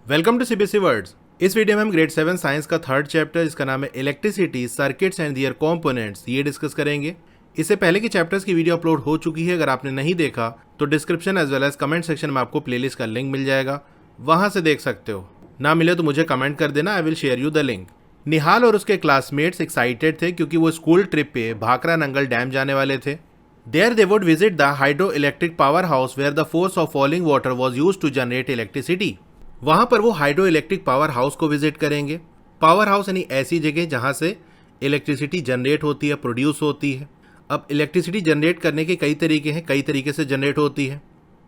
Welcome to CBSE words. इस video में हम ग्रेड 7 साइंस का थर्ड चैप्टर जिसका नाम है electricity circuits and their components ये डिस्कस करेंगे। इससे पहले की चैप्टर्स की वीडियो अपलोड हो चुकी है। अगर आपने नहीं देखा तो description as well as comment section में आपको प्लेलिस्ट का लिंक मिल जाएगा, वहां से देख सकते हो। ना मिले तो मुझे कमेंट कर देना, I will share you the link. Nihal और उसके क्लासमेट्स एक्साइटेड थे क्योंकि वो स्कूल ट्रिप पे भाखरा नंगल डैम जाने वाले थे। There they would visit the hydro electric power house where the force of falling water was use to generate electricity. वहां पर वो हाइड्रो इलेक्ट्रिक पावर हाउस को विजिट करेंगे। पावर हाउस यानी ऐसी जगह जहां से इलेक्ट्रिसिटी जनरेट होती है, प्रोड्यूस होती है। अब इलेक्ट्रिसिटी जनरेट करने के कई तरीके हैं, कई तरीके से जनरेट होती है,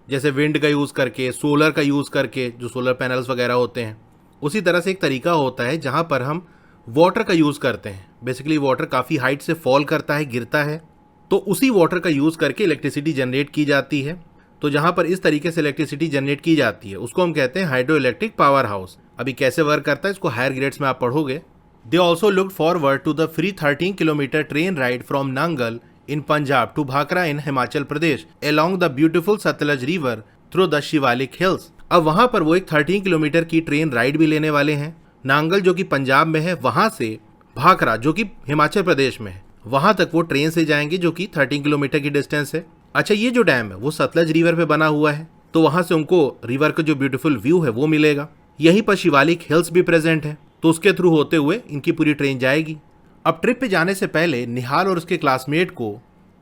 जैसे विंड का यूज़ करके, सोलर का यूज़ करके, जो सोलर पैनल्स वगैरह होते हैं। उसी तरह से एक तरीका होता है जहां पर हम वाटर का यूज़ करते हैं। बेसिकली वाटर काफ़ी हाइट से फॉल करता है, गिरता है, तो उसी वाटर का यूज़ करके इलेक्ट्रिसिटी जनरेट की जाती है। तो जहां पर इस तरीके से इलेक्ट्रिसिटी जनरेट की जाती है उसको हम कहते हैं हाइड्रो इलेक्ट्रिक पावर हाउस। अभी कैसे वर्क करता है इसको हायर ग्रेड्स में आप पढ़ोगे। They also looked forward to the free 13 kilometre train ride from Nangal in Punjab to Bhakra in Himachal Pradesh along the beautiful Sutlej river through the Shivalik hills. अब वहां पर वो एक 13 किलोमीटर की ट्रेन राइड भी लेने वाले हैं। नांगल जो कि पंजाब में है, वहां से भाखरा जो कि हिमाचल प्रदेश में है, वहां तक वो ट्रेन से जाएंगे जो कि 13 किलोमीटर की डिस्टेंस है। अच्छा, ये जो डैम है वो सतलज रिवर पे बना हुआ है, तो वहां से उनको रिवर का जो ब्यूटीफुल व्यू है वो मिलेगा। यहीं पर शिवालिक हिल्स भी प्रेजेंट है, तो उसके थ्रू होते हुए इनकी पूरी ट्रेन जाएगी। अब ट्रिप पे जाने से पहले निहाल और उसके क्लासमेट को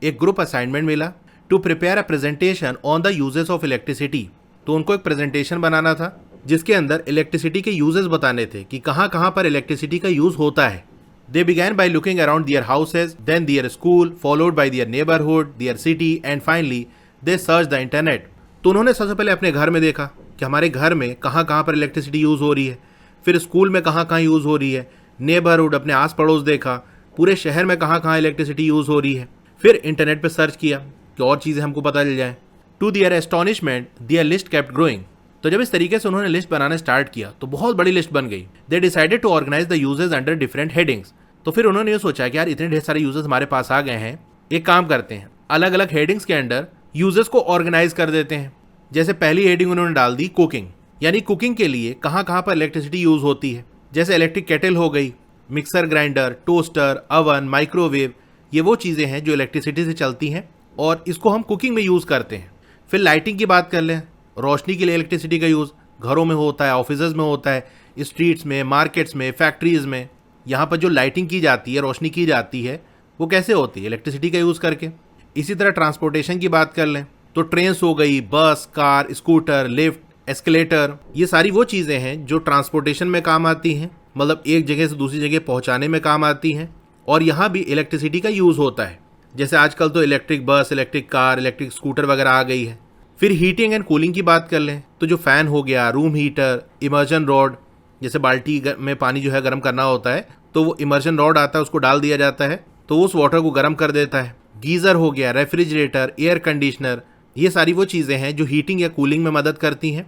एक ग्रुप असाइनमेंट मिला to prepare a presentation on the uses of electricity. तो उनको एक प्रेजेंटेशन बनाना था जिसके अंदर इलेक्ट्रिसिटी के यूजेस बताने थे कि कहाँ कहाँ पर इलेक्ट्रिसिटी का यूज होता है। They began by looking around their houses, then their school, followed by their neighborhood, their city, and finally they searched the internet. तो उन्होंने सबसे पहले अपने घर में देखा कि हमारे घर में कहाँ कहाँ पर इलेक्ट्रिसिटी यूज़ हो रही है, फिर स्कूल में कहाँ कहाँ यूज़ हो रही है, नेबरहुड अपने आस पड़ोस देखा, पूरे शहर में कहाँ कहाँ इलेक्ट्रिसिटी यूज़ हो रही है, फिर इंटरनेट पर सर्च किया कि और चीज़ें हमको पता चल जाएँ। To their astonishment their list kept growing. तो जब इस तरीके से उन्होंने लिस्ट बनाना स्टार्ट किया तो बहुत बड़ी लिस्ट बन गई। They decided to organise the uses under different headings. तो फिर उन्होंने ये सोचा कि यार इतने ढेर सारे यूजर्स हमारे पास आ गए हैं, एक काम करते हैं अलग अलग हेडिंग्स के अंडर यूजर्स को ऑर्गेनाइज कर देते हैं। जैसे पहली हेडिंग उन्होंने डाल दी कुकिंग, यानी कुकिंग के लिए कहाँ कहाँ पर इलेक्ट्रिसिटी यूज होती है। जैसे इलेक्ट्रिक केटल हो गई, mixer grinder, toaster, oven, microwave, ये वो चीज़ें हैं जो इलेक्ट्रिसिटी से चलती हैं और इसको हम कुकिंग में यूज़ करते हैं। फिर लाइटिंग की बात कर लें, रोशनी के लिए इलेक्ट्रिसिटी का यूज़ घरों में होता है, ऑफिस में होता है, स्ट्रीट्स में, मार्केट्स में, फैक्ट्रीज में। यहाँ पर जो लाइटिंग की जाती है, रोशनी की जाती है, वो कैसे होती है? इलेक्ट्रिसिटी का यूज़ करके। इसी तरह ट्रांसपोर्टेशन की बात कर लें तो ट्रेन्स हो गई, बस, कार, स्कूटर, लिफ्ट, एस्केलेटर, ये सारी वो चीज़ें हैं जो ट्रांसपोर्टेशन में काम आती हैं, मतलब एक जगह से दूसरी जगह पहुँचाने में काम आती हैं, और यहाँ भी इलेक्ट्रिसिटी का यूज़ होता है। जैसे आजकल तो electric bus, electric car, electric scooter वगैरह आ गई है। फिर हीटिंग एंड कूलिंग की बात कर लें तो जो फ़ैन हो गया, रूम हीटर, इमर्जन रॉड, जैसे बाल्टी में पानी जो है गर्म करना होता है तो वो इमर्जन रॉड आता है, उसको डाल दिया जाता है तो उस वाटर को गर्म कर देता है। गीज़र हो गया, रेफ्रिजरेटर, एयर कंडीशनर, ये सारी वो चीज़ें हैं जो हीटिंग या कूलिंग में मदद करती हैं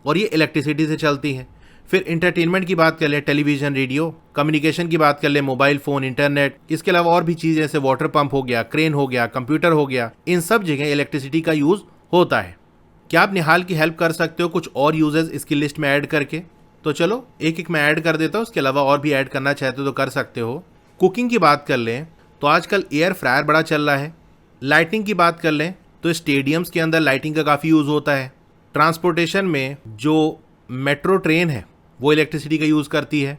और ये इलेक्ट्रिसिटी से चलती हैं। फिर इंटरटेनमेंट की बात कर लें, टेलीविज़न, रेडियो, कम्युनिकेशन की बात कर लें, मोबाइल फ़ोन, इंटरनेट, इसके अलावा और भी चीज़ें जैसे वाटर पंप हो गया, क्रेन हो गया, कंप्यूटर हो गया, इन सब जगह इलेक्ट्रिसिटी का यूज़ होता है। क्या आप निहाल की हेल्प कर सकते हो कुछ और यूजेस इसकी लिस्ट में ऐड करके? तो चलो एक एक मैं ऐड कर देता हूँ, उसके अलावा और भी ऐड करना चाहते हो तो कर सकते हो। कुकिंग की बात कर लें तो आजकल एयर फ्रायर बड़ा चल रहा है। लाइटिंग की बात कर लें तो स्टेडियम्स के अंदर लाइटिंग का काफ़ी यूज़ होता है। ट्रांसपोर्टेशन में जो मेट्रो ट्रेन है वो इलेक्ट्रिसिटी का यूज़ करती है।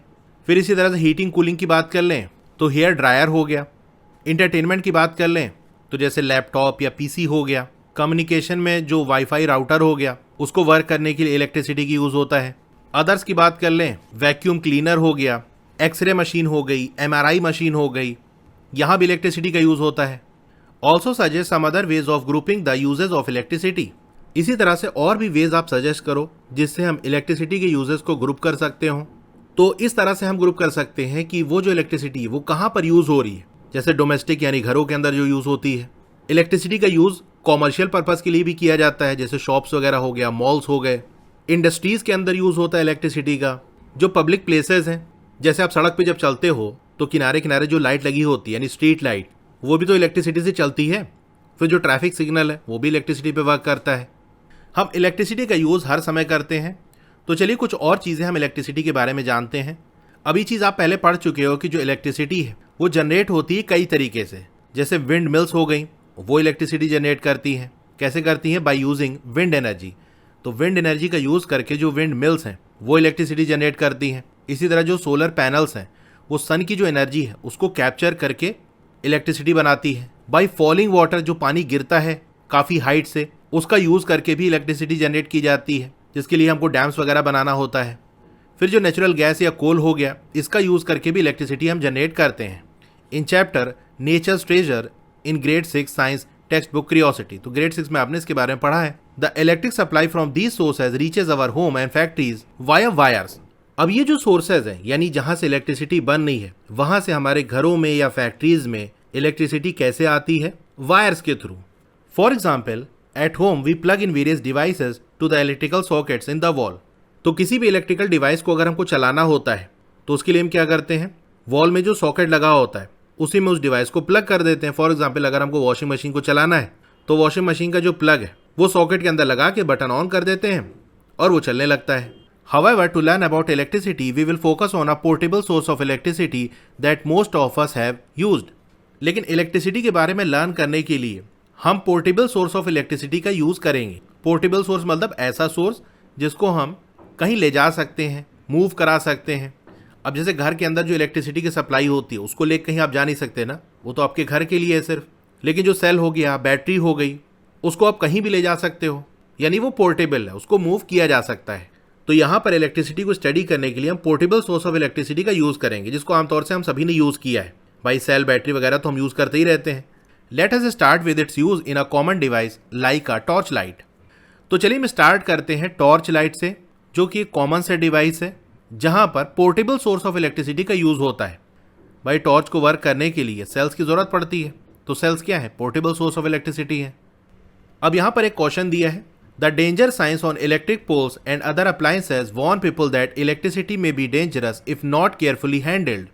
फिर इसी तरह से हीटिंग कूलिंग की बात कर लें तो हेयर ड्रायर हो गया। इंटरटेनमेंट की बात कर लें तो जैसे लैपटॉप या पीसी हो गया। कम्युनिकेशन में जो वाईफाई राउटर हो गया, उसको वर्क करने के लिए इलेक्ट्रिसिटी की यूज़ होता है। अदर्स की बात कर लें, वैक्यूम क्लीनर हो गया, एक्सरे मशीन हो गई, एमआरआई मशीन हो गई, यहाँ भी इलेक्ट्रिसिटी का यूज़ होता है। Also suggest some other ways of grouping the uses of electricity. इसी तरह से और भी वेज आप सजेस्ट करो जिससे हम इलेक्ट्रिसिटी के यूजेस को ग्रुप कर सकते हो। तो इस तरह से हम ग्रुप कर सकते हैं कि वो जो इलेक्ट्रिसिटी है वो कहाँ पर यूज़ हो रही है। जैसे डोमेस्टिक यानी घरों के अंदर जो यूज़ होती है, इलेक्ट्रिसिटी का यूज़ कॉमर्शियल पर्पज़ के लिए भी किया जाता है, जैसे शॉप्स वगैरह हो गया, मॉल्स हो गए। इंडस्ट्रीज़ के अंदर यूज़ होता है इलेक्ट्रिसिटी का। जो पब्लिक प्लेसेस हैं, जैसे आप सड़क पे जब चलते हो तो किनारे किनारे जो लाइट लगी होती है यानी स्ट्रीट लाइट, वो भी तो इलेक्ट्रिसिटी से चलती है। फिर जो ट्रैफिक सिग्नल है वो भी इलेक्ट्रिसिटी पे वर्क करता है। हम इलेक्ट्रिसिटी का यूज़ हर समय करते हैं, तो चलिए कुछ और चीज़ें हम इलेक्ट्रिसिटी के बारे में जानते हैं। अभी चीज़ आप पहले पढ़ चुके हो कि जो इलेक्ट्रिसिटी है वो जनरेट होती है कई तरीके से। जैसे विंड मिल्स हो गई, वो इलेक्ट्रिसिटी जनरेट करती हैं। कैसे करती हैं? By using wind energy. तो विंड एनर्जी का यूज़ करके जो विंड मिल्स हैं वो इलेक्ट्रिसिटी जनरेट करती हैं। इसी तरह जो सोलर पैनल्स हैं वो सन की जो एनर्जी है उसको कैप्चर करके इलेक्ट्रिसिटी बनाती है। बाय फॉलिंग वाटर, जो पानी गिरता है काफ़ी हाइट से, उसका यूज़ करके भी इलेक्ट्रिसिटी जनरेट की जाती है, जिसके लिए हमको डैम्स वगैरह बनाना होता है। फिर जो नेचुरल गैस या कोल हो गया, इसका यूज़ करके भी इलेक्ट्रिसिटी हम जनरेट करते हैं। In chapter nature's treasure in grade 6 science textbook curiosity, तो ग्रेड 6 में आपने इसके बारे में पढ़ा है। The electric supply from these sources reaches our home and factories via wires. अब ये जो सोर्सेज हैं, यानी जहां से इलेक्ट्रिसिटी बन रही है, वहां से हमारे घरों में या फैक्ट्रीज में इलेक्ट्रिसिटी कैसे आती है? वायर्स के थ्रू। For example, at home we plug in various devices to the electrical sockets in the wall. तो किसी भी इलेक्ट्रिकल डिवाइस को अगर हमको चलाना होता है तो उसके लिए हम क्या करते हैं? वॉल में जो सॉकेट लगा होता है उसी में उस डिवाइस को प्लग कर देते हैं। फॉर एग्जाम्पल, अगर हमको वॉशिंग मशीन को चलाना है तो वॉशिंग मशीन का जो प्लग है वो सॉकेट के अंदर लगा के बटन ऑन कर देते हैं और वो चलने लगता है। However, to learn about electricity, we will focus on a portable source of electricity that most of us have used. लेकिन इलेक्ट्रिसिटी के बारे में लर्न करने के लिए हम पोर्टेबल सोर्स ऑफ इलेक्ट्रिसिटी का यूज़ करेंगे। पोर्टेबल सोर्स मतलब ऐसा सोर्स जिसको हम कहीं ले जा सकते हैं, मूव करा सकते हैं। अब जैसे घर के अंदर जो इलेक्ट्रिसिटी की सप्लाई होती है उसको लेकर कहीं आप जा नहीं सकते ना, वो तो आपके घर के लिए है सिर्फ। लेकिन जो सेल हो गया, बैटरी हो गई, उसको आप कहीं भी ले जा सकते हो, यानी वो पोर्टेबल है, उसको मूव किया जा सकता है। तो यहाँ पर इलेक्ट्रिसिटी को स्टडी करने के लिए हम पोर्टेबल सोर्स ऑफ इलेक्ट्रिसिटी का यूज़ करेंगे, जिसको आमतौर से हम सभी ने यूज़ किया है। भाई सेल, बैटरी वगैरह तो हम यूज़ करते ही रहते हैं। Let us start with its use in a common device like a torch light. तो चलिए हम स्टार्ट करते हैं टॉर्च लाइट से, जो कि एक कॉमन से डिवाइस है जहाँ पर पोर्टेबल सोर्स ऑफ इलेक्ट्रिसिटी का यूज़ होता है। भाई टॉर्च को वर्क करने के लिए सेल्स की ज़रूरत पड़ती है, तो सेल्स क्या है? पोर्टेबल सोर्स ऑफ इलेक्ट्रिसिटी है। अब यहाँ पर एक क्वेश्चन दिया है, the danger signs on electric poles and other appliances warn people that electricity may be dangerous if not carefully handled.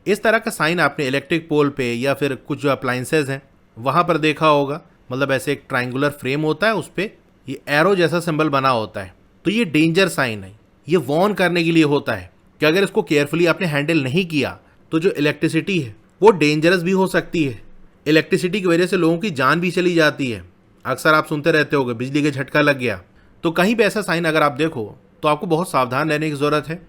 इस तरह का साइन आपने इलेक्ट्रिक पोल पे या फिर कुछ जो अप्लायंसेज हैं वहाँ पर देखा होगा। मतलब ऐसे एक ट्राइंगुलर फ्रेम होता है, उस पर ये एरो जैसा सिंबल बना होता है। तो ये डेंजर साइन है, ये वार्न करने के लिए होता है कि अगर इसको केयरफुली आपने हैंडल नहीं किया तो जो इलेक्ट्रिसिटी है वो डेंजरस भी हो सकती है। इलेक्ट्रिसिटी की वजह से लोगों की जान भी चली जाती है। अक्सर आप सुनते रहते होगे बिजली का झटका लग गया। तो कहीं भी ऐसा साइन अगर आप देखो तो आपको बहुत सावधान रहने की ज़रूरत है।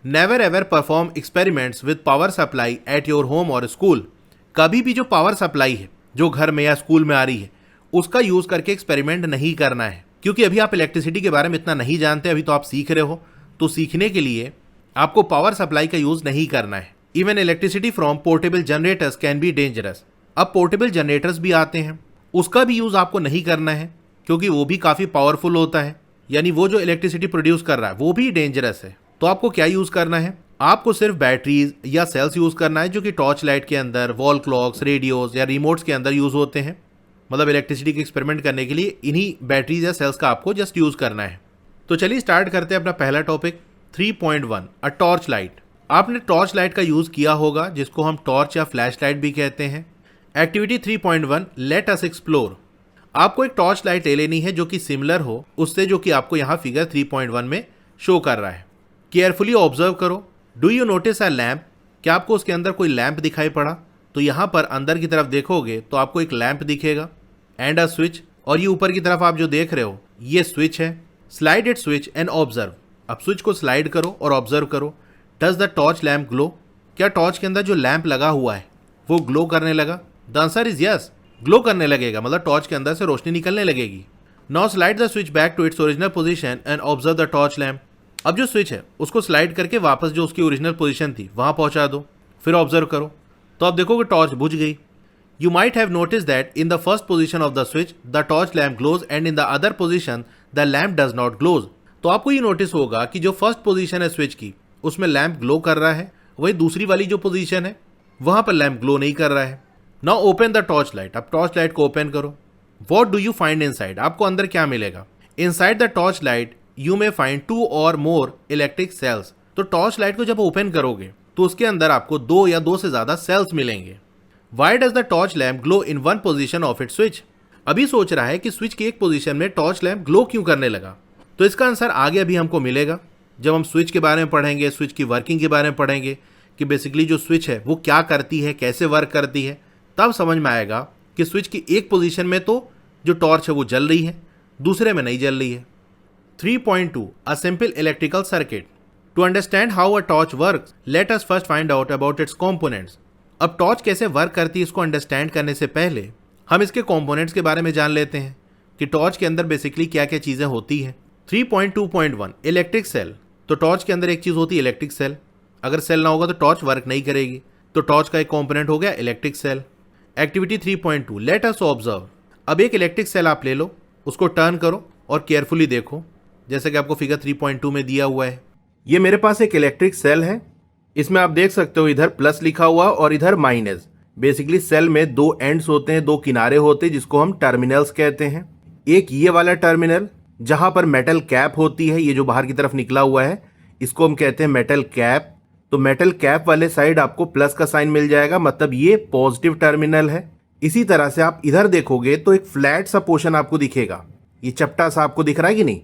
Never ever perform experiments with power supply at your home और स्कूल। कभी भी जो पावर सप्लाई है जो घर में या स्कूल में आ रही है उसका यूज़ करके एक्सपेरिमेंट नहीं करना है, क्योंकि अभी आप इलेक्ट्रिसिटी के बारे में इतना नहीं जानते, अभी तो आप सीख रहे हो। तो सीखने के लिए आपको पावर सप्लाई का यूज़ नहीं करना है। Even electricity from portable generators can be dangerous. अब पोर्टेबल जनरेटर्स भी आते हैं, उसका भी यूज़ आपको नहीं करना है, क्योंकि वो भी काफ़ी पावरफुल होता है, यानी वो जो इलेक्ट्रिसिटी प्रोड्यूस कर रहा है वो भी डेंजरस है। तो आपको क्या यूज़ करना है? आपको सिर्फ बैटरीज या सेल्स यूज़ करना है, जो कि टॉर्च लाइट के अंदर, वॉल क्लॉक्स, रेडियोज या रिमोट्स के अंदर यूज़ होते हैं। मतलब इलेक्ट्रिसिटी के एक्सपेरिमेंट करने के लिए इन्हीं बैटरीज या सेल्स का आपको जस्ट यूज़ करना है। तो चलिए स्टार्ट करते हैं अपना पहला टॉपिक 3.1 अ टॉर्च लाइट। आपने टॉर्च लाइट का यूज़ किया होगा, जिसको हम टॉर्च या फ्लैश लाइट भी कहते हैं। Activity 3.1 let us explore. आपको एक टॉर्च लाइट ले लेनी है जो कि सिमिलर हो उससे जो कि आपको यहाँ फिगर 3.1 में शो कर रहा है। केयरफुली ऑब्जर्व करो। Do you notice a lamp? क्या आपको उसके अंदर कोई लैम्प दिखाई पड़ा? तो यहाँ पर अंदर की तरफ देखोगे तो आपको एक लैम्प दिखेगा एंड अ स्विच, और ये ऊपर की तरफ आप जो देख रहे हो ये स्विच है। Slide it switch and observe. अब स्विच को स्लाइड करो और ऑब्जर्व करो। Does the torch lamp glow? क्या टॉर्च के अंदर जो लैम्प लगा हुआ है वो ग्लो करने लगा? The answer is yes, glow करने लगेगा, मतलब टॉर्च के अंदर से रोशनी निकलने लगेगी। Now slide the switch back to its original position and observe the torch lamp. अब जो स्विच है उसको स्लाइड करके वापस जो उसकी ओरिजिनल पोजीशन थी वहां पहुंचा दो, फिर ऑब्जर्व करो। तो अब देखो कि टॉर्च बुझ गई। You might have notice that in the first position of the switch the torch lamp glows and in the other position the lamp does not glows. तो आपको ये नोटिस होगा कि जो फर्स्ट पोजीशन है स्विच की उसमें लैम्प ग्लो कर रहा है, वही दूसरी वाली जो पोजीशन है वहां पर लैम्प ग्लो नहीं कर रहा है। Now open the torch light. अब टॉर्च लाइट को ओपन करो। What do you find inside? आपको अंदर क्या मिलेगा? Inside the torch light you may find 2 or more electric sales. तो टॉर्च लाइट को जब ओपन करोगे तो उसके अंदर आपको 2 या 2 से ज्यादा सेल्स मिलेंगे। Why does the torch lamp glow in one position of its switch? अभी सोच रहा है कि स्विच की एक पोजीशन में टॉर्च लैम्प ग्लो क्यों करने लगा, तो इसका आंसर आगे अभी हमको मिलेगा। जब हम स्विच के बारे में पढ़ेंगे, स्विच की वर्किंग के बारे में पढ़ेंगे कि बेसिकली जो स्विच है वो क्या करती है, कैसे वर्क करती है, तब समझ में आएगा कि स्विच की एक पोजीशन में तो जो टॉर्च है वो जल रही है, दूसरे में नहीं जल रही है। 3.2 a simple electrical circuit. To understand how a torch works, let us first find out about its components. अब टॉर्च कैसे वर्क करती है इसको अंडरस्टैंड करने से पहले हम इसके कंपोनेंट्स के बारे में जान लेते हैं कि टॉर्च के अंदर बेसिकली क्या क्या चीज़ें होती हैं। 3.2.1 इलेक्ट्रिक सेल। तो टॉर्च के अंदर एक चीज़ होती है इलेक्ट्रिक सेल। अगर सेल ना होगा तो टॉर्च वर्क नहीं करेगी, तो टॉर्च का एक कंपोनेंट हो गया electric cell. Activity 3.2 let us observe. अब एक इलेक्ट्रिक सेल आप ले लो, उसको टर्न करो और केयरफुली देखो, जैसे कि आपको फिगर 3.2 में दिया हुआ है। ये मेरे पास एक इलेक्ट्रिक सेल है, इसमें आप देख सकते हो इधर प्लस लिखा हुआ और इधर माइनस। बेसिकली सेल में दो एंड्स होते हैं, दो किनारे होते हैं, जिसको हम टर्मिनल्स कहते हैं। एक ये वाला टर्मिनल जहां पर मेटल कैप होती है, ये जो बाहर की तरफ निकला हुआ है इसको हम कहते हैं मेटल कैप। तो मेटल कैप वाले साइड आपको प्लस का साइन मिल जाएगा, मतलब ये पॉजिटिव टर्मिनल है। इसी तरह से आप इधर देखोगे तो एक फ्लैट सा पोर्शन आपको दिखेगा, ये चपटा सा आपको दिख रहा है कि नहीं,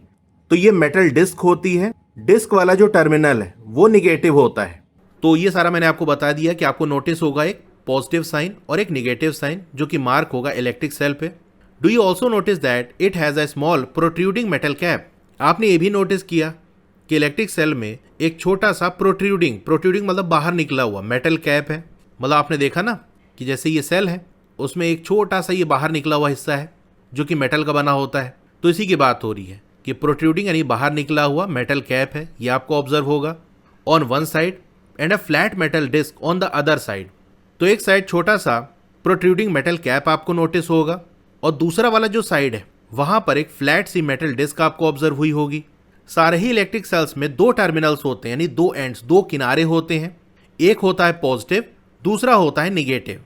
तो ये मेटल डिस्क होती है। डिस्क वाला जो टर्मिनल है वो निगेटिव होता है। तो ये सारा मैंने आपको बता दिया कि आपको नोटिस होगा एक पॉजिटिव साइन और एक निगेटिव साइन जो कि मार्क होगा इलेक्ट्रिक सेल पे। Do you also notice that it has a small protruding metal cap. आपने ये भी नोटिस किया कि इलेक्ट्रिक सेल में एक छोटा सा प्रोट्रूडिंग मतलब बाहर निकला हुआ मेटल कैप है। मतलब आपने देखा ना कि जैसे ये सेल है उसमें एक छोटा सा ये बाहर निकला हुआ हिस्सा है जो कि मेटल का बना होता है। तो इसी की बात हो रही है कि प्रोट्रूडिंग यानी बाहर निकला हुआ मेटल कैप है, ये आपको ऑब्जर्व होगा on one side and a flat metal disc on the other side. तो एक साइड छोटा सा प्रोट्रूडिंग मेटल कैप आपको नोटिस होगा और दूसरा वाला जो साइड है वहां पर एक फ्लैट सी मेटल डिस्क आपको ऑब्जर्व हुई होगी। सारे ही इलेक्ट्रिक सेल्स में दो टर्मिनल्स होते हैं, यानी दो एंड्स, दो किनारे होते हैं। एक होता है पॉजिटिव, दूसरा होता है निगेटिव।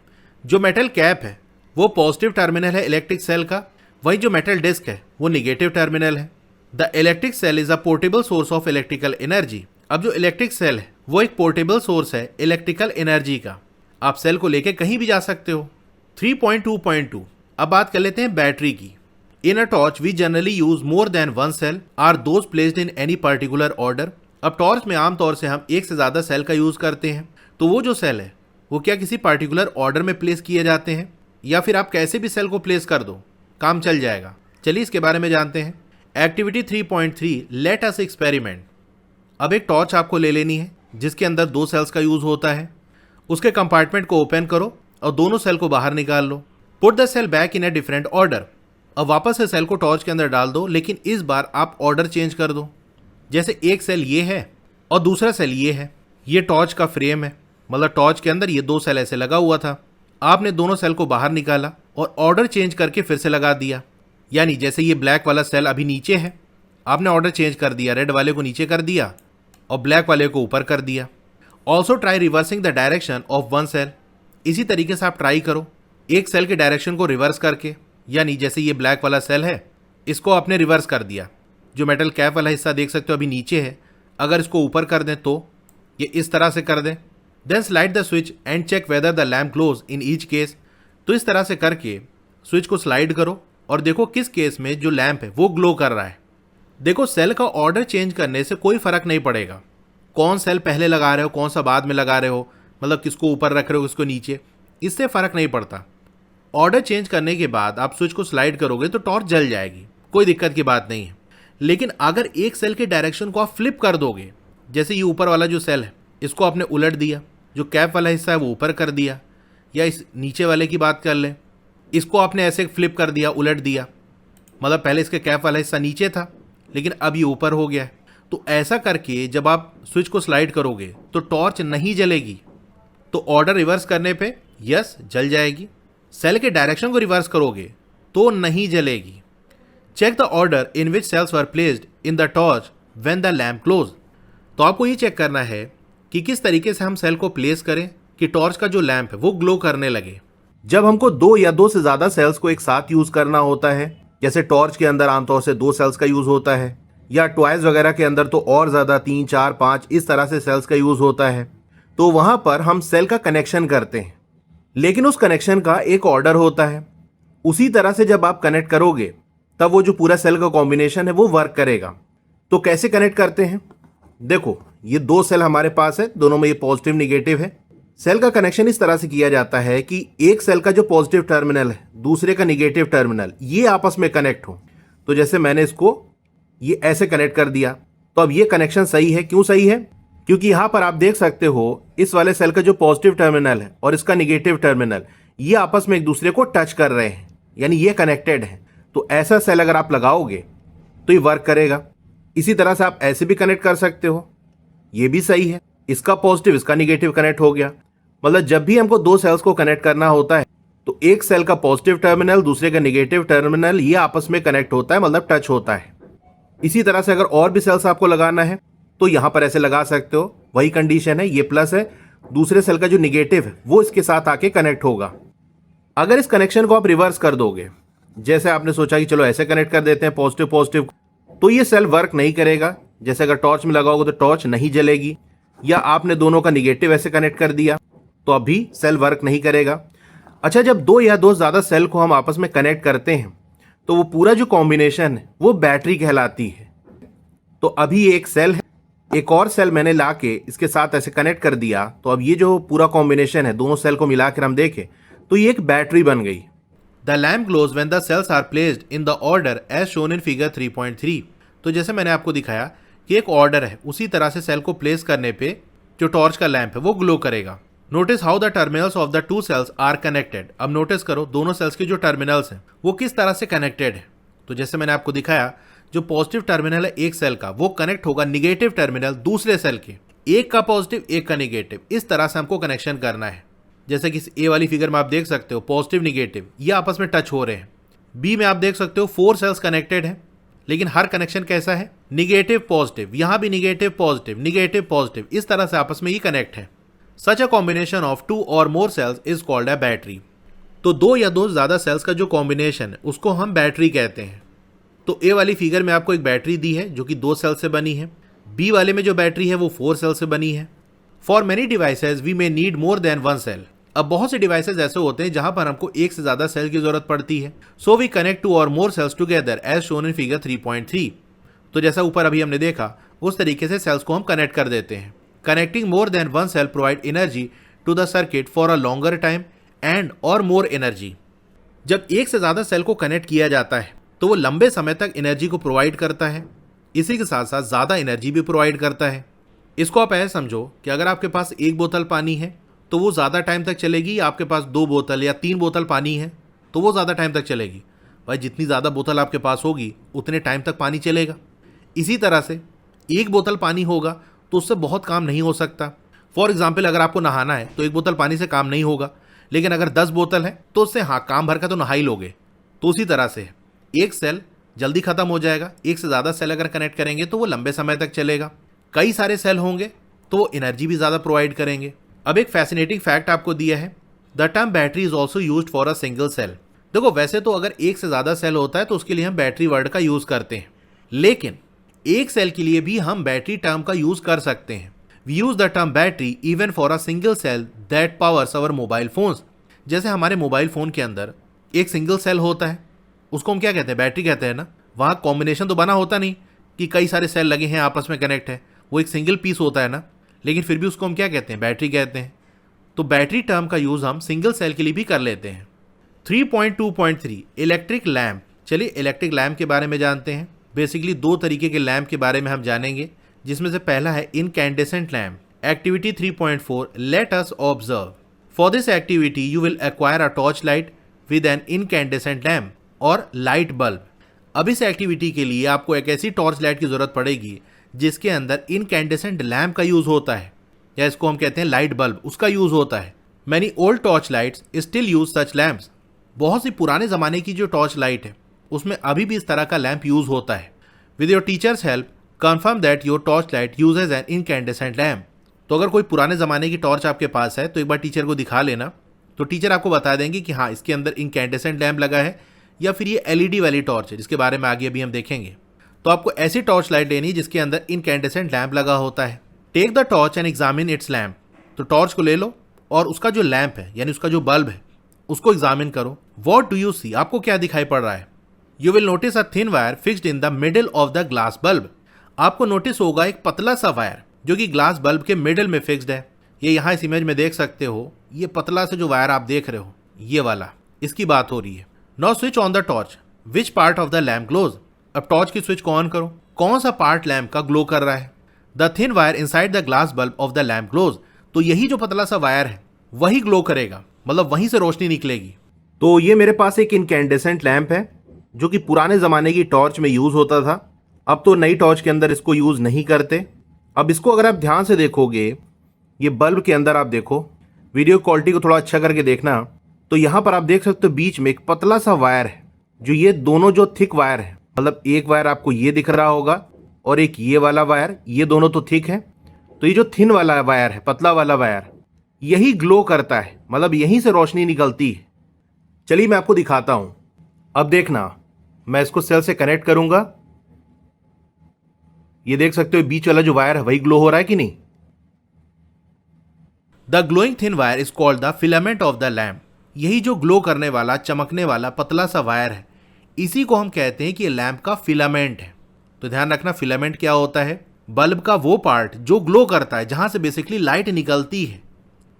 जो मेटल कैप है वो पॉजिटिव टर्मिनल है इलेक्ट्रिक सेल का, वही जो मेटल डिस्क है वो निगेटिव टर्मिनल है। The electric cell is a portable source of electrical energy. अब जो इलेक्ट्रिक सेल है वो एक पोर्टेबल सोर्स है इलेक्ट्रिकल एनर्जी का, आप सेल को लेके कहीं भी जा सकते हो। 3.2.2 अब बात कर लेते हैं बैटरी की। In a torch we generally use more than one cell are those placed in any particular order. अब टॉर्च में आमतौर से हम एक से ज़्यादा सेल का यूज़ करते हैं, तो वो जो सेल है वो क्या किसी पर्टिकुलर ऑर्डर में प्लेस किए जाते हैं, या फिर आप कैसे भी सेल को प्लेस कर दो, काम चल जाएगा। चलिए इसके बारे में जानते हैं। Activity 3.3 let us experiment. अब एक टॉर्च आपको ले लेनी है जिसके अंदर दो सेल्स का यूज़ होता है। उसके कंपार्टमेंट को ओपन करो और दोनों सेल को बाहर निकाल लो। Put the cell back in a different order. अब वापस से सेल को टॉर्च के अंदर डाल दो, लेकिन इस बार आप ऑर्डर चेंज कर दो। जैसे एक सेल ये है और दूसरा सेल ये है, ये टॉर्च का फ्रेम है, मतलब टॉर्च के अंदर ये दो सेल ऐसे लगा हुआ था। आपने दोनों सेल को बाहर निकाला और ऑर्डर चेंज करके फिर से लगा दिया। यानी जैसे ये ब्लैक वाला सेल अभी नीचे है, आपने ऑर्डर चेंज कर दिया, रेड वाले को नीचे कर दिया और ब्लैक वाले को ऊपर कर दिया। Also try reversing the direction of one cell. इसी तरीके से आप ट्राई करो एक सेल के डायरेक्शन को रिवर्स करके, यानी जैसे ये ब्लैक वाला सेल है इसको आपने रिवर्स कर दिया। जो मेटल कैप वाला हिस्सा देख सकते हो अभी नीचे है, अगर इसको ऊपर कर दें तो ये इस तरह से कर दें। Then slide the switch and check whether the lamp glows in each case. तो इस तरह से करके स्विच को स्लाइड करो और देखो किस केस में जो लैम्प है वो ग्लो कर रहा है। देखो सेल का ऑर्डर चेंज करने से कोई फर्क नहीं पड़ेगा, कौन सेल पहले लगा रहे हो कौन सा बाद में लगा रहे हो, मतलब किसको ऊपर रख रहे हो किसको नीचे, इससे फर्क नहीं पड़ता। ऑर्डर चेंज करने के बाद आप स्विच को स्लाइड करोगे तो टॉर्च जल जाएगी, कोई दिक्कत की बात नहीं है। लेकिन अगर एक सेल के डायरेक्शन को आप फ्लिप कर दोगे, जैसे ये ऊपर वाला जो सेल है इसको आपने उलट दिया, जो कैप वाला हिस्सा है वो ऊपर कर दिया, या इस नीचे वाले की बात कर लें, इसको आपने ऐसे फ्लिप कर दिया, उलट दिया, मतलब पहले इसके कैप वाला हिस्सा नीचे था लेकिन अब ये ऊपर हो गया है। तो ऐसा करके जब आप स्विच को स्लाइड करोगे तो टॉर्च नहीं जलेगी। तो ऑर्डर रिवर्स करने पे यस जल जाएगी, सेल के डायरेक्शन को रिवर्स करोगे तो नहीं जलेगी। Check the order in which cells were placed in the torch when the lamp glows. तो आपको ये चेक करना है कि किस तरीके से हम सेल को प्लेस करें कि टॉर्च का जो लैम्प है वो ग्लो करने लगे। जब हमको दो या दो से ज़्यादा सेल्स को एक साथ यूज़ करना होता है, जैसे टॉर्च के अंदर आमतौर से दो सेल्स का यूज़ होता है, या टॉयज वगैरह के अंदर तो और ज़्यादा 3, 4, 5 इस तरह से सेल्स का यूज़ होता है, तो वहाँ पर हम सेल का कनेक्शन करते हैं, लेकिन उस कनेक्शन का एक ऑर्डर होता है। उसी तरह से जब आप कनेक्ट करोगे तब वो जो पूरा सेल का कॉम्बिनेशन है वो वर्क करेगा। तो कैसे कनेक्ट करते हैं, देखो ये दो सेल हमारे पास है, दोनों में ये पॉजिटिव निगेटिव है। सेल का कनेक्शन इस तरह से किया जाता है कि एक सेल का जो पॉजिटिव टर्मिनल है दूसरे का निगेटिव टर्मिनल ये आपस में कनेक्ट हो। तो जैसे मैंने इसको ये ऐसे कनेक्ट कर दिया, तो अब ये कनेक्शन सही है। क्यों सही है? क्योंकि यहां पर आप देख सकते हो इस वाले सेल का जो पॉजिटिव टर्मिनल है और इसका निगेटिव टर्मिनल ये आपस में एक दूसरे को टच कर रहे हैं, यानी ये कनेक्टेड है। तो ऐसा सेल अगर आप लगाओगे तो ये वर्क करेगा। इसी तरह से आप ऐसे भी कनेक्ट कर सकते हो, ये भी सही है। इसका पॉजिटिव इसका निगेटिव कनेक्ट हो गया। मतलब जब भी हमको दो सेल्स को कनेक्ट करना होता है तो एक सेल का पॉजिटिव टर्मिनल दूसरे का निगेटिव टर्मिनल ये आपस में कनेक्ट होता है, मतलब टच होता है। इसी तरह से अगर और भी सेल्स आपको लगाना है तो यहां पर ऐसे लगा सकते हो। वही कंडीशन है, ये प्लस है, दूसरे सेल का जो निगेटिव है वो इसके साथ आके कनेक्ट होगा। अगर इस कनेक्शन को आप रिवर्स कर दोगे, जैसे आपने सोचा कि चलो ऐसे कनेक्ट कर देते हैं पॉजिटिव पॉजिटिव, तो ये सेल वर्क नहीं करेगा। जैसे अगर टॉर्च में लगाओगे तो टॉर्च नहीं जलेगी, या आपने दोनों का निगेटिव ऐसे कनेक्ट कर दिया तो अभी सेल वर्क नहीं करेगा। अच्छा, जब दो या दो ज्यादा सेल को हम आपस में कनेक्ट करते हैं तो वो पूरा जो कॉम्बिनेशन है वो बैटरी कहलाती है। तो अभी एक सेल है, एक और सेल मैंने लाके इसके साथ ऐसे कनेक्ट कर दिया, तो अब ये जो पूरा कॉम्बिनेशन है दोनों सेल को मिलाकर हम देखें तो ये एक बैटरी बन गई। The lamp glows when the cells are placed in the order as shown in figure 3.3। तो जैसे मैंने आपको दिखाया कि एक ऑर्डर है, उसी तरह से सेल को प्लेस करने पे जो टॉर्च का लैंप है वो ग्लो करेगा। Notice how the terminals of the two cells are connected. अब नोटिस करो दोनों सेल्स के जो टर्मिनल्स हैं वो किस तरह से कनेक्टेड है। तो जैसे मैंने आपको दिखाया, जो पॉजिटिव टर्मिनल है एक सेल का वो कनेक्ट होगा निगेटिव टर्मिनल दूसरे सेल के, एक का पॉजिटिव एक का निगेटिव। इस तरह से हमको कनेक्शन करना है। जैसे कि ए वाली फिगर में आप देख सकते हो पॉजिटिव निगेटिव ये आपस में टच हो रहे हैं। बी में आप देख सकते हो 4 सेल्स कनेक्टेड है, लेकिन हर कनेक्शन कैसा है? Negative positive. यहां भी निगेटिव पॉजिटिव निगेटिव पॉजिटिव, इस तरह से आपस में ये कनेक्ट है। सच a combination of 2 or more cells is called a battery. तो दो या दो ज्यादा सेल्स का जो कॉम्बिनेशन है उसको हम बैटरी कहते हैं। तो ए वाली फिगर में आपको एक बैटरी दी है जो कि 2 सेल से बनी है। बी वाले में जो बैटरी है वो 4 सेल से बनी है। For many devices we may need more than 1 cell. अब बहुत से डिवाइसेज ऐसे होते हैं जहां पर हमको एक से ज्यादा सेल की जरूरत पड़ती है। So we connect 2 or more cells together as shown in figure 3.3। तो जैसा ऊपर अभी हमने देखा उस तरीके से सेल्स को हम कनेक्ट कर देते हैं। Connecting more than 1 cell provide energy to the circuit for a longer time and और मोर एनर्जी। जब एक से ज्यादा सेल को कनेक्ट किया जाता है तो वो लंबे समय तक एनर्जी को प्रोवाइड करता है, इसी के साथ साथ ज्यादा एनर्जी भी प्रोवाइड करता है। इसको आप ऐसे समझो कि अगर आपके पास एक बोतल पानी है तो वो ज़्यादा टाइम तक चलेगी, आपके पास 2 बोतल या 3 बोतल पानी है तो वो ज़्यादा टाइम तक चलेगी। भाई जितनी ज़्यादा बोतल आपके पास होगी उतने टाइम तक पानी चलेगा। इसी तरह से एक बोतल पानी होगा तो उससे बहुत काम नहीं हो सकता। फॉर एग्जाम्पल अगर आपको नहाना है तो एक बोतल पानी से काम नहीं होगा, लेकिन अगर 10 बोतल है तो उससे हाँ काम भर का तो नहा ही लोगे। तो उसी तरह से एक सेल जल्दी खत्म हो जाएगा, एक से ज़्यादा सेल अगर कनेक्ट करेंगे तो वो लंबे समय तक चलेगा। कई सारे सेल होंगे तो वो एनर्जी भी ज़्यादा प्रोवाइड करेंगे। अब एक फैसिनेटिंग फैक्ट आपको दिया है, the term battery is also used for a single cell. देखो वैसे तो अगर एक से ज़्यादा सेल होता है तो उसके लिए हम बैटरी वर्ड का यूज़ करते हैं, लेकिन एक सेल के लिए भी हम बैटरी टर्म का यूज़ कर सकते हैं। We use the term battery even for a single cell that powers our mobile phones. जैसे हमारे मोबाइल फ़ोन के अंदर एक सिंगल सेल होता है, उसको हम क्या कहते हैं? बैटरी कहते हैं ना। वहाँ कॉम्बिनेशन तो बना होता नहीं कि कई सारे सेल लगे हैं आपस में कनेक्ट है, वो एक सिंगल पीस होता है ना, लेकिन फिर भी उसको हम क्या कहते हैं? बैटरी कहते हैं। तो बैटरी टर्म का यूज़ हम सिंगल सेल के लिए भी कर लेते हैं। 3.2.3 इलेक्ट्रिक लैम्प। चलिए इलेक्ट्रिक लैम्प के बारे में जानते हैं। बेसिकली 2 तरीके के लैम्प के बारे में हम जानेंगे, जिसमें से पहला है incandescent lamp. Activity 3.4 let us observe. For this activity you will acquire a torch light with an incandescent lamp और लाइट बल्ब। अब इस एक्टिविटी के लिए आपको एक ऐसी टॉर्च लाइट की जरूरत पड़ेगी जिसके अंदर इनकैंडेसेंट लैम्प का यूज होता है, या इसको हम कहते हैं लाइट बल्ब, उसका यूज होता है। Many old torch lights still use such lamps. बहुत सी पुराने जमाने की जो टॉर्च लाइट है उसमें अभी भी इस तरह का लैम्प यूज होता है। With your teacher's help confirm that your torch light uses an incandescent lamp. तो अगर कोई पुराने ज़माने की टॉर्च आपके पास है तो एक बार टीचर को दिखा लेना, तो टीचर आपको बता देंगे कि हाँ इसके अंदर इनकैंडेसेंट लैम्प लगा है या फिर ये एलईडी वाली टॉर्च है, जिसके बारे में आगे अभी हम देखेंगे। तो आपको ऐसी टॉर्च लाइट लेनी जिसके अंदर इनकैंडेसेंट लैम्प लगा होता है। Take the torch and examine its lamp. तो टॉर्च को ले लो और उसका जो लैम्प है यानी उसका जो बल्ब है उसको एग्जामिन करो। What do you see? आपको क्या दिखाई पड़ रहा है? You will notice a thin wire fixed in the middle of the glass bulb. आपको नोटिस होगा एक पतला सा वायर जो कि ग्लास बल्ब के मिडिल में फिक्स्ड है। ये यहाँ इस इमेज में देख सकते हो, ये पतला सा जो वायर आप देख रहे हो ये वाला, इसकी बात हो रही है। Now switch on the torch, which part of the lamp glows. अब टॉर्च की स्विच को ऑन करो, कौन सा पार्ट लैम्प का ग्लो कर रहा है। The thin wire inside the glass bulb of the lamp glows, तो यही जो पतला सा वायर है वही ग्लो करेगा, मतलब वहीं से रोशनी निकलेगी। तो ये मेरे पास एक इनकैंडेसेंट लैम्प है जो कि पुराने ज़माने की टॉर्च में यूज़ होता था। अब तो नई टॉर्च के अंदर इसको यूज़ नहीं करते। अब इसको अगर आप ध्यान से देखोगे, ये बल्ब के अंदर आप देखो, वीडियो क्वालिटी को थोड़ा अच्छा करके देखना, तो यहाँ पर आप देख सकते हो बीच में एक पतला सा वायर है, जो ये दोनों जो थिक वायर है, मतलब एक वायर आपको ये दिख रहा होगा और एक ये वाला वायर, ये दोनों तो थिक है। तो ये जो थिन वाला वायर है, पतला वाला वायर, यही ग्लो करता है, मतलब यहीं से रोशनी निकलती है। चलिए मैं आपको दिखाता हूं। अब देखना, मैं इसको सेल से कनेक्ट करूंगा, ये देख सकते हो बीच वाला जो वायर है वही ग्लो हो रहा है कि नहीं। The glowing thin wire is called the filament of the lamp. यही जो ग्लो करने वाला, चमकने वाला पतला सा वायर है, इसी को हम कहते हैं कि ये लैम्प का फिलामेंट है। तो ध्यान रखना, फिलामेंट क्या होता है? बल्ब का वो पार्ट जो ग्लो करता है, जहां से बेसिकली लाइट निकलती है।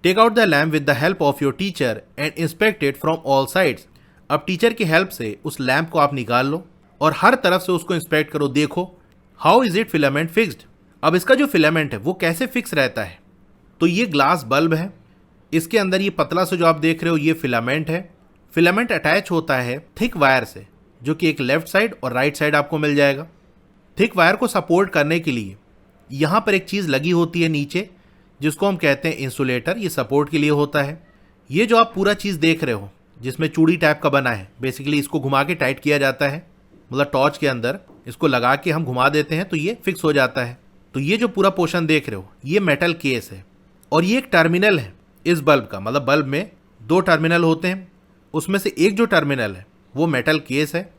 Take out the lamp with the help of your teacher and inspect it from all sides. अब टीचर की हेल्प से उस लैम्प को आप निकाल लो और हर तरफ से उसको इंस्पेक्ट करो, देखो how is it filament fixed. अब इसका जो फिलामेंट है वो कैसे फिक्स रहता है। तो ये ग्लास बल्ब है, इसके अंदर ये पतला सा जो आप देख रहे हो ये फिलामेंट है। फिलामेंट अटैच होता है थिक वायर से, जो कि एक लेफ्ट साइड और राइट साइड आपको मिल जाएगा। थिक वायर को सपोर्ट करने के लिए यहाँ पर एक चीज़ लगी होती है नीचे, जिसको हम कहते हैं इंसुलेटर। ये सपोर्ट के लिए होता है। ये जो आप पूरा चीज़ देख रहे हो जिसमें चूड़ी टाइप का बना है, बेसिकली इसको घुमा के टाइट किया जाता है, मतलब टॉर्च के अंदर इसको लगा के हम घुमा देते हैं तो ये फिक्स हो जाता है। तो ये जो पूरा पोर्शन देख रहे हो ये मेटल केस है और ये एक टर्मिनल है इस बल्ब का, मतलब बल्ब में दो टर्मिनल होते हैं, उसमें से एक जो टर्मिनल है वो मेटल केस है।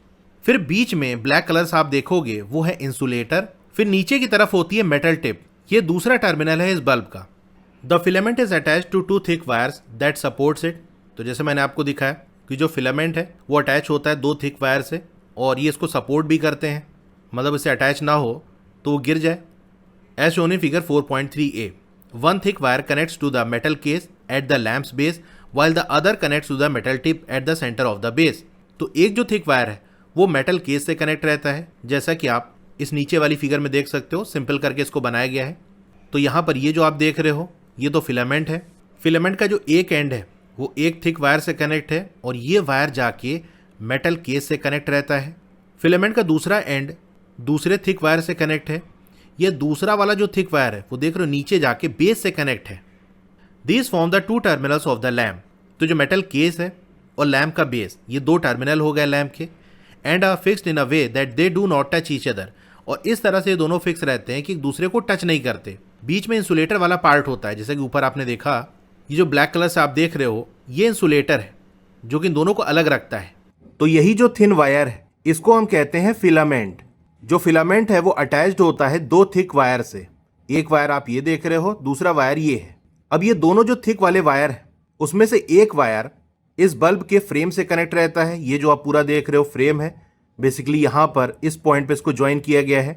फिर बीच में ब्लैक कलर से आप देखोगे वो है इंसुलेटर। फिर नीचे की तरफ होती है मेटल टिप, ये दूसरा टर्मिनल है इस बल्ब का। The filament is attach to two thick wires that supports it. तो जैसे मैंने आपको दिखाया कि जो फिलामेंट है वो अटैच होता है दो थिक वायर से और ये इसको सपोर्ट भी करते हैं, मतलब इसे अटैच ना हो तो वो गिर जाए। As shown in figure 4.3a, one thick wire connects to the metal case at the lamp's base while the other connects to the metal tip at the center of the base। तो एक जो thick wire है वो metal case से connect रहता है, जैसा कि आप इस नीचे वाली फिगर में देख सकते हो, सिंपल करके इसको बनाया गया है। तो यहाँ पर ये जो आप देख रहे हो ये तो फिलामेंट है। फिलामेंट का जो एक एंड है वो एक थिक वायर से कनेक्ट है और ये वायर जाके मेटल केस से कनेक्ट रहता है। फिलामेंट का दूसरा एंड दूसरे थिक वायर से कनेक्ट है। ये दूसरा वाला जो थिक वायर है वो देख रहे हो नीचे जाके बेस से कनेक्ट है। These form the two terminals of the lamp। तो जो मेटल केस है और लैम्प का बेस, ये दो टर्मिनल हो गए लैम्प के, and are fixed in a way that they do not touch each other. और इस तरह से ये दोनों फिक्स रहते हैं कि एक दूसरे को टच नहीं करते। बीच में इंसुलेटर वाला पार्ट होता है, जैसे कि ऊपर आपने देखा, ये जो ब्लैक कलर से आप देख रहे हो ये इंसुलेटर है जो कि इन दोनों को अलग रखता है। तो यही जो थिन वायर है इसको हम कहते हैं फिलामेंट। जो फिलामेंट है वो अटैच्ड होता है दो थिक वायर से। एक वायर आप ये देख रहे हो, दूसरा वायर ये है। अब ये दोनों जो थिक वाले वायर है उसमें से एक वायर इस बल्ब के फ्रेम से कनेक्ट रहता है। ये जो आप पूरा देख रहे हो फ्रेम है, बेसिकली यहाँ पर इस पॉइंट पे इसको ज्वाइन किया गया है।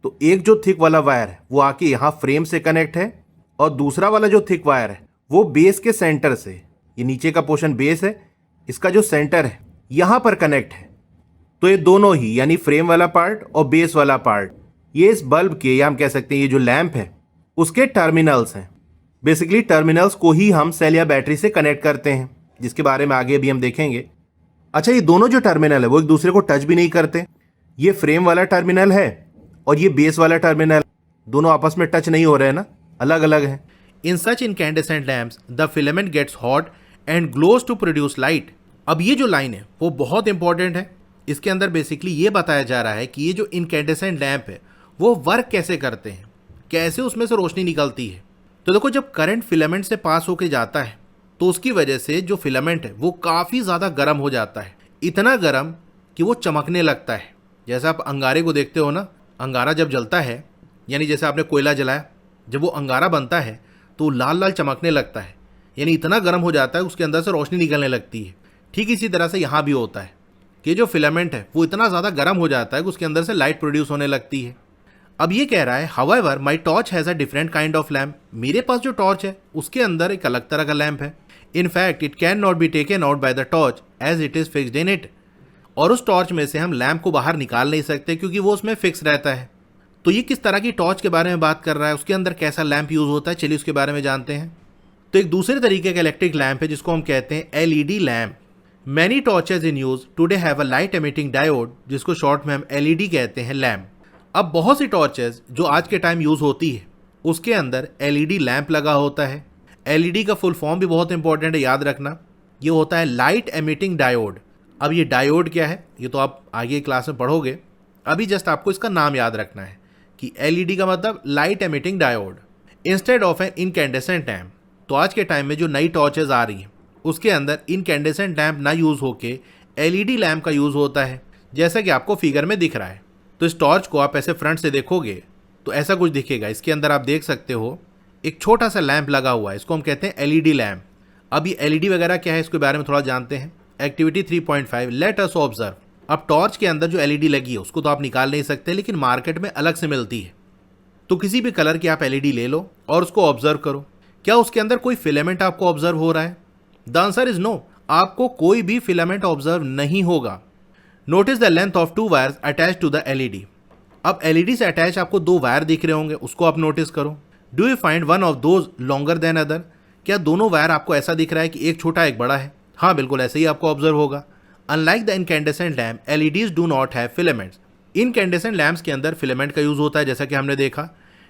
तो एक जो थिक वाला वायर है वो आके यहाँ फ्रेम से कनेक्ट है और दूसरा वाला जो थिक वायर है वो बेस के सेंटर से, ये नीचे का पोर्शन बेस है, इसका जो सेंटर है यहाँ पर कनेक्ट है। तो ये दोनों ही, यानी फ्रेम वाला पार्ट और बेस वाला पार्ट, ये इस बल्ब के, या हम कह सकते हैं ये जो लैम्प है उसके टर्मिनल्स हैं। बेसिकली टर्मिनल्स को ही हम सेल या बैटरी से कनेक्ट करते हैं, जिसके बारे में आगे भी हम देखेंगे। अच्छा, ये दोनों जो टर्मिनल है वो एक दूसरे को टच भी नहीं करते। ये फ्रेम वाला टर्मिनल है और ये बेस वाला टर्मिनल, दोनों आपस में टच नहीं हो रहे हैं ना, अलग अलग हैं। In such incandescent lamps the filament gets hot and glows to produce light. अब ये जो लाइन है वो बहुत इंपॉर्टेंट है। इसके अंदर बेसिकली ये बताया जा रहा है कि ये जो इनकैंडेसेंट लैम्प है वो वर्क कैसे करते हैं, कैसे उसमें से रोशनी निकलती है। तो देखो, जब करंट फिलामेंट से पास होकर जाता है तो उसकी वजह से जो फिलामेंट है वो काफ़ी ज़्यादा गर्म हो जाता है, इतना गर्म कि वो चमकने लगता है। जैसे आप अंगारे को देखते हो ना, अंगारा जब जलता है, यानी जैसे आपने कोयला जलाया, जब वो अंगारा बनता है तो लाल लाल चमकने लगता है, यानी इतना गर्म हो जाता है उसके अंदर से रोशनी निकलने लगती है। ठीक इसी तरह से यहाँ भी होता है कि जो फिलामेंट है वो इतना ज़्यादा गर्म हो जाता है कि उसके अंदर से लाइट प्रोड्यूस होने लगती है। अब ये कह रहा है however my torch has a different kind of lamp, मेरे पास जो टॉर्च है उसके अंदर एक अलग तरह का लैम्प है। In fact it can not be taken out by the torch as it is fixed in it, और उस टॉर्च में से हम लैम्प को बाहर निकाल नहीं सकते क्योंकि वो उसमें फिक्स रहता है। तो ये किस तरह की टॉर्च के बारे में बात कर रहा है, उसके अंदर कैसा लैम्प यूज़ होता है, चलिए उसके बारे में जानते हैं। तो एक दूसरे तरीके का इलेक्ट्रिक लैम्प है जिसको हम कहते हैं LED lamp. Many torches in use today have a light emitting diode, जिसको शॉर्ट में हम एलईडी कहते हैं लैम्प। अब बहुत सी टॉर्चेज जो आज के टाइम यूज़ होती है उसके अंदर एलईडी लैम्प लगा होता है। एलईडी का फुल फॉर्म भी बहुत इंपॉर्टेंट है, याद रखना, ये होता है लाइट एमिटिंग डायोड। अब ये डायोड क्या है ये तो आप आगे क्लास में पढ़ोगे, अभी जस्ट आपको इसका नाम याद रखना है कि एलईडी का मतलब light emitting diode instead of an incandescent lamp. तो आज के टाइम में जो नई टॉर्चेज आ रही हैं उसके अंदर इनकैंडेसेंट लैम्प ना यूज़ होके एलईडी लैम्प का यूज़ होता है, जैसा कि आपको फिगर में दिख रहा है। तो इस टॉर्च को आप ऐसे फ्रंट से देखोगे तो ऐसा कुछ दिखेगा। इसके अंदर आप देख सकते हो एक छोटा सा लैम्प लगा हुआ है, इसको हम कहते हैं एलईडी लैम्प। अब ये एलईडी वगैरह क्या है इसके बारे में थोड़ा जानते हैं। Activity 3.5 late us observe. अब टॉर्च के अंदर जो एलईडी लगी है उसको तो आप निकाल नहीं सकते, लेकिन मार्केट में अलग से मिलती है। तो किसी भी कलर की आप एलईडी ले लो और उसको ऑब्जर्व करो, क्या उसके अंदर कोई फिलामेंट आपको ऑब्जर्व हो रहा है? द आंसर इज नो, आपको कोई भी फिलामेंट ऑब्जर्व नहीं होगा। Notice the length of 2 wires attach to the LED. अब एलईडी से अटैच आपको 2 वायर दिख रहे होंगे, उसको आप नोटिस करो। Do you find one of those longer than other? क्या दोनों वायर आपको ऐसा दिख रहा है कि एक छोटा एक बड़ा है? हाँ, बिल्कुल ऐसे ही आपको ऑब्जर्व होगा। Unlike the incandescent lamp, LEDs do not have filaments. Incandescent lamps के अंदर फिलामेंट का यूज होता है जैसा कि हमने देखा,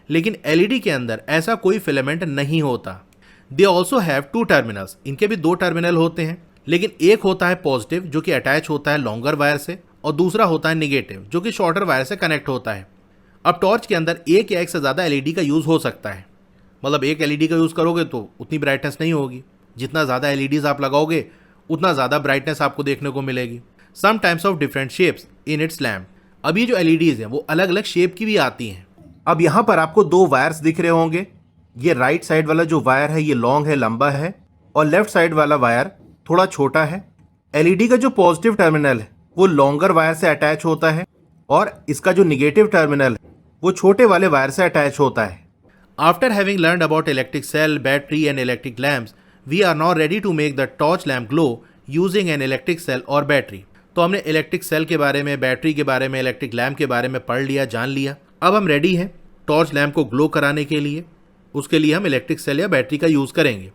लेकिन एलईडी के अंदर ऐसा कोई फिलामेंट नहीं होता। दे ऑल्सो हैव 2 टर्मिनल्स, इनके भी 2 टर्मिनल होते हैं, लेकिन एक होता है पॉजिटिव जो कि अटैच होता है लॉन्गर वायर से, और दूसरा होता है निगेटिव जो कि शॉर्टर वायर से कनेक्ट होता है। अब टॉर्च के अंदर एक या एक से ज़्यादा एलईडी का यूज़ हो सकता है, मतलब एक एलईडी का यूज़ करोगे तो उतनी ब्राइटनेस नहीं होगी, जितना ज़्यादा एलईडीज आप लगाओगे उतना ज़्यादा ब्राइटनेस आपको देखने को मिलेगी। Some times of different shapes in its lamp. अब ये जो एलईडीज हैं वो अलग अलग शेप की भी आती हैं। अब यहाँ पर आपको 2 वायर्स दिख रहे होंगे, ये राइट साइड वाला जो वायर है ये लॉन्ग है, लंबा है, और लेफ्ट साइड वाला वायर थोड़ा छोटा है। एलईडी का जो पॉजिटिव टर्मिनल है वो लॉन्गर वायर से अटैच होता है, और इसका जो निगेटिव टर्मिनल है वो छोटे वाले वायर से अटैच होता है। After having learned about electric cell, battery and electric lamps, we are now ready to make the torch lamp glow using an electric cell और बैटरी। तो हमने इलेक्ट्रिक सेल के बारे में, बैटरी के बारे में, इलेक्ट्रिक लैम्प के बारे में पढ़ लिया, जान लिया। अब हम रेडी हैं टॉर्च लैम्प को ग्लो कराने के लिए। उसके लिए हम इलेक्ट्रिक सेल या बैटरी का यूज़ करेंगे।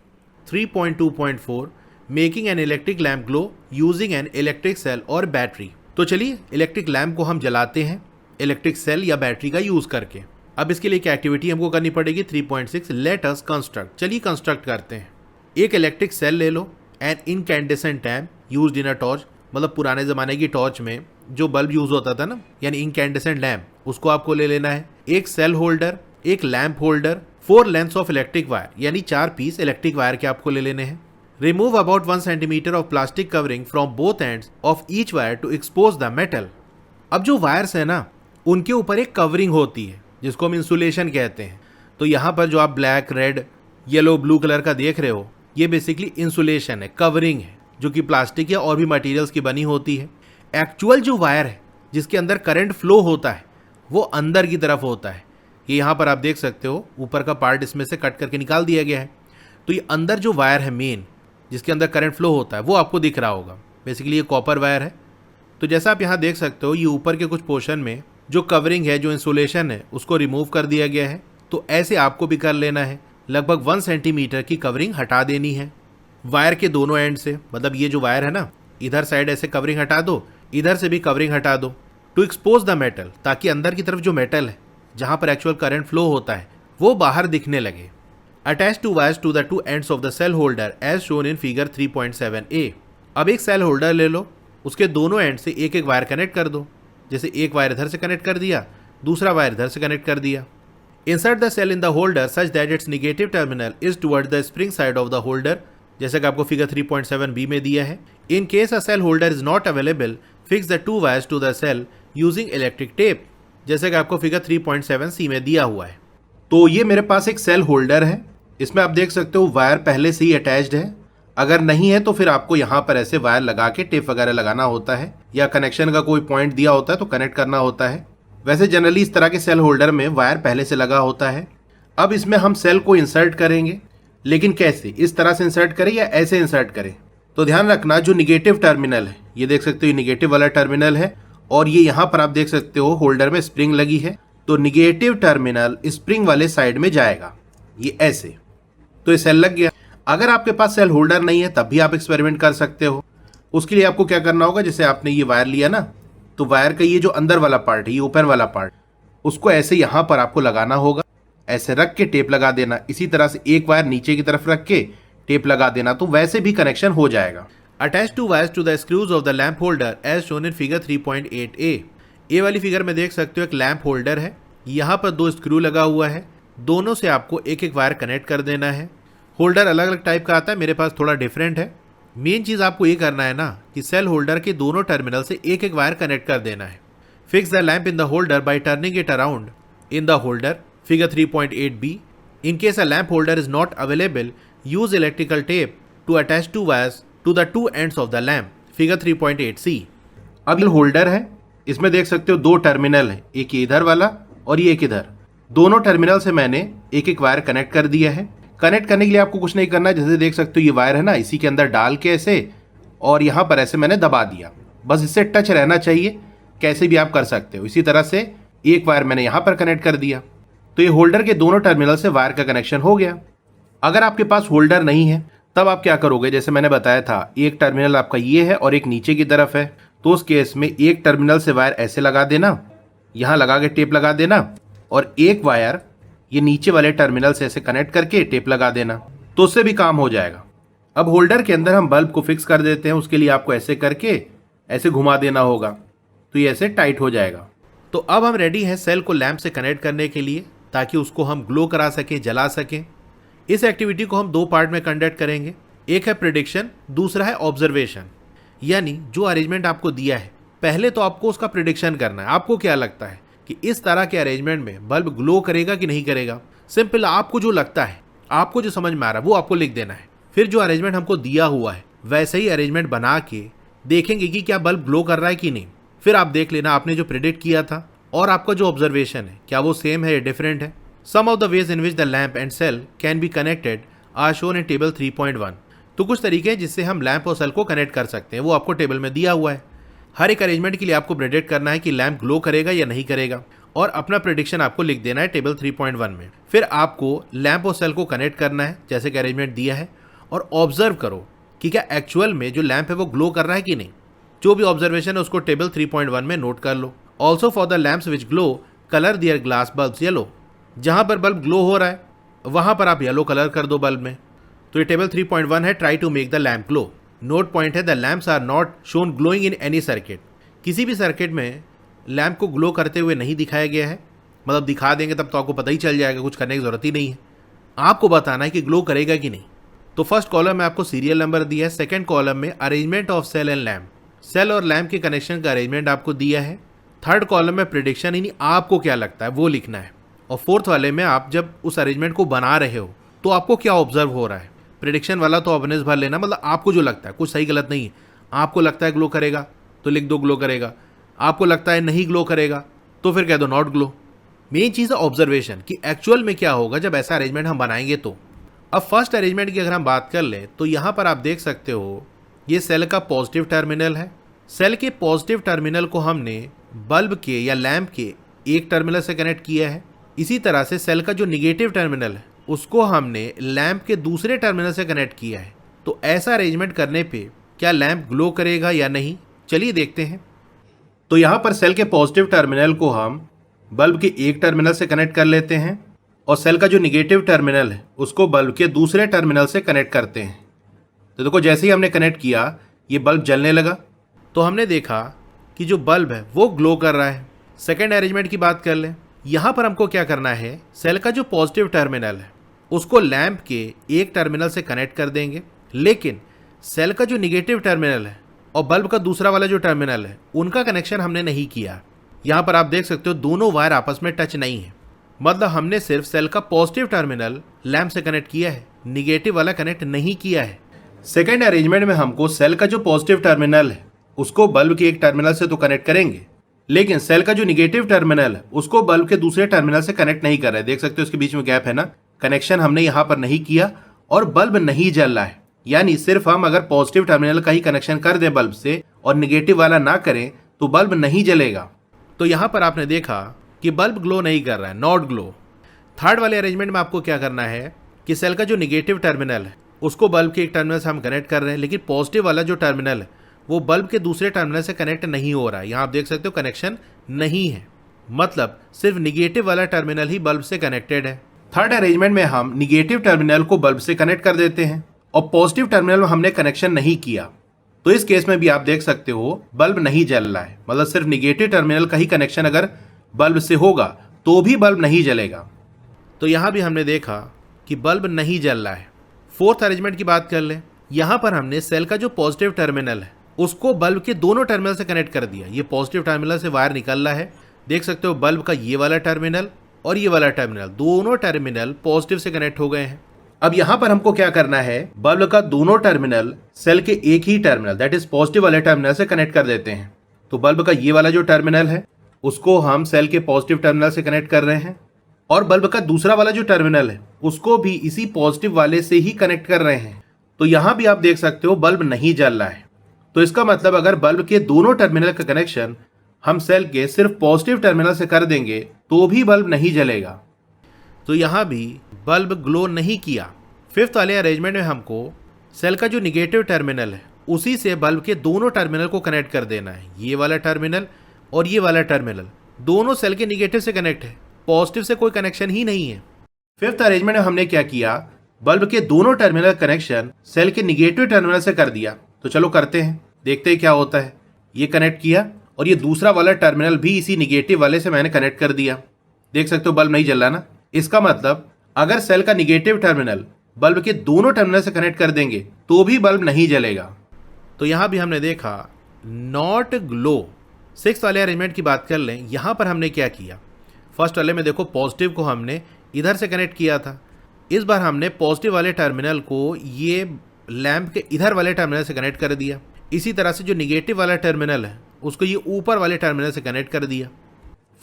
3.2.4 making an electric lamp glow using an electric cell और बैटरी। तो चलिए इलेक्ट्रिक लैम्प को हम जलाते हैं इलेक्ट्रिक सेल या बैटरी का यूज़ करके। अब इसके लिए एक एक्टिविटी हमको करनी पड़ेगी 3.6 लेट अस कंस्ट्रक्ट। चलिए कंस्ट्रक्ट करते हैं। एक इलेक्ट्रिक सेल ले लो, an incandescent lamp used in a torch, मतलब पुराने ज़माने की टॉर्च में जो बल्ब यूज़ होता था ना, यानी इनकैंडेसेंट लैम्प, उसको आपको ले लेना है। एक सेल होल्डर, एक lamp holder, 4 lengths of electric wire, यानी 4 पीस इलेक्ट्रिक वायर के आपको ले लेने हैं। Remove about 1 centimetre of plastic covering from both ends of each wire to expose the metal. अब जो वायर्स है ना उनके ऊपर एक कवरिंग होती है जिसको हम इंसुलेशन कहते हैं। तो यहाँ पर जो आप black, red, yellow, blue colour का देख रहे हो ये बेसिकली इंसुलेशन है, कवरिंग है, जो कि प्लास्टिक या और भी मटेरियल्स की बनी होती है। एक्चुअल जो वायर है जिसके अंदर करंट फ्लो होता है वो अंदर की तरफ होता है। ये यहाँ पर आप देख सकते हो ऊपर का पार्ट इसमें से कट करके निकाल दिया गया है। तो ये अंदर जो वायर है मेन जिसके अंदर करंट फ्लो होता है वो आपको दिख रहा होगा। बेसिकली ये कॉपर वायर है। तो जैसा आप यहाँ देख सकते हो ये ऊपर के कुछ पोर्शन में जो कवरिंग है, जो इंसुलेशन है, उसको रिमूव कर दिया गया है। तो ऐसे आपको भी कर लेना है। लगभग 1 सेंटीमीटर की कवरिंग हटा देनी है वायर के दोनों एंड से। मतलब ये जो वायर है ना, इधर साइड ऐसे कवरिंग हटा दो, इधर से भी कवरिंग हटा दो, टू एक्सपोज द मेटल, ताकि अंदर की तरफ जो मेटल है जहाँ पर एक्चुअल करंट फ्लो होता है वो बाहर दिखने लगे। Attach 2 wires to the 2 ends of the cell holder as shown in figure 3.7a। अब एक सेल होल्डर ले लो, उसके दोनों एंड से एक एक वायर कनेक्ट कर दो। जैसे एक वायर इधर से कनेक्ट कर दिया, दूसरा वायर इधर से कनेक्ट कर दिया। Insert the cell in the holder such that it's negative terminal is toward the spring side of the holder, जैसे कि आपको फिगर 3.7b में दिया है। In case a cell holder is not available, fix the 2 wires to the cell using electric tape, जैसे कि आपको figure 3.7c में दिया हुआ है। तो ये मेरे पास एक सेल होल्डर है, इसमें आप देख सकते हो वायर पहले से ही अटैच्ड है। अगर नहीं है तो फिर आपको यहाँ पर ऐसे वायर लगा के टेप वगैरह लगाना होता है, या कनेक्शन का कोई पॉइंट दिया होता है तो कनेक्ट करना होता है। वैसे जनरली इस तरह के सेल होल्डर में वायर पहले से लगा होता है। अब इसमें हम सेल को इंसर्ट करेंगे, लेकिन कैसे, इस तरह से इंसर्ट करें या ऐसे इंसर्ट करें। तो ध्यान रखना, जो निगेटिव टर्मिनल है, ये देख सकते हो ये निगेटिव वाला टर्मिनल है, और ये यहाँ पर आप देख सकते हो होल्डर में स्प्रिंग लगी है, तो निगेटिव टर्मिनल स्प्रिंग वाले साइड में जाएगा, ये ऐसे। तो ये सेल लग गया। अगर आपके पास सेल होल्डर नहीं है तब भी आप एक्सपेरिमेंट कर सकते हो। उसके लिए आपको क्या करना होगा, जैसे आपने ये वायर लिया ना, तो वायर का ये जो अंदर वाला पार्ट है, ये ऊपर वाला पार्ट, उसको ऐसे यहाँ पर आपको लगाना होगा, ऐसे रख के टेप लगा देना। इसी तरह से एक वायर नीचे की तरफ रख के टेप लगा देना, तो वैसे भी कनेक्शन हो जाएगा। Attach two wires to the screws of the lamp holder as shown in figure 3.8a। A वाली फिगर में देख सकते हो एक लैंप होल्डर है, यहाँ पर 2 स्क्रू लगा हुआ है, दोनों से आपको एक एक वायर कनेक्ट कर देना है। होल्डर अलग अलग टाइप का आता है, मेरे पास थोड़ा डिफरेंट है। मेन चीज़ आपको ये करना है ना कि सेल होल्डर के दोनों टर्मिनल से एक एक वायर कनेक्ट कर देना है। Fix the lamp in the holder by turning it around in the holder, figure 3.8b। In case a lamp holder is not available, use electrical tape to attach 2 wires to the 2 ends of the lamp, figure 3.8c। अब ये holder है, इसमें देख सकते हो 2 terminal है, एक इधर वाला और ये एक इधर। दोनों टर्मिनल से मैंने एक एक वायर कनेक्ट कर दिया है। कनेक्ट करने के लिए आपको कुछ नहीं करना है, जैसे देख सकते हो ये वायर है ना, इसी के अंदर डाल के ऐसे, और यहाँ पर ऐसे मैंने दबा दिया, बस इससे टच रहना चाहिए। कैसे भी आप कर सकते हो। इसी तरह से एक वायर मैंने यहाँ पर कनेक्ट कर दिया, तो ये होल्डर के दोनों टर्मिनल से वायर का कनेक्शन हो गया। अगर आपके पास होल्डर नहीं है तब आप क्या करोगे, जैसे मैंने बताया था, एक टर्मिनल आपका ये है और एक नीचे की तरफ है, तो उस केस में एक टर्मिनल से वायर ऐसे लगा देना, यहाँ लगा के टेप लगा देना, और एक वायर ये नीचे वाले टर्मिनल से ऐसे कनेक्ट करके टेप लगा देना, तो उससे भी काम हो जाएगा। अब होल्डर के अंदर हम बल्ब को फिक्स कर देते हैं। उसके लिए आपको ऐसे करके ऐसे घुमा देना होगा, तो ये ऐसे टाइट हो जाएगा। तो अब हम रेडी हैं सेल को लैंप से कनेक्ट करने के लिए, ताकि उसको हम ग्लो करा सकें, जला सकें। इस एक्टिविटी को हम 2 पार्ट में कंडक्ट करेंगे, एक है प्रिडिक्शन, दूसरा है ऑब्जर्वेशन। यानी जो अरेंजमेंट आपको दिया है, पहले तो आपको उसका प्रिडिक्शन करना है। आपको क्या लगता है कि इस तरह के अरेंजमेंट में बल्ब ग्लो करेगा कि नहीं करेगा। सिंपल, आपको जो लगता है, आपको जो समझ में आ रहा है, वो आपको लिख देना है। फिर जो अरेंजमेंट हमको दिया हुआ है वैसे ही अरेंजमेंट बना के देखेंगे कि क्या बल्ब ग्लो कर रहा है कि नहीं। फिर आप देख लेना आपने जो प्रेडिक्ट किया था और आपका जो ऑब्जर्वेशन है, क्या वो सेम है या डिफरेंट है। Some of the ways in which the lamp and cell can be connected are shown in table 3.1। तो कुछ तरीके हैं जिससे हम लैंप और सेल को कनेक्ट कर सकते हैं, वो आपको टेबल में दिया हुआ है। हर एक अरेंजमेंट के लिए आपको प्रेडिक्ट करना है कि लैंप ग्लो करेगा या नहीं करेगा, और अपना प्रेडिक्शन आपको लिख देना है टेबल 3.1 में। फिर आपको लैंप और सेल को कनेक्ट करना है जैसे कि अरेंजमेंट दिया है, और ऑब्जर्व करो कि क्या एक्चुअल में जो लैंप है वो ग्लो कर रहा है कि नहीं। जो भी ऑब्जर्वेशन है उसको टेबल 3.1 में नोट कर लो। Also for the lamps which glow colour their glass bulbs yellow. जहाँ पर बल्ब ग्लो हो रहा है वहाँ पर आप येलो कलर कर दो बल्ब में। तो ये टेबल 3.1 है, try to make the lamp glow. Note point है, the lamps are not shown glowing in any circuit. किसी भी सर्किट में लैंप को ग्लो करते हुए नहीं दिखाया गया है। मतलब दिखा देंगे तब तो आपको पता ही चल जाएगा, कुछ करने की जरूरत ही नहीं है। आपको बताना है कि ग्लो करेगा कि नहीं। तो फर्स्ट कॉलम में आपको सीरियल नंबर दिया है, सेकंड कॉलम में arrangement of cell and lamp, cell और लैंप के कनेक्शन का अरेंजमेंट आपको दिया है। थर्ड कॉलम में प्रेडिक्शन, यानी आपको क्या लगता है वो लिखना है। और फोर्थ वाले में आप जब उस अरेंजमेंट को बना रहे हो तो आपको क्या ऑब्जर्व हो रहा है। प्रेडिक्शन वाला तो अवेयरनेस भर लेना, मतलब आपको जो लगता है, कुछ सही गलत नहीं है। आपको लगता है ग्लो करेगा तो लिख दो ग्लो करेगा, आपको लगता है नहीं ग्लो करेगा तो फिर कह दो नॉट ग्लो। मेन चीज़ है ऑब्जर्वेशन कि एक्चुअल में क्या होगा जब ऐसा अरेंजमेंट हम बनाएंगे तो। अब फर्स्ट अरेंजमेंट की अगर हम बात कर लें तो यहाँ पर आप देख सकते हो ये सेल का पॉजिटिव टर्मिनल है। सेल के पॉजिटिव टर्मिनल को हमने बल्ब के या लैंप के एक टर्मिनल से कनेक्ट किया है। इसी तरह से सेल का जो निगेटिव टर्मिनल है उसको हमने लैंप के दूसरे टर्मिनल से कनेक्ट किया है। तो ऐसा अरेंजमेंट करने पे क्या लैंप ग्लो करेगा या नहीं, चलिए देखते हैं। तो यहाँ पर सेल के पॉजिटिव टर्मिनल को हम बल्ब के एक टर्मिनल से कनेक्ट कर लेते हैं, और सेल का जो निगेटिव टर्मिनल है उसको बल्ब के दूसरे टर्मिनल से कनेक्ट करते हैं। तो देखो जैसे ही हमने कनेक्ट किया ये बल्ब जलने लगा, तो हमने देखा कि जो बल्ब है वो ग्लो कर रहा है। सेकेंड अरेंजमेंट की बात कर लें, यहाँ पर हमको क्या करना है, सेल का जो पॉजिटिव टर्मिनल है उसको लैंप के एक टर्मिनल से कनेक्ट कर देंगे, लेकिन सेल का जो निगेटिव टर्मिनल है और बल्ब का दूसरा वाला जो टर्मिनल है उनका कनेक्शन हमने नहीं किया। यहाँ पर आप देख सकते हो दोनों वायर आपस में टच नहीं है, मतलब हमने सिर्फ सेल का पॉजिटिव टर्मिनल लैंप से कनेक्ट किया है, निगेटिव वाला कनेक्ट नहीं किया है। सेकेंड अरेंजमेंट में हमको सेल का जो पॉजिटिव टर्मिनल है उसको बल्ब के एक टर्मिनल से तो कनेक्ट करेंगे, लेकिन सेल का जो निगेटिव टर्मिनल है उसको बल्ब के दूसरे टर्मिनल से कनेक्ट नहीं कर रहा है। देख सकते हो इसके बीच में गैप है ना, कनेक्शन हमने यहाँ पर नहीं किया और बल्ब नहीं जल रहा है। यानी सिर्फ हम अगर पॉजिटिव टर्मिनल का ही कनेक्शन कर दें बल्ब से और निगेटिव वाला ना करें तो बल्ब नहीं जलेगा। तो यहाँ पर आपने देखा कि बल्ब ग्लो नहीं कर रहा है, नॉट ग्लो। थर्ड वाले अरेंजमेंट में आपको क्या करना है कि सेल का जो निगेटिव टर्मिनल है उसको बल्ब के एक टर्मिनल से हम कनेक्ट कर रहे हैं, लेकिन पॉजिटिव वाला जो टर्मिनल है वो बल्ब के दूसरे टर्मिनल से कनेक्ट नहीं हो रहा है। यहाँ आप देख सकते हो कनेक्शन नहीं है, मतलब सिर्फ निगेटिव वाला टर्मिनल ही बल्ब से कनेक्टेड है। थर्ड अरेंजमेंट में हम निगेटिव टर्मिनल को बल्ब से कनेक्ट कर देते हैं और पॉजिटिव टर्मिनल में हमने कनेक्शन नहीं किया। तो इस केस में भी आप देख सकते हो बल्ब नहीं जल रहा है, मतलब सिर्फ निगेटिव टर्मिनल का ही कनेक्शन अगर बल्ब से होगा तो भी बल्ब नहीं जलेगा। तो यहाँ भी हमने देखा कि बल्ब नहीं जल रहा है। फोर्थ अरेंजमेंट की बात कर लें। यहाँ पर हमने सेल का जो पॉजिटिव टर्मिनल है उसको बल्ब के दोनों टर्मिनल से कनेक्ट कर दिया। ये पॉजिटिव टर्मिनल से वायर निकल रहा है, देख सकते हो बल्ब का ये वाला टर्मिनल और ये वाला टर्मिनल, दोनों टर्मिनल पॉजिटिव से कनेक्ट हो गए हैं। अब यहाँ पर हमको क्या करना है, बल्ब का दोनों टर्मिनल सेल के एक ही टर्मिनल दैट इज पॉजिटिव वाले टर्मिनल से कनेक्ट कर देते हैं। तो बल्ब का ये वाला जो टर्मिनल है उसको हम सेल के पॉजिटिव टर्मिनल से कनेक्ट कर रहे हैं और बल्ब का दूसरा वाला जो टर्मिनल है उसको भी इसी पॉजिटिव वाले से ही कनेक्ट कर रहे हैं। तो यहाँ भी आप देख सकते हो बल्ब नहीं जल रहा है। तो इसका मतलब अगर बल्ब के दोनों टर्मिनल का कनेक्शन हम सेल के सिर्फ पॉजिटिव टर्मिनल से कर देंगे तो भी बल्ब नहीं जलेगा। तो यहाँ भी बल्ब ग्लो नहीं किया। फिफ्थ वाले अरेंजमेंट में हमको सेल का जो निगेटिव टर्मिनल है उसी से बल्ब के दोनों टर्मिनल को कनेक्ट कर देना है। ये वाला टर्मिनल और ये वाला टर्मिनल दोनों सेल के निगेटिव से कनेक्ट है, पॉजिटिव से कोई कनेक्शन ही नहीं है। फिफ्थ अरेंजमेंट में हमने क्या किया, बल्ब के दोनों टर्मिनल कनेक्शन सेल के निगेटिव टर्मिनल से कर दिया। तो चलो करते हैं, देखते हैं क्या होता है। ये कनेक्ट किया और ये दूसरा वाला टर्मिनल भी इसी निगेटिव वाले से मैंने कनेक्ट कर दिया। देख सकते हो बल्ब नहीं जल रहा ना। इसका मतलब अगर सेल का निगेटिव टर्मिनल बल्ब के दोनों टर्मिनल से कनेक्ट कर देंगे तो भी बल्ब नहीं जलेगा। तो यहाँ भी हमने देखा नॉट ग्लो। सिक्स वाले अरेंजमेंट की बात कर लें। यहाँ पर हमने क्या किया, फर्स्ट वाले में देखो पॉजिटिव को हमने इधर से कनेक्ट किया था, इस बार हमने पॉजिटिव वाले टर्मिनल को ये लैंप के इधर वाले टर्मिनल से कनेक्ट कर दिया। इसी तरह से जो निगेटिव वाला टर्मिनल है उसको ये ऊपर वाले टर्मिनल से कनेक्ट कर दिया।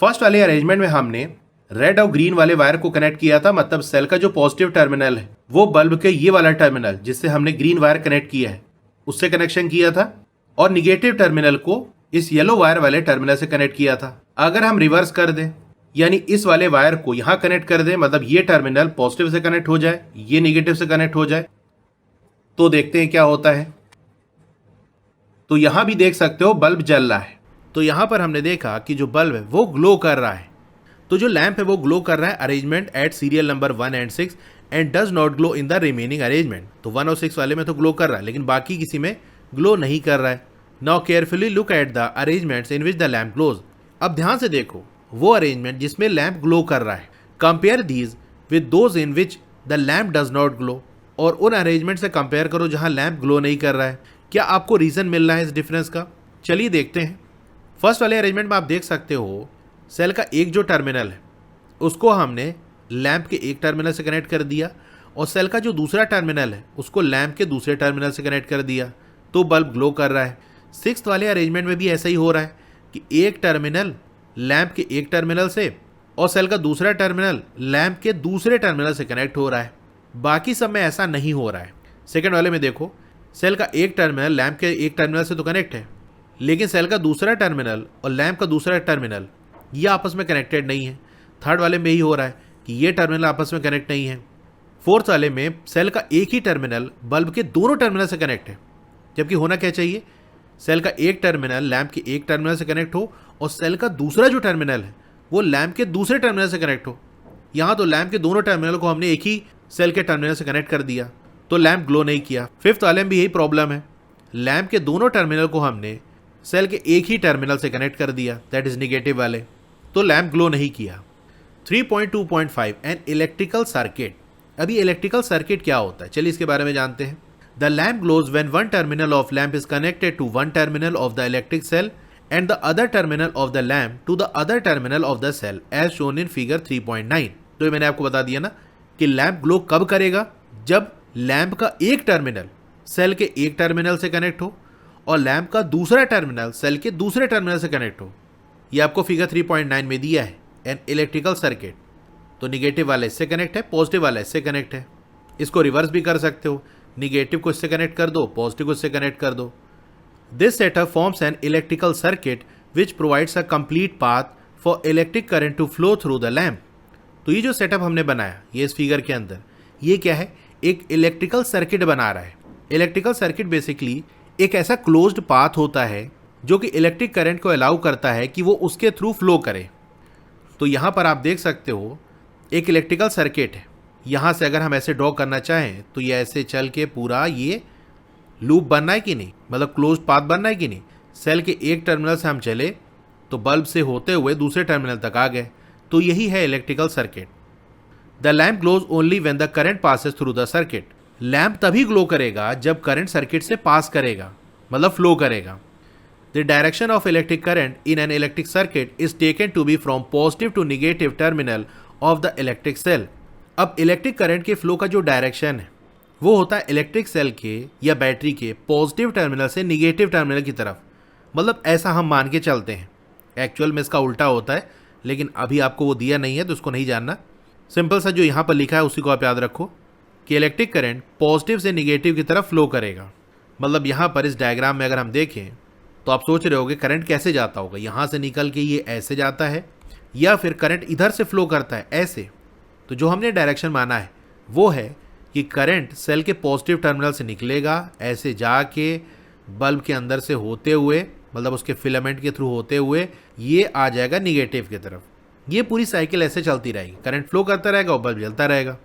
फर्स्ट वाले अरेंजमेंट में हमने रेड और ग्रीन वाले वायर को कनेक्ट किया था, मतलब सेल का जो पॉजिटिव टर्मिनल है वो बल्ब के ये वाला टर्मिनल जिससे हमने ग्रीन वायर कनेक्ट किया है उससे कनेक्शन किया था और निगेटिव टर्मिनल को इस येलो वायर वाले टर्मिनल से कनेक्ट किया था। अगर हम रिवर्स कर दें, यानी इस वाले वायर को यहां कनेक्ट कर दें, मतलब ये टर्मिनल पॉजिटिव से कनेक्ट हो जाए, ये निगेटिव से कनेक्ट हो जाए, तो देखते हैं क्या होता है। तो यहां भी देख सकते हो बल्ब जल रहा है। तो यहां पर हमने देखा कि जो बल्ब है वो ग्लो कर रहा है। तो जो लैंप है वो ग्लो कर रहा है arrangement at serial number 1 and 6 and does not glow in the remaining arrangement. तो 1 और 6 वाले में तो ग्लो कर रहा है लेकिन बाकी किसी में ग्लो नहीं कर रहा है। Now carefully look at the arrangements in which the lamp glows. अब ध्यान से देखो वो अरेंजमेंट जिसमें लैंप ग्लो कर रहा है, compare these with those in which the lamp does not glow, और उन अरेंजमेंट से कंपेयर करो जहां लैंप ग्लो नहीं कर रहा है। क्या आपको रीजन मिल रहा है इस डिफरेंस का? चलिए देखते हैं। फर्स्ट वाले अरेंजमेंट में आप देख सकते हो सेल का एक जो टर्मिनल है उसको हमने लैंप के एक टर्मिनल से कनेक्ट कर दिया और सेल का जो दूसरा टर्मिनल है उसको लैंप के दूसरे टर्मिनल से कनेक्ट कर दिया, तो बल्ब ग्लो कर रहा है। सिक्स्थ वाले अरेंजमेंट में भी ऐसा ही हो रहा है कि एक टर्मिनल लैंप के एक टर्मिनल से और सेल का दूसरा टर्मिनल लैंप के दूसरे टर्मिनल से कनेक्ट हो रहा है। बाकी सब में ऐसा नहीं हो रहा है। सेकेंड वाले में देखो सेल का एक टर्मिनल लैंप के एक टर्मिनल से तो कनेक्ट है, लेकिन सेल का दूसरा टर्मिनल और लैंप का दूसरा टर्मिनल ये आपस में कनेक्टेड नहीं है। थर्ड वाले में ही हो रहा है कि ये टर्मिनल आपस में कनेक्ट नहीं है। फोर्थ वाले में सेल का एक ही टर्मिनल बल्ब के दोनों टर्मिनल से कनेक्ट है, जबकि होना क्या चाहिए, सेल का एक टर्मिनल लैंप के एक टर्मिनल से कनेक्ट हो और सेल का दूसरा जो टर्मिनल है वो लैंप के दूसरे टर्मिनल से कनेक्ट हो। यहाँ तो लैंप के दोनों टर्मिनल को हमने एक ही सेल के टर्मिनल से कनेक्ट कर दिया, तो लैंप ग्लो नहीं किया। फिफ्थ वाले में भी यही प्रॉब्लम है, लैंप के दोनों टर्मिनल को हमने सेल के एक ही टर्मिनल से कनेक्ट कर दिया दैट इज निगेटिव वाले, तो लैंप ग्लो नहीं किया। 3.2.5 एन इलेक्ट्रिकल सर्किट। अभी इलेक्ट्रिकल सर्किट क्या होता है, चलिए इसके बारे में जानते हैं। The lamp glows when one terminal of lamp is connected to one terminal of the electric cell and the other terminal of the lamp to the other terminal of the cell as shown in figure 3.9। तो ये मैंने आपको बता दिया ना कि lamp glow कब करेगा, जब लैंप का एक टर्मिनल सेल के एक टर्मिनल से कनेक्ट हो और लैंप का दूसरा टर्मिनल सेल के दूसरे टर्मिनल से कनेक्ट हो। ये आपको फिगर 3.9 में दिया है। एन इलेक्ट्रिकल सर्किट, तो निगेटिव वाला इससे कनेक्ट है, पॉजिटिव वाला इससे कनेक्ट है। इसको रिवर्स भी कर सकते हो, निगेटिव को इससे कनेक्ट कर दो, पॉजिटिव को इससे कनेक्ट कर दो। This setup forms an electrical circuit which provides a complete path for electric current to flow through the lamp. तो ये जो सेटअप हमने बनाया ये इस फिगर के अंदर, ये क्या है, एक इलेक्ट्रिकल सर्किट बना रहा है। इलेक्ट्रिकल सर्किट बेसिकली एक ऐसा क्लोज्ड पाथ होता है जो कि इलेक्ट्रिक करंट को अलाउ करता है कि वो उसके थ्रू फ्लो करे। तो यहाँ पर आप देख सकते हो एक इलेक्ट्रिकल सर्किट है। यहाँ से अगर हम ऐसे ड्रॉ करना चाहें तो ये ऐसे चल के पूरा ये लूप बनना है कि नहीं, मतलब क्लोज पाथ बनना है कि नहीं। सेल के एक टर्मिनल से हम चले तो बल्ब से होते हुए दूसरे टर्मिनल तक आ गए, तो यही है electrical circuit. The lamp glows only when the current passes through the circuit. Lamp तभी ग्लो करेगा जब करंट सर्किट से पास करेगा, मतलब फ्लो करेगा। The direction of electric current in an electric circuit is taken to be from positive to negative terminal of the electric cell. अब electric current के flow का जो डायरेक्शन है वो होता है इलेक्ट्रिक सेल के या बैटरी के पॉजिटिव टर्मिनल से निगेटिव टर्मिनल की तरफ, मतलब ऐसा हम मान के चलते हैं। एक्चुअल में इसका उल्टा होता है, लेकिन अभी आपको वो दिया नहीं है तो उसको नहीं जानना। सिंपल सा जो यहाँ पर लिखा है उसी को आप याद रखो कि इलेक्ट्रिक करंट पॉजिटिव से निगेटिव की तरफ फ्लो करेगा। मतलब यहाँ पर इस डायग्राम में अगर हम देखें तो आप सोच रहे होगे करंट कैसे जाता होगा, यहाँ से निकल के ये ऐसे जाता है या फिर करंट इधर से फ्लो करता है ऐसे। तो जो हमने डायरेक्शन माना है वो है कि करंट सेल के पॉजिटिव टर्मिनल से निकलेगा, ऐसे जाके बल्ब के अंदर से होते हुए, मतलब उसके फिलामेंट के थ्रू होते हुए ये आ जाएगा निगेटिव की तरफ। ये पूरी साइकिल ऐसे चलती रहेगी, करंट फ्लो करता रहेगा और बल्ब जलता रहेगा।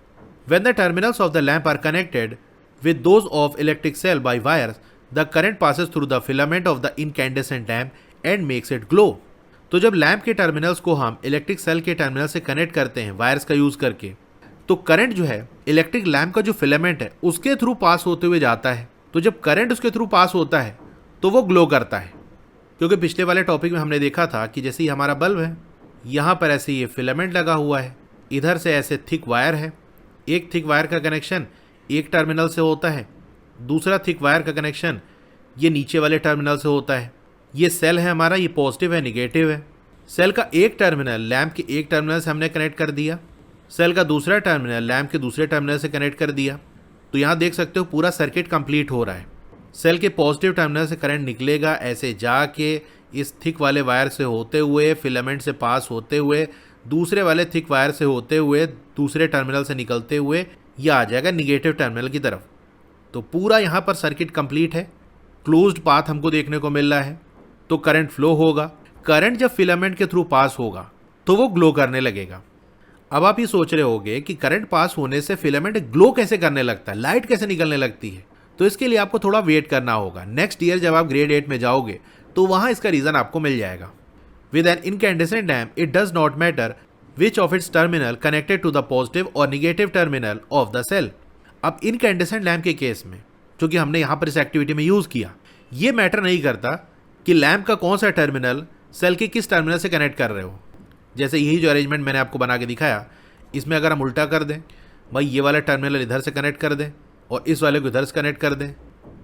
When the terminals of the lamp are connected with those of electric cell by wires, the current passes through the filament of the incandescent lamp and makes it glow. तो जब lamp के terminals को हम electric cell के terminal से connect करते हैं wires का यूज करके, तो करंट जो है इलेक्ट्रिक लैंप का जो फिलामेंट है उसके थ्रू पास होते हुए जाता है। तो जब करंट उसके थ्रू पास होता है तो वो ग्लो करता है। क्योंकि पिछले वाले टॉपिक में हमने देखा था कि जैसे ही हमारा बल्ब है, यहाँ पर ऐसे ये फिलामेंट लगा हुआ है, इधर से ऐसे थिक वायर है, एक थिक वायर का कनेक्शन एक टर्मिनल से होता है, दूसरा थिक वायर का कनेक्शन ये नीचे वाले टर्मिनल से होता है। ये सेल है हमारा, ये पॉजिटिव है निगेटिव है। सेल का एक टर्मिनल लैंप के एक टर्मिनल से हमने कनेक्ट कर दिया, सेल का दूसरा टर्मिनल लैंप के दूसरे टर्मिनल से कनेक्ट कर दिया। तो यहाँ देख सकते हो पूरा सर्किट कंप्लीट हो रहा है। सेल के पॉजिटिव टर्मिनल से करंट निकलेगा, ऐसे जाके इस थिक वाले वायर से होते हुए, फिलामेंट से पास होते हुए, दूसरे वाले थिक वायर से होते हुए, दूसरे टर्मिनल से निकलते हुए यह आ जाएगा निगेटिव टर्मिनल की तरफ। तो पूरा यहाँ पर सर्किट कंप्लीट है, क्लोज्ड पाथ हमको देखने को मिल रहा है। तो करंट फ्लो होगा, करंट जब फिलामेंट के थ्रू पास होगा तो वो ग्लो करने लगेगा। अब आप ये सोच रहे होगे कि करंट पास होने से फिलामेंट ग्लो कैसे करने लगता है, लाइट कैसे निकलने लगती है। तो इसके लिए आपको थोड़ा वेट करना होगा। नेक्स्ट ईयर जब आप ग्रेड 8 में जाओगे तो वहाँ इसका रीज़न आपको मिल जाएगा। With an incandescent lamp it does not matter which of its terminal connected to the positive और negative terminal of the cell. अब इनकैंडेसेंट लैम्प के केस में, जो कि हमने यहाँ पर इस एक्टिविटी में यूज़ किया, ये मैटर नहीं करता कि लैम्प का कौन सा टर्मिनल सेल के किस टर्मिनल से कनेक्ट कर रहे हो। जैसे यही जो अरेंजमेंट मैंने आपको बना के दिखाया, इसमें अगर हम उल्टा कर दें, भाई ये वाला टर्मिनल इधर से कनेक्ट कर दें और इस वाले को इधर से कनेक्ट कर दें,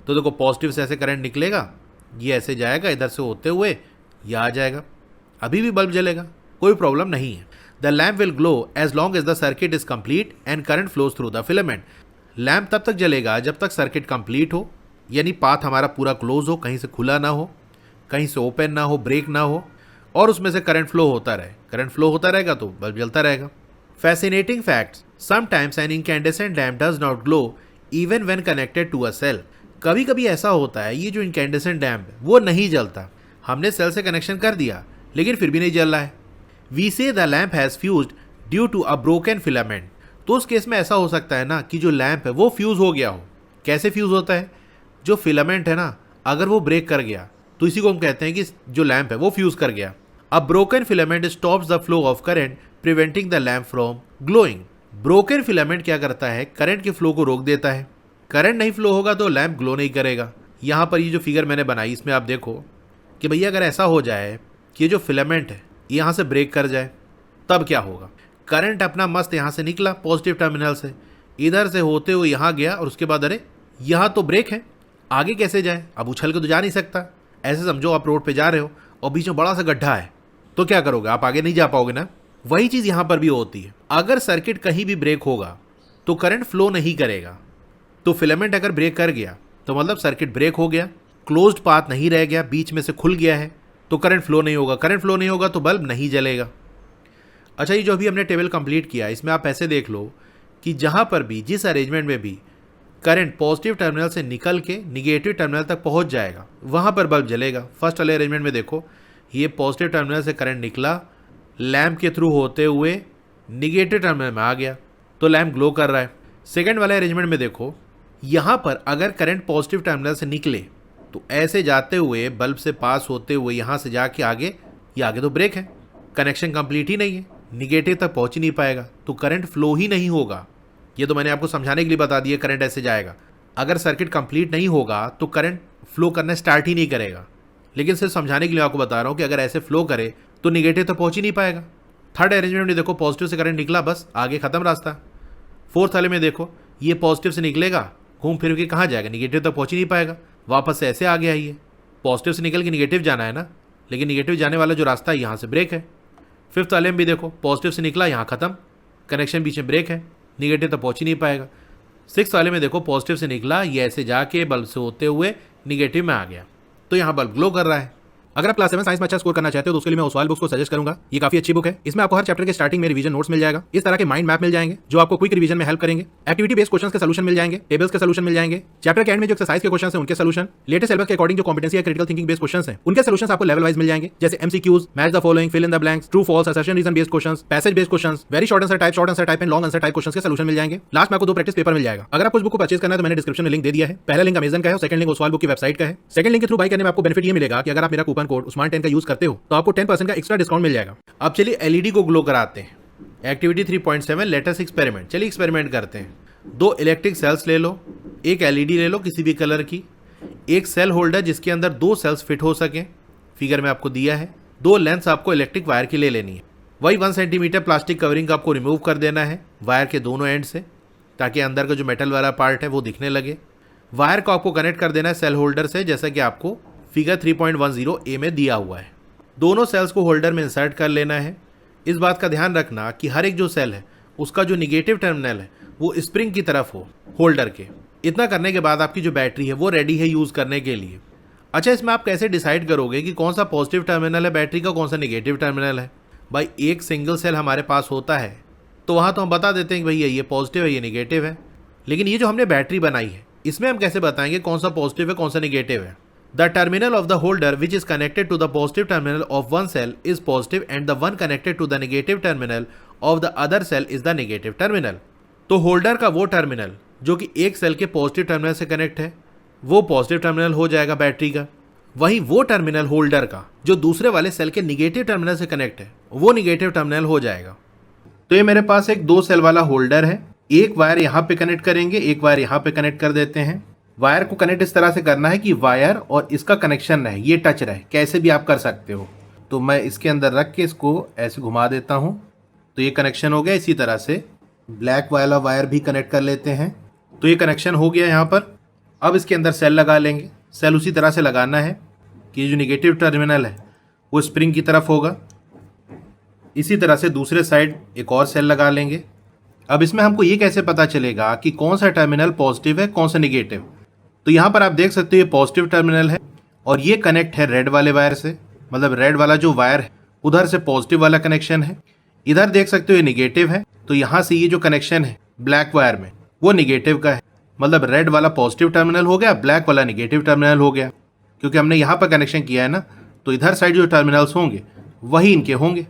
तो देखो पॉजिटिव से ऐसे करंट निकलेगा, ये ऐसे जाएगा, इधर से होते हुए ये आ जाएगा, अभी भी बल्ब जलेगा, कोई प्रॉब्लम नहीं है। The lamp will glow as long as the circuit is complete and current flows through the filament. Lamp तब तक जलेगा जब तक सर्किट कंप्लीट हो, यानी पाथ हमारा पूरा क्लोज हो, कहीं से खुला ना हो, कहीं से ओपन ना हो, ब्रेक ना हो, और उसमें से करंट फ्लो होता रहे। करंट फ्लो होता रहेगा तो बल्ब जलता रहेगा। Fascinating facts, sometimes an incandescent lamp does not glow even when connected to a cell. कभी कभी ऐसा होता है ये जो इनकैंडेसेंट लैम्प है वो नहीं जलता, हमने सेल से कनेक्शन कर दिया लेकिन फिर भी नहीं जल रहा है। We say the lamp has fused due to a broken filament. तो उस केस में ऐसा हो सकता है ना कि जो लैम्प है वो फ्यूज़ हो गया हो। कैसे फ्यूज़ होता है, जो फिलामेंट है ना, अगर वो ब्रेक कर गया तो इसी को हम कहते हैं कि जो लैम्प है वो फ्यूज़ कर गया। अ broken filament stops the flow of current preventing the lamp from glowing. Broken filament क्या करता है, करंट के फ्लो को रोक देता है। करंट नहीं फ्लो होगा तो लैम्प ग्लो नहीं करेगा। यहाँ पर ये जो फिगर मैंने बनाई इसमें आप देखो कि भैया अगर ऐसा हो जाए कि ये जो फिलामेंट है यहाँ से ब्रेक कर जाए तब क्या होगा। करंट अपना मस्त यहाँ से निकला पॉजिटिव टर्मिनल से, इधर से होते हुए यहाँ गया और उसके बाद अरे यहाँ तो ब्रेक है, आगे कैसे जाए, अब उछल के तो जा नहीं सकता। ऐसे समझो आप रोड पे जा रहे हो और बीच में बड़ा सा गड्ढा है, तो क्या करोगे, आप आगे नहीं जा पाओगे ना। वही चीज़ यहाँ पर भी होती है। अगर सर्किट कहीं भी ब्रेक होगा तो करंट फ्लो नहीं करेगा। तो फिलामेंट अगर ब्रेक कर गया तो मतलब सर्किट ब्रेक हो गया, क्लोज्ड पाथ नहीं रह गया, बीच में से खुल गया है, तो करंट फ्लो नहीं होगा। करंट फ्लो नहीं होगा तो बल्ब नहीं जलेगा। अच्छा, ये जो अभी हमने टेबल कंप्लीट किया, इसमें आप ऐसे देख लो कि जहाँ पर भी, जिस अरेंजमेंट में भी करंट पॉजिटिव टर्मिनल से निकल के निगेटिव टर्मिनल तक पहुँच जाएगा, वहाँ पर बल्ब जलेगा। फर्स्ट वाले अरेंजमेंट में देखो, ये पॉजिटिव टर्मिनल से करंट निकला, लैम्प के थ्रू होते हुए निगेटिव टर्मिनल में आ गया, तो लैम्प ग्लो कर रहा है। सेकेंड वाले अरेंजमेंट में देखो, यहाँ पर अगर करंट पॉजिटिव टर्मिनल से निकले तो ऐसे जाते हुए बल्ब से पास होते हुए यहाँ से जाके आगे, ये आगे तो ब्रेक है, कनेक्शन कंप्लीट ही नहीं है, निगेटिव तक पहुँच ही नहीं पाएगा, तो करंट फ्लो ही नहीं होगा। ये तो मैंने आपको समझाने के लिए बता दिया, करंट ऐसे जाएगा। अगर सर्किट कंप्लीट नहीं होगा तो करंट फ्लो करना स्टार्ट ही नहीं करेगा, लेकिन सिर्फ समझाने के लिए आपको बता रहा हूँ कि अगर ऐसे फ्लो करे तो निगेटिव तक पहुँच ही नहीं पाएगा। थर्ड अरेंजमेंट में देखो, पॉजिटिव से करंट निकला, बस आगे खत्म रास्ता। फोर्थ वाले में देखो, ये पॉजिटिव से निकलेगा, घूम फिर के कहाँ जाएगा, निगेटिव तक पहुँच ही नहीं पाएगा, वापस से ऐसे आ गया। ये पॉजिटिव से निकल के निगेटिव जाना है ना, लेकिन निगेटिव जाने वाला जो रास्ता है यहाँ से ब्रेक है। फिफ्थ वाले में भी देखो, पॉजिटिव से निकला, यहाँ खत्म, कनेक्शन बीच में ब्रेक है, निगेटिव तक पहुँच ही नहीं पाएगा। सिक्स वाले में देखो, पॉजिटिव से निकला, ये ऐसे जाके बल्ब से होते हुए निगेटिव में आ गया, तो यहाँ बल्ब ग्लो कर रहा है। अगर आप क्लास 7 साइंस में अच्छा स्कोर करना चाहते हो तो उसके लिए मैं ओसवाल बुक्स को सजेस्ट करूंगा। ये काफी अच्छी बुक है। इसमें आपको हर चैप्टर के स्टार्टिंग में रिवीजन नोट्स मिल जाएगा, इस तरह के माइंड मैप मिल जाएंगे जो आपको क्विक रिवीजन में हेल्प करेंगे। एक्टिविटी बेस्ड क्वेश्चंस के सॉल्यूशन मिल जाएंगे, टेबल्स के सॉल्यूशन मिल जाएंगे, चैप्टर के एंड में जो एक्सरसाइज के क्वेश्चन हैं उनके सॉल्यूशन, लेटेस्ट सिलेबस के अकॉर्डिंग जो कॉम्पिटेंसी या क्रिटिकल थिंकिंग बेस्ड क्वेश्चंस हैं उनके सॉल्यूशंस आपको लेवल वाइज मिल जाएंगे, जैसे MCQs, match the following, fill in the blanks, true false, assertion reason based questions, passage based questions, very short answer type and long answer type questions के solution मिल जाएंगे। Last में आपको 2 practice paper मिल जाएगा। अगर आपको इस बुक को परचेज करना है तो मैंने डिस्क्रिप्शन में लिंक दे दिया है। पहला लिंक अमेजन का है और सेकंड लिंक ओसवाल बुक की वेबसाइट का है। सेकंड लिंक के थ्रू बाय करने में आपको बेनिफिट ये मिलेगा कि अगर आप मेरा कूपन कोड उस्मान10 का यूज करते हो तो आपको 10% का एक्स्ट्रा डिस्काउंट मिल जाएगा। अब चलिए एलईडी को ग्लो कराते हैं। Activity 3.7 latest experiment. चलिए एक्सपेरिमेंट करते हैं। 2 इलेक्ट्रिक सेल्स ले लो, एक एलईडी ले लो किसी भी कलर की, एक सेल होल्डर जिसके अंदर 2 सेल्स फिट हो सकें, फिगर में आपको दिया है। 2 लेंथ्स आपको इलेक्ट्रिक वायर की ले लेनी है। वही 1 सेंटीमीटर प्लास्टिक कवरिंग आपको रिमूव कर देना है वायर के दोनों एंड से, ताकि अंदर का जो मेटल वाला पार्ट है वो दिखने लगे। वायर को आपको कनेक्ट कर देना है सेल होल्डर से, जैसा कि आपको फिगर 3.10 ए में दिया हुआ है। दोनों सेल्स को होल्डर में इंसर्ट कर लेना है। इस बात का ध्यान रखना कि हर एक जो सेल है उसका जो निगेटिव टर्मिनल है वो स्प्रिंग की तरफ हो होल्डर के। इतना करने के बाद आपकी जो बैटरी है वो रेडी है यूज़ करने के लिए। अच्छा, इसमें आप कैसे डिसाइड करोगे कि कौन सा पॉजिटिव टर्मिनल है बैटरी का, कौन सा निगेटिव टर्मिनल है? भाई एक सिंगल सेल हमारे पास होता है तो वहाँ तो हम बता देते हैं कि भैया ये पॉजिटिव है ये निगेटिव है, लेकिन ये जो हमने बैटरी बनाई है इसमें हम कैसे बताएंगे कौन सा पॉजिटिव है कौन सा निगेटिव है? The terminal of the holder which is connected to the positive terminal of one cell is positive and the one connected to the negative terminal of the other cell is the negative terminal. तो holder का वो terminal जो कि एक cell के positive terminal से connect है वो पॉजिटिव टर्मिनल हो जाएगा बैटरी का। वहीं वो टर्मिनल होल्डर का जो दूसरे वाले सेल के निगेटिव टर्मिनल से कनेक्ट है वो निगेटिव टर्मिनल हो जाएगा। तो ये मेरे पास एक 2 सेल वाला होल्डर है, एक वायर यहाँ पे कनेक्ट करेंगे, एक वायर यहाँ पे कनेक्ट कर देते हैं। वायर को कनेक्ट इस तरह से करना है कि वायर और इसका कनेक्शन रहे, ये टच रहे, कैसे भी आप कर सकते हो। तो मैं इसके अंदर रख के इसको ऐसे घुमा देता हूँ तो ये कनेक्शन हो गया। इसी तरह से ब्लैक वाला वायर भी कनेक्ट कर लेते हैं तो ये कनेक्शन हो गया यहाँ पर। अब इसके अंदर सेल लगा लेंगे। सेल उसी तरह से लगाना है कि जो निगेटिव टर्मिनल है वो स्प्रिंग की तरफ होगा। इसी तरह से दूसरे साइड एक और सेल लगा लेंगे। अब इसमें हमको ये कैसे पता चलेगा कि कौन सा टर्मिनल पॉजिटिव है कौन सा निगेटिव? तो यहाँ पर आप देख सकते हो ये पॉजिटिव टर्मिनल है और ये कनेक्ट है रेड वाले वायर से, मतलब रेड वाला जो वायर है उधर से पॉजिटिव वाला कनेक्शन है। इधर देख सकते हो ये निगेटिव है, तो यहाँ से ये जो कनेक्शन है ब्लैक वायर में वो निगेटिव का है, मतलब रेड वाला पॉजिटिव टर्मिनल हो गया, ब्लैक वाला निगेटिव टर्मिनल हो गया, क्योंकि हमने यहाँ पर कनेक्शन किया है ना। तो इधर साइड जो टर्मिनल्स होंगे वही इनके होंगे।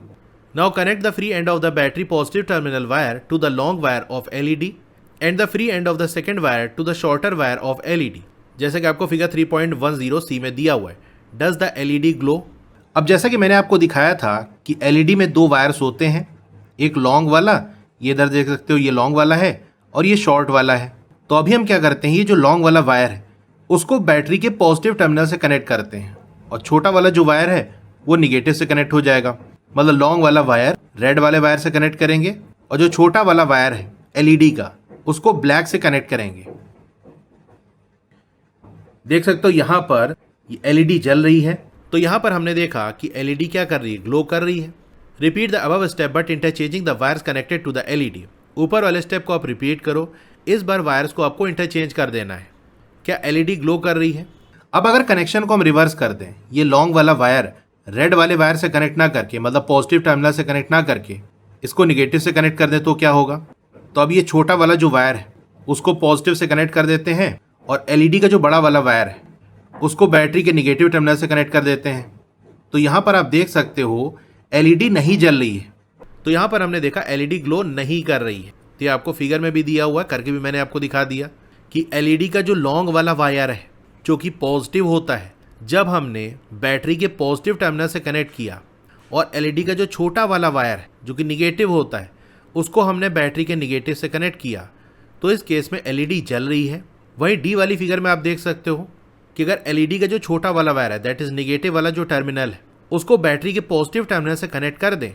Now connect the free end of the battery positive terminal wire to the long wire of LED and the free end of the second wire to the shorter wire of LED, जैसे कि आपको figure 3.10 सी में दिया हुआ है। Does the LED glow? अब जैसा कि मैंने आपको दिखाया था कि एलईडी में 2 वायर्स होते हैं, एक लॉन्ग वाला, ये इधर देख सकते हो ये लॉन्ग वाला है, और ये शॉर्ट वाला है। तो अभी हम क्या करते हैं, ये जो लॉन्ग वाला वायर है उसको बैटरी के पॉजिटिव टर्मिनल से कनेक्ट करते हैं और छोटा वाला जो वायर है वो निगेटिव से कनेक्ट हो जाएगा। मतलब लॉन्ग वाला वायर रेड वाले वायर से कनेक्ट करेंगे और जो छोटा वाला वायर है एलईडी का उसको ब्लैक से कनेक्ट करेंगे। देख सकते हो यहाँ पर एलईडी जल रही है, तो यहाँ पर हमने देखा कि एलईडी क्या कर रही है, ग्लो कर रही है। Repeat the above step but interchanging the wires connected to the LED. ऊपर वाले स्टेप को आप रिपीट करो, इस बार वायर्स को आपको इंटरचेंज कर देना है। क्या एलईडी ग्लो कर रही है? अब अगर कनेक्शन को हम रिवर्स कर दें, ये लॉन्ग वाला वायर रेड वाले वायर से कनेक्ट ना करके, मतलब पॉजिटिव टर्मिनल से कनेक्ट ना करके इसको निगेटिव से कनेक्ट कर दें तो क्या होगा? तो अब ये छोटा वाला जो वायर है उसको पॉजिटिव से कनेक्ट कर देते हैं और एलईडी का जो बड़ा वाला वायर है उसको बैटरी के निगेटिव टर्मिनल से कनेक्ट कर देते हैं। तो यहाँ पर आप देख सकते हो एलईडी नहीं जल रही है। तो यहाँ पर हमने देखा एलईडी ग्लो नहीं कर रही है। तो ये आपको फिगर में भी दिया हुआ है, करके भी मैंने आपको दिखा दिया कि एलईडी का जो लॉन्ग वाला वायर है जो कि पॉजिटिव होता है, जब हमने बैटरी के पॉजिटिव टर्मिनल से कनेक्ट किया, और एलईडी का जो छोटा वाला वायर है जो कि निगेटिव होता है उसको हमने बैटरी के निगेटिव से कनेक्ट किया, तो इस केस में एलईडी जल रही है। वहीं डी वाली फिगर में आप देख सकते हो कि अगर एलईडी का जो छोटा वाला वायर है, दैट इज निगेटिव वाला जो टर्मिनल है, उसको बैटरी के पॉजिटिव टर्मिनल से कनेक्ट कर दें,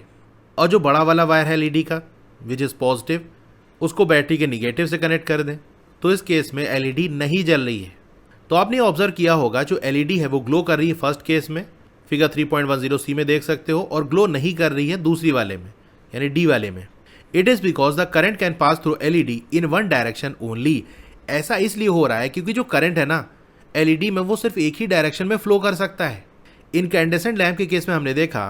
और जो बड़ा वाला वायर है एलईडी का विच इज़ पॉजिटिव, उसको बैटरी के निगेटिव से कनेक्ट कर दें, तो इस केस में एलईडी नहीं जल रही है। तो आपने ऑब्जर्व किया होगा जो एलईडी है वो ग्लो कर रही है फर्स्ट केस में, फिगर 3.10C में देख सकते हो, और ग्लो नहीं कर रही है दूसरी वाले में, यानी डी वाले में। It is because the current can pass through LED in one direction only. ऐसा इसलिए हो रहा है क्योंकि जो करंट है ना एलईडी में वो सिर्फ एक ही डायरेक्शन में फ्लो कर सकता है। इनकैंडेसेंट लैंप के केस में हमने देखा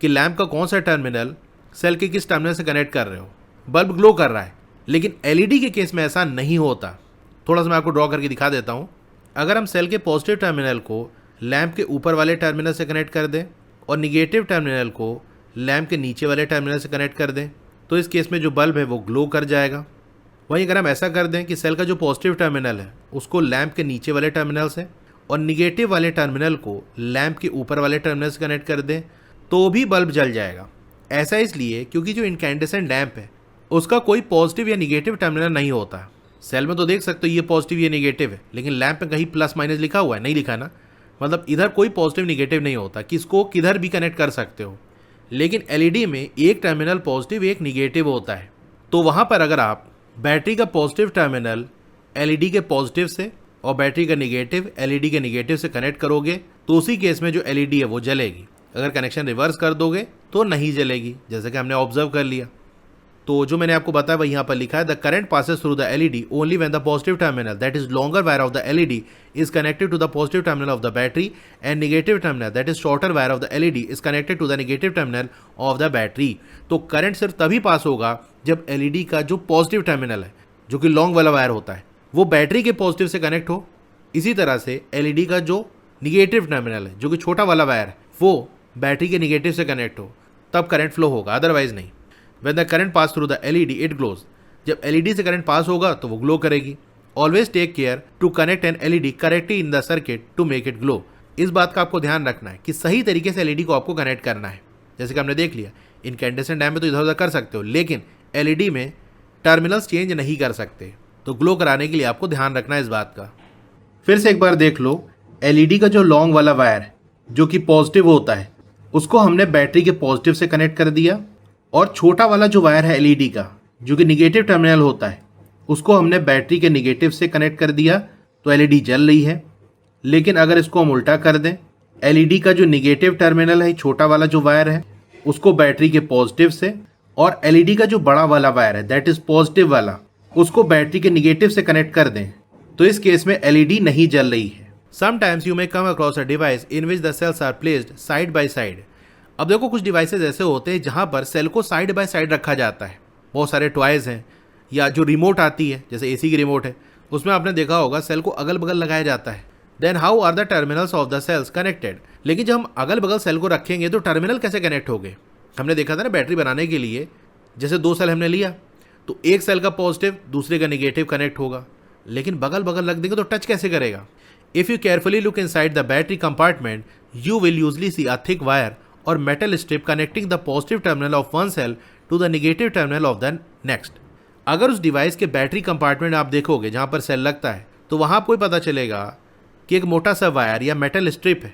कि लैंप का कौन सा टर्मिनल सेल के किस टर्मिनल से कनेक्ट कर रहे हो, बल्ब ग्लो कर रहा है। लेकिन एलईडी के केस में ऐसा नहीं होता। थोड़ा सा मैं आपको ड्रॉ करके दिखा देता हूँ। अगर हम सेल के पॉजिटिव टर्मिनल को लैंप के ऊपर वाले टर्मिनल से कनेक्ट कर दें और निगेटिव टर्मिनल को लैंप के नीचे वाले टर्मिनल से कनेक्ट कर दें, तो इस केस में जो बल्ब है वो ग्लो कर जाएगा। वहीं अगर हम ऐसा कर दें कि सेल का जो पॉजिटिव टर्मिनल है उसको लैंप के नीचे वाले टर्मिनल से और निगेटिव वाले टर्मिनल को लैंप के ऊपर वाले टर्मिनल से कनेक्ट कर दें, तो भी बल्ब जल जाएगा। ऐसा इसलिए क्योंकि जो इनकैंडेसेंट लैंप है उसका कोई पॉजिटिव या निगेटिव टर्मिनल नहीं होता। सेल में तो देख सकते हो ये पॉजिटिव ये निगेटिव है, लेकिन लैंप में कहीं प्लस माइनस लिखा हुआ है, नहीं लिखा ना, मतलब इधर कोई पॉजिटिव निगेटिव नहीं होता, किसको किधर भी कनेक्ट कर सकते हो। लेकिन एलईडी में एक टर्मिनल पॉजिटिव एक निगेटिव होता है। तो वहाँ पर अगर आप बैटरी का पॉजिटिव टर्मिनल एलईडी के पॉजिटिव से और बैटरी का निगेटिव एलईडी के निगेटिव से कनेक्ट करोगे, तो उसी केस में जो एलईडी है वो जलेगी। अगर कनेक्शन रिवर्स कर दोगे तो नहीं जलेगी, जैसे कि हमने ऑब्जर्व कर लिया। तो जो मैंने आपको बताया वही यहाँ पर लिखा है, the current passes through the LED only when the positive terminal that is longer wire of the LED is connected to the positive terminal of the battery and negative terminal that is shorter wire of the LED is connected to the negative terminal of the battery. तो current सिर्फ तभी पास होगा जब LED का जो positive terminal है जो कि लॉन्ग वाला वायर होता है वो बैटरी के पॉजिटिव से कनेक्ट हो। इसी तरह से एलईडी का जो निगेटिव टर्मिनल है जो कि छोटा वाला वायर है वो बैटरी के निगेटिव से कनेक्ट हो, तब करंट फ्लो होगा, अदरवाइज नहीं। When the current pass through the LED, it glows. जब LED से करंट पास होगा तो वो ग्लो करेगी। Always take care to connect an LED correctly in the circuit to make it glow. इस बात का आपको ध्यान रखना है कि सही तरीके से LED को आपको कनेक्ट करना है। जैसे कि हमने देख लिया इनकैंडेसेंट लैंप में तो इधर उधर कर सकते हो, लेकिन LED में टर्मिनल्स चेंज नहीं कर सकते। तो ग्लो कराने के लिए आपको ध्यान रखना है इस बात का। फिर से एक बार देख लो, LED का जो लॉन्ग वाला वायर है जो कि पॉजिटिव होता है उसको हमने बैटरी के पॉजिटिव से कनेक्ट कर दिया, और छोटा वाला जो वायर है एलईडी का जो कि निगेटिव टर्मिनल होता है उसको हमने बैटरी के निगेटिव से कनेक्ट कर दिया, तो एलईडी जल रही है। लेकिन अगर इसको हम उल्टा कर दें, एलईडी का जो निगेटिव टर्मिनल है छोटा वाला जो वायर है उसको बैटरी के पॉजिटिव से, और एलईडी का जो बड़ा वाला वायर है दैट इज पॉजिटिव वाला उसको बैटरी के निगेटिव से कनेक्ट कर दें, तो इस केस में एलईडी नहीं जल रही है। Sometimes you may come across a device in which the cells are placed side by side. अब देखो कुछ डिवाइसेज ऐसे होते हैं जहाँ पर सेल को साइड बाय साइड रखा जाता है। बहुत सारे टॉयज़ हैं, या जो रिमोट आती है जैसे एसी की रिमोट है उसमें आपने देखा होगा सेल को अगल बगल लगाया जाता है। Then how are the terminals of the cells connected. लेकिन जब हम अगल बगल सेल को रखेंगे तो टर्मिनल कैसे कनेक्ट होंगे? हमने देखा था ना बैटरी बनाने के लिए, जैसे दो सेल हमने लिया तो एक सेल का पॉजिटिव दूसरे का निगेटिव कनेक्ट होगा, लेकिन बगल बगल रख देंगे तो टच कैसे करेगा? If you carefully look inside the battery compartment you will usually see a thick wire or metal strip connecting the positive terminal of one cell to the negative terminal of the next. अगर उस device के battery compartment आप देखोगे जहाँ पर cell लगता है तो वहाँ आपको पता चलेगा कि एक मोटा सा वायर या मेटल स्ट्रिप है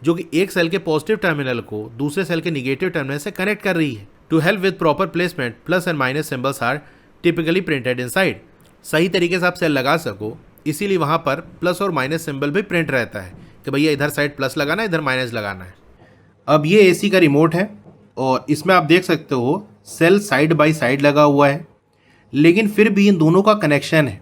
जो कि एक सेल के पॉजिटिव टर्मिनल को दूसरे सेल के निगेटिव टर्मिनल से कनेक्ट कर रही है। To help with proper placement plus and minus symbols are typically printed inside. सही तरीके से आप सेल लगा सको इसीलिए वहाँ पर प्लस और माइनस सिंबल भी प्रिंट रहता है कि भैया इधर साइड प्लस लगाना है, इधर माइनस लगाना है। अब ये एसी का रिमोट है और इसमें आप देख सकते हो सेल साइड बाय साइड लगा हुआ है, लेकिन फिर भी इन दोनों का कनेक्शन है।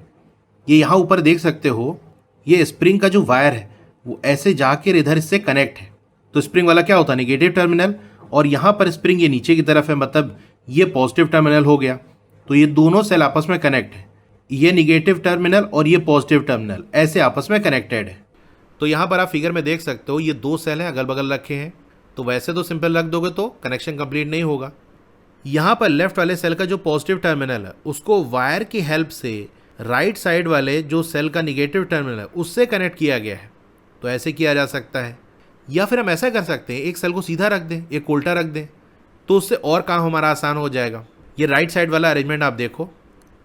ये यहाँ ऊपर देख सकते हो, ये स्प्रिंग का जो वायर है वो ऐसे जाकर इधर इससे कनेक्ट है। तो स्प्रिंग वाला क्या होता है, नेगेटिव टर्मिनल, और यहाँ पर स्प्रिंग ये नीचे की तरफ है, मतलब ये पॉजिटिव टर्मिनल हो गया। तो ये दोनों सेल आपस में कनेक्ट है, ये निगेटिव टर्मिनल और ये पॉजिटिव टर्मिनल ऐसे आपस में कनेक्टेड है। तो यहाँ पर आप फिगर में देख सकते हो ये दो सेल हैं, अगल बगल रखे हैं। तो वैसे तो सिंपल रख दोगे तो कनेक्शन कंप्लीट नहीं होगा। यहाँ पर लेफ्ट वाले सेल का जो पॉजिटिव टर्मिनल है उसको वायर की हेल्प से राइट साइड वाले जो सेल का निगेटिव टर्मिनल है उससे कनेक्ट किया गया है। तो ऐसे किया जा सकता है, या फिर हम ऐसा कर सकते हैं एक सेल को सीधा रख दें, एक उल्टा रख दें, तो उससे और काम हमारा आसान हो जाएगा। ये राइट साइड वाला अरेंजमेंट आप देखो,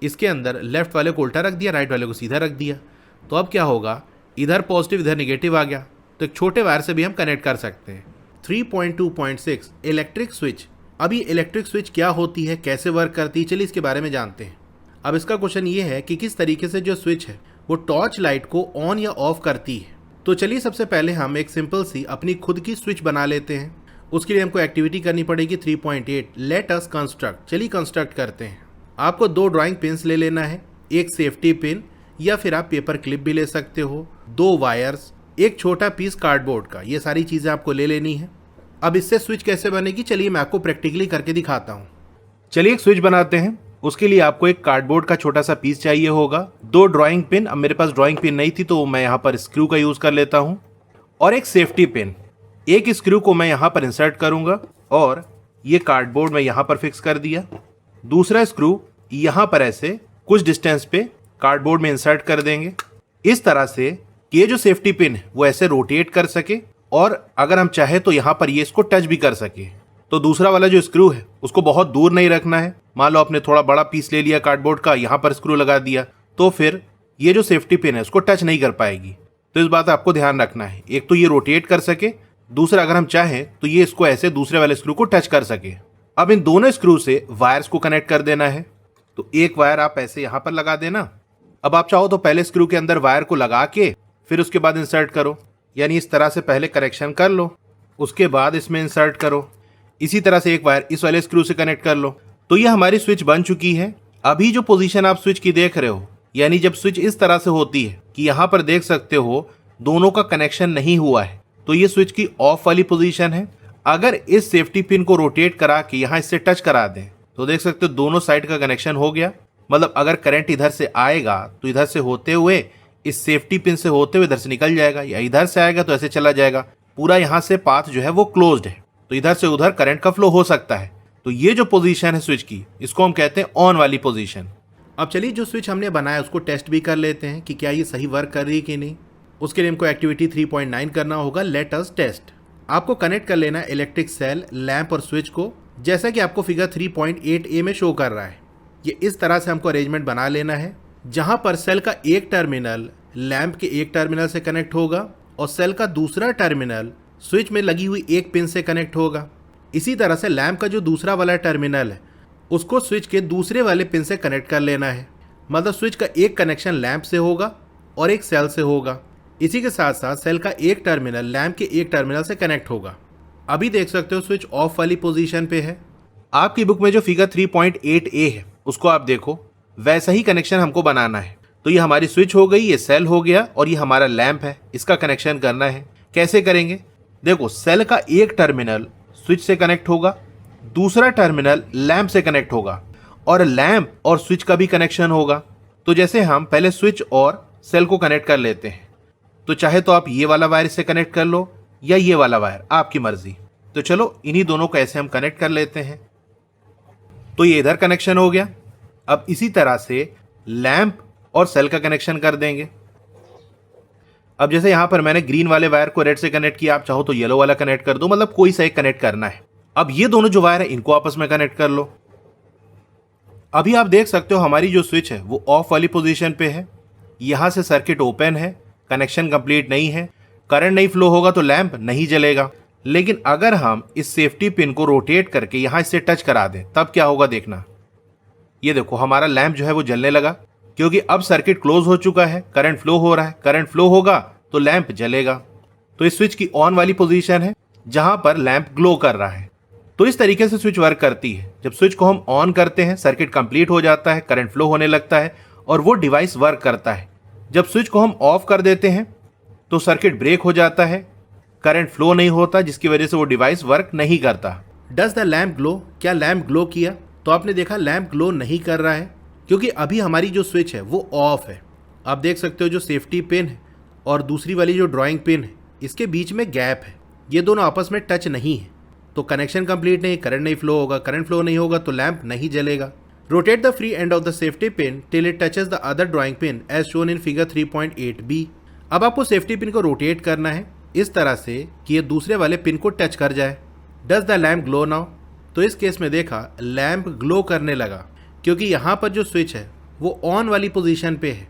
इसके अंदर लेफ्ट वाले को उल्टा रख दिया, राइट वाले को सीधा रख दिया। तो अब क्या होगा, इधर पॉजिटिव इधर निगेटिव आ गया, तो एक छोटे वायर से भी हम कनेक्ट कर सकते हैं। 3.2.6 इलेक्ट्रिक स्विच। अब ये इलेक्ट्रिक स्विच क्या होती है, कैसे वर्क करती है, चलिए इसके बारे में जानते हैं। अब इसका क्वेश्चन ये है कि किस तरीके से जो स्विच है वो टॉर्च लाइट को ऑन या ऑफ करती है। तो चलिए सबसे पहले हम एक सिंपल सी अपनी खुद की स्विच बना लेते हैं। उसके लिए हमको एक्टिविटी करनी पड़ेगी 3.8 लेट अस कंस्ट्रक्ट। चलिए कंस्ट्रक्ट करते हैं। आपको 2 ड्राइंग पिन्स ले लेना है, एक सेफ्टी पिन या फिर आप पेपर क्लिप भी ले सकते हो, 2 वायर्स, एक छोटा पीस कार्डबोर्ड का, ये सारी चीज़ें आपको ले लेनी है। अब इससे स्विच कैसे बनेगी, चलिए मैं आपको प्रैक्टिकली करके दिखाता हूँ। चलिए एक स्विच बनाते हैं। उसके लिए आपको एक कार्डबोर्ड का छोटा सा पीस चाहिए होगा, 2 ड्राइंग पिन, अब मेरे पास ड्राइंग पिन नहीं थी तो मैं यहाँ पर स्क्रू का यूज़ कर लेता हूँ, और एक सेफ्टी पिन। एक स्क्रू को मैं यहाँ पर इंसर्ट करूँगा और ये कार्डबोर्ड में यहाँ पर फिक्स कर दिया। दूसरा स्क्रू यहाँ पर ऐसे कुछ डिस्टेंस पे कार्डबोर्ड में इंसर्ट कर देंगे, इस तरह से कि ये जो सेफ्टी पिन है वो ऐसे रोटेट कर सके, और अगर हम चाहे तो यहाँ पर ये इसको टच भी कर सके। तो दूसरा वाला जो स्क्रू है उसको बहुत दूर नहीं रखना है। मान लो आपने थोड़ा बड़ा पीस ले लिया कार्डबोर्ड का, यहाँ पर स्क्रू लगा दिया, तो फिर ये जो सेफ्टी पिन है उसको टच नहीं कर पाएगी। तो इस बात आपको ध्यान रखना है, एक तो ये रोटेट कर सके, दूसरा अगर हम चाहें तो ये इसको ऐसे दूसरे वाले स्क्रू को टच कर सके। अब इन दोनों स्क्रू से वायर्स को कनेक्ट कर देना है। तो एक वायर आप ऐसे यहाँ पर लगा देना। अब आप चाहो तो पहले स्क्रू के अंदर वायर को लगा के फिर उसके बाद इंसर्ट करो, यानी इस तरह से पहले करेक्शन कर लो, उसके बाद इसमें इंसर्ट करो। इसी तरह से एक वायर इस वाले स्क्रू से कनेक्ट कर लो। तो ये हमारी स्विच बन चुकी है। अभी जो पोजीशन आप स्विच की देख रहे हो, यानी जब स्विच इस तरह से होती है कि यहाँ पर देख सकते हो दोनों का कनेक्शन नहीं हुआ है, तो ये स्विच की ऑफ वाली पोजीशन है। अगर इस सेफ्टी पिन को रोटेट करा के यहाँ इससे टच करा दें तो देख सकते हो दोनों साइड का कनेक्शन हो गया। मतलब अगर करंट इधर से आएगा तो इधर से होते हुए इस सेफ्टी पिन से होते हुए इधर से निकल जाएगा, या इधर से आएगा तो ऐसे चला जाएगा। पूरा यहाँ से पाथ जो है वो क्लोज्ड है, तो इधर से उधर करंट का फ्लो हो सकता है। तो ये जो पोजीशन है स्विच की, इसको हम कहते हैं ऑन वाली पोजीशन। अब चलिए जो स्विच हमने बनाया उसको टेस्ट भी कर लेते हैं कि क्या ये सही वर्क कर रही है कि नहीं। उसके लिए हमको एक्टिविटी 3.9 करना होगा, लेट अस टेस्ट। आपको कनेक्ट कर लेना है इलेक्ट्रिक सेल, लैंप और स्विच को, जैसा कि आपको फिगर 3.8a में शो कर रहा है। ये इस तरह से हमको अरेंजमेंट बना लेना है, जहां पर सेल का एक टर्मिनल लैंप के एक टर्मिनल से कनेक्ट होगा और सेल का दूसरा टर्मिनल स्विच में लगी हुई एक पिन से कनेक्ट होगा। इसी तरह से लैंप का जो दूसरा वाला टर्मिनल है उसको स्विच के दूसरे वाले पिन से कनेक्ट कर लेना है। मतलब स्विच का एक कनेक्शन लैंप से होगा और एक सेल से होगा। इसी के साथ साथ सेल का एक टर्मिनल लैंप के एक टर्मिनल से कनेक्ट होगा। अभी देख सकते हो स्विच ऑफ वाली पोजीशन पे है। आपकी बुक में जो फिगर 3.8a है उसको आप देखो, वैसा ही कनेक्शन हमको बनाना है। तो ये हमारी स्विच हो गई, ये सेल हो गया, और ये हमारा लैंप है, इसका कनेक्शन करना है। कैसे करेंगे, देखो सेल का एक टर्मिनल स्विच से कनेक्ट होगा, दूसरा टर्मिनल लैंप से कनेक्ट होगा, और लैंप और स्विच का भी कनेक्शन होगा। तो जैसे हम पहले स्विच और सेल को कनेक्ट कर लेते हैं, तो चाहे तो आप ये वाला वायर इससे कनेक्ट कर लो या ये वाला वायर, आपकी मर्जी। तो चलो इन्हीं दोनों को ऐसे हम कनेक्ट कर लेते हैं। तो ये इधर कनेक्शन हो गया। अब इसी तरह से लैंप और सेल का कनेक्शन कर देंगे। अब जैसे यहां पर मैंने ग्रीन वाले वायर को रेड से कनेक्ट किया, आप चाहो तो येलो वाला कनेक्ट कर दो, मतलब कोई सा एक कनेक्ट करना है। अब ये दोनों जो वायर है इनको आपस में कनेक्ट कर लो। अभी आप देख सकते हो हमारी जो स्विच है वो ऑफ वाली पोजीशन पे है। यहां से सर्किट ओपन है, कनेक्शन कंप्लीट नहीं है, करंट नहीं फ्लो होगा तो लैंप नहीं जलेगा। लेकिन अगर हम इस सेफ्टी पिन को रोटेट करके यहां इससे टच करा दें तब क्या होगा देखना। ये देखो हमारा लैंप जो है वो जलने लगा, क्योंकि अब सर्किट क्लोज हो चुका है, करंट फ्लो हो रहा है। करंट फ्लो होगा तो लैंप जलेगा। तो इस स्विच की ऑन वाली पोजीशन है जहां पर लैंप ग्लो कर रहा है। तो इस तरीके से स्विच वर्क करती है। जब स्विच को हम ऑन करते हैं सर्किट कंप्लीट हो जाता है, करंट फ्लो होने लगता है और वो डिवाइस वर्क करता है। जब स्विच को हम ऑफ कर देते हैं तो सर्किट ब्रेक हो जाता है, करंट फ्लो नहीं होता, जिसकी वजह से वो डिवाइस वर्क नहीं करता। Does the lamp glow? क्या लैंप ग्लो किया? तो आपने देखा लैंप ग्लो नहीं कर रहा है क्योंकि अभी हमारी जो स्विच है वो ऑफ है। आप देख सकते हो जो सेफ्टी पिन है और दूसरी वाली जो ड्राइंग पिन है इसके बीच में गैप है, ये दोनों आपस में टच नहीं है, तो कनेक्शन कंप्लीट नहीं, करंट नहीं फ्लो होगा, करंट फ्लो नहीं होगा तो लैंप नहीं जलेगा। Rotate the free end of the safety pin till it touches the other drawing pin as shown in figure 3.8b। अब आपको सेफ्टी पिन को रोटेट करना है इस तरह से कि ये दूसरे वाले पिन को टच कर जाए। Does the lamp glow now? तो इस केस में देखा लैंप ग्लो करने लगा क्योंकि यहाँ पर जो स्विच है वो ऑन वाली पोजीशन पे है।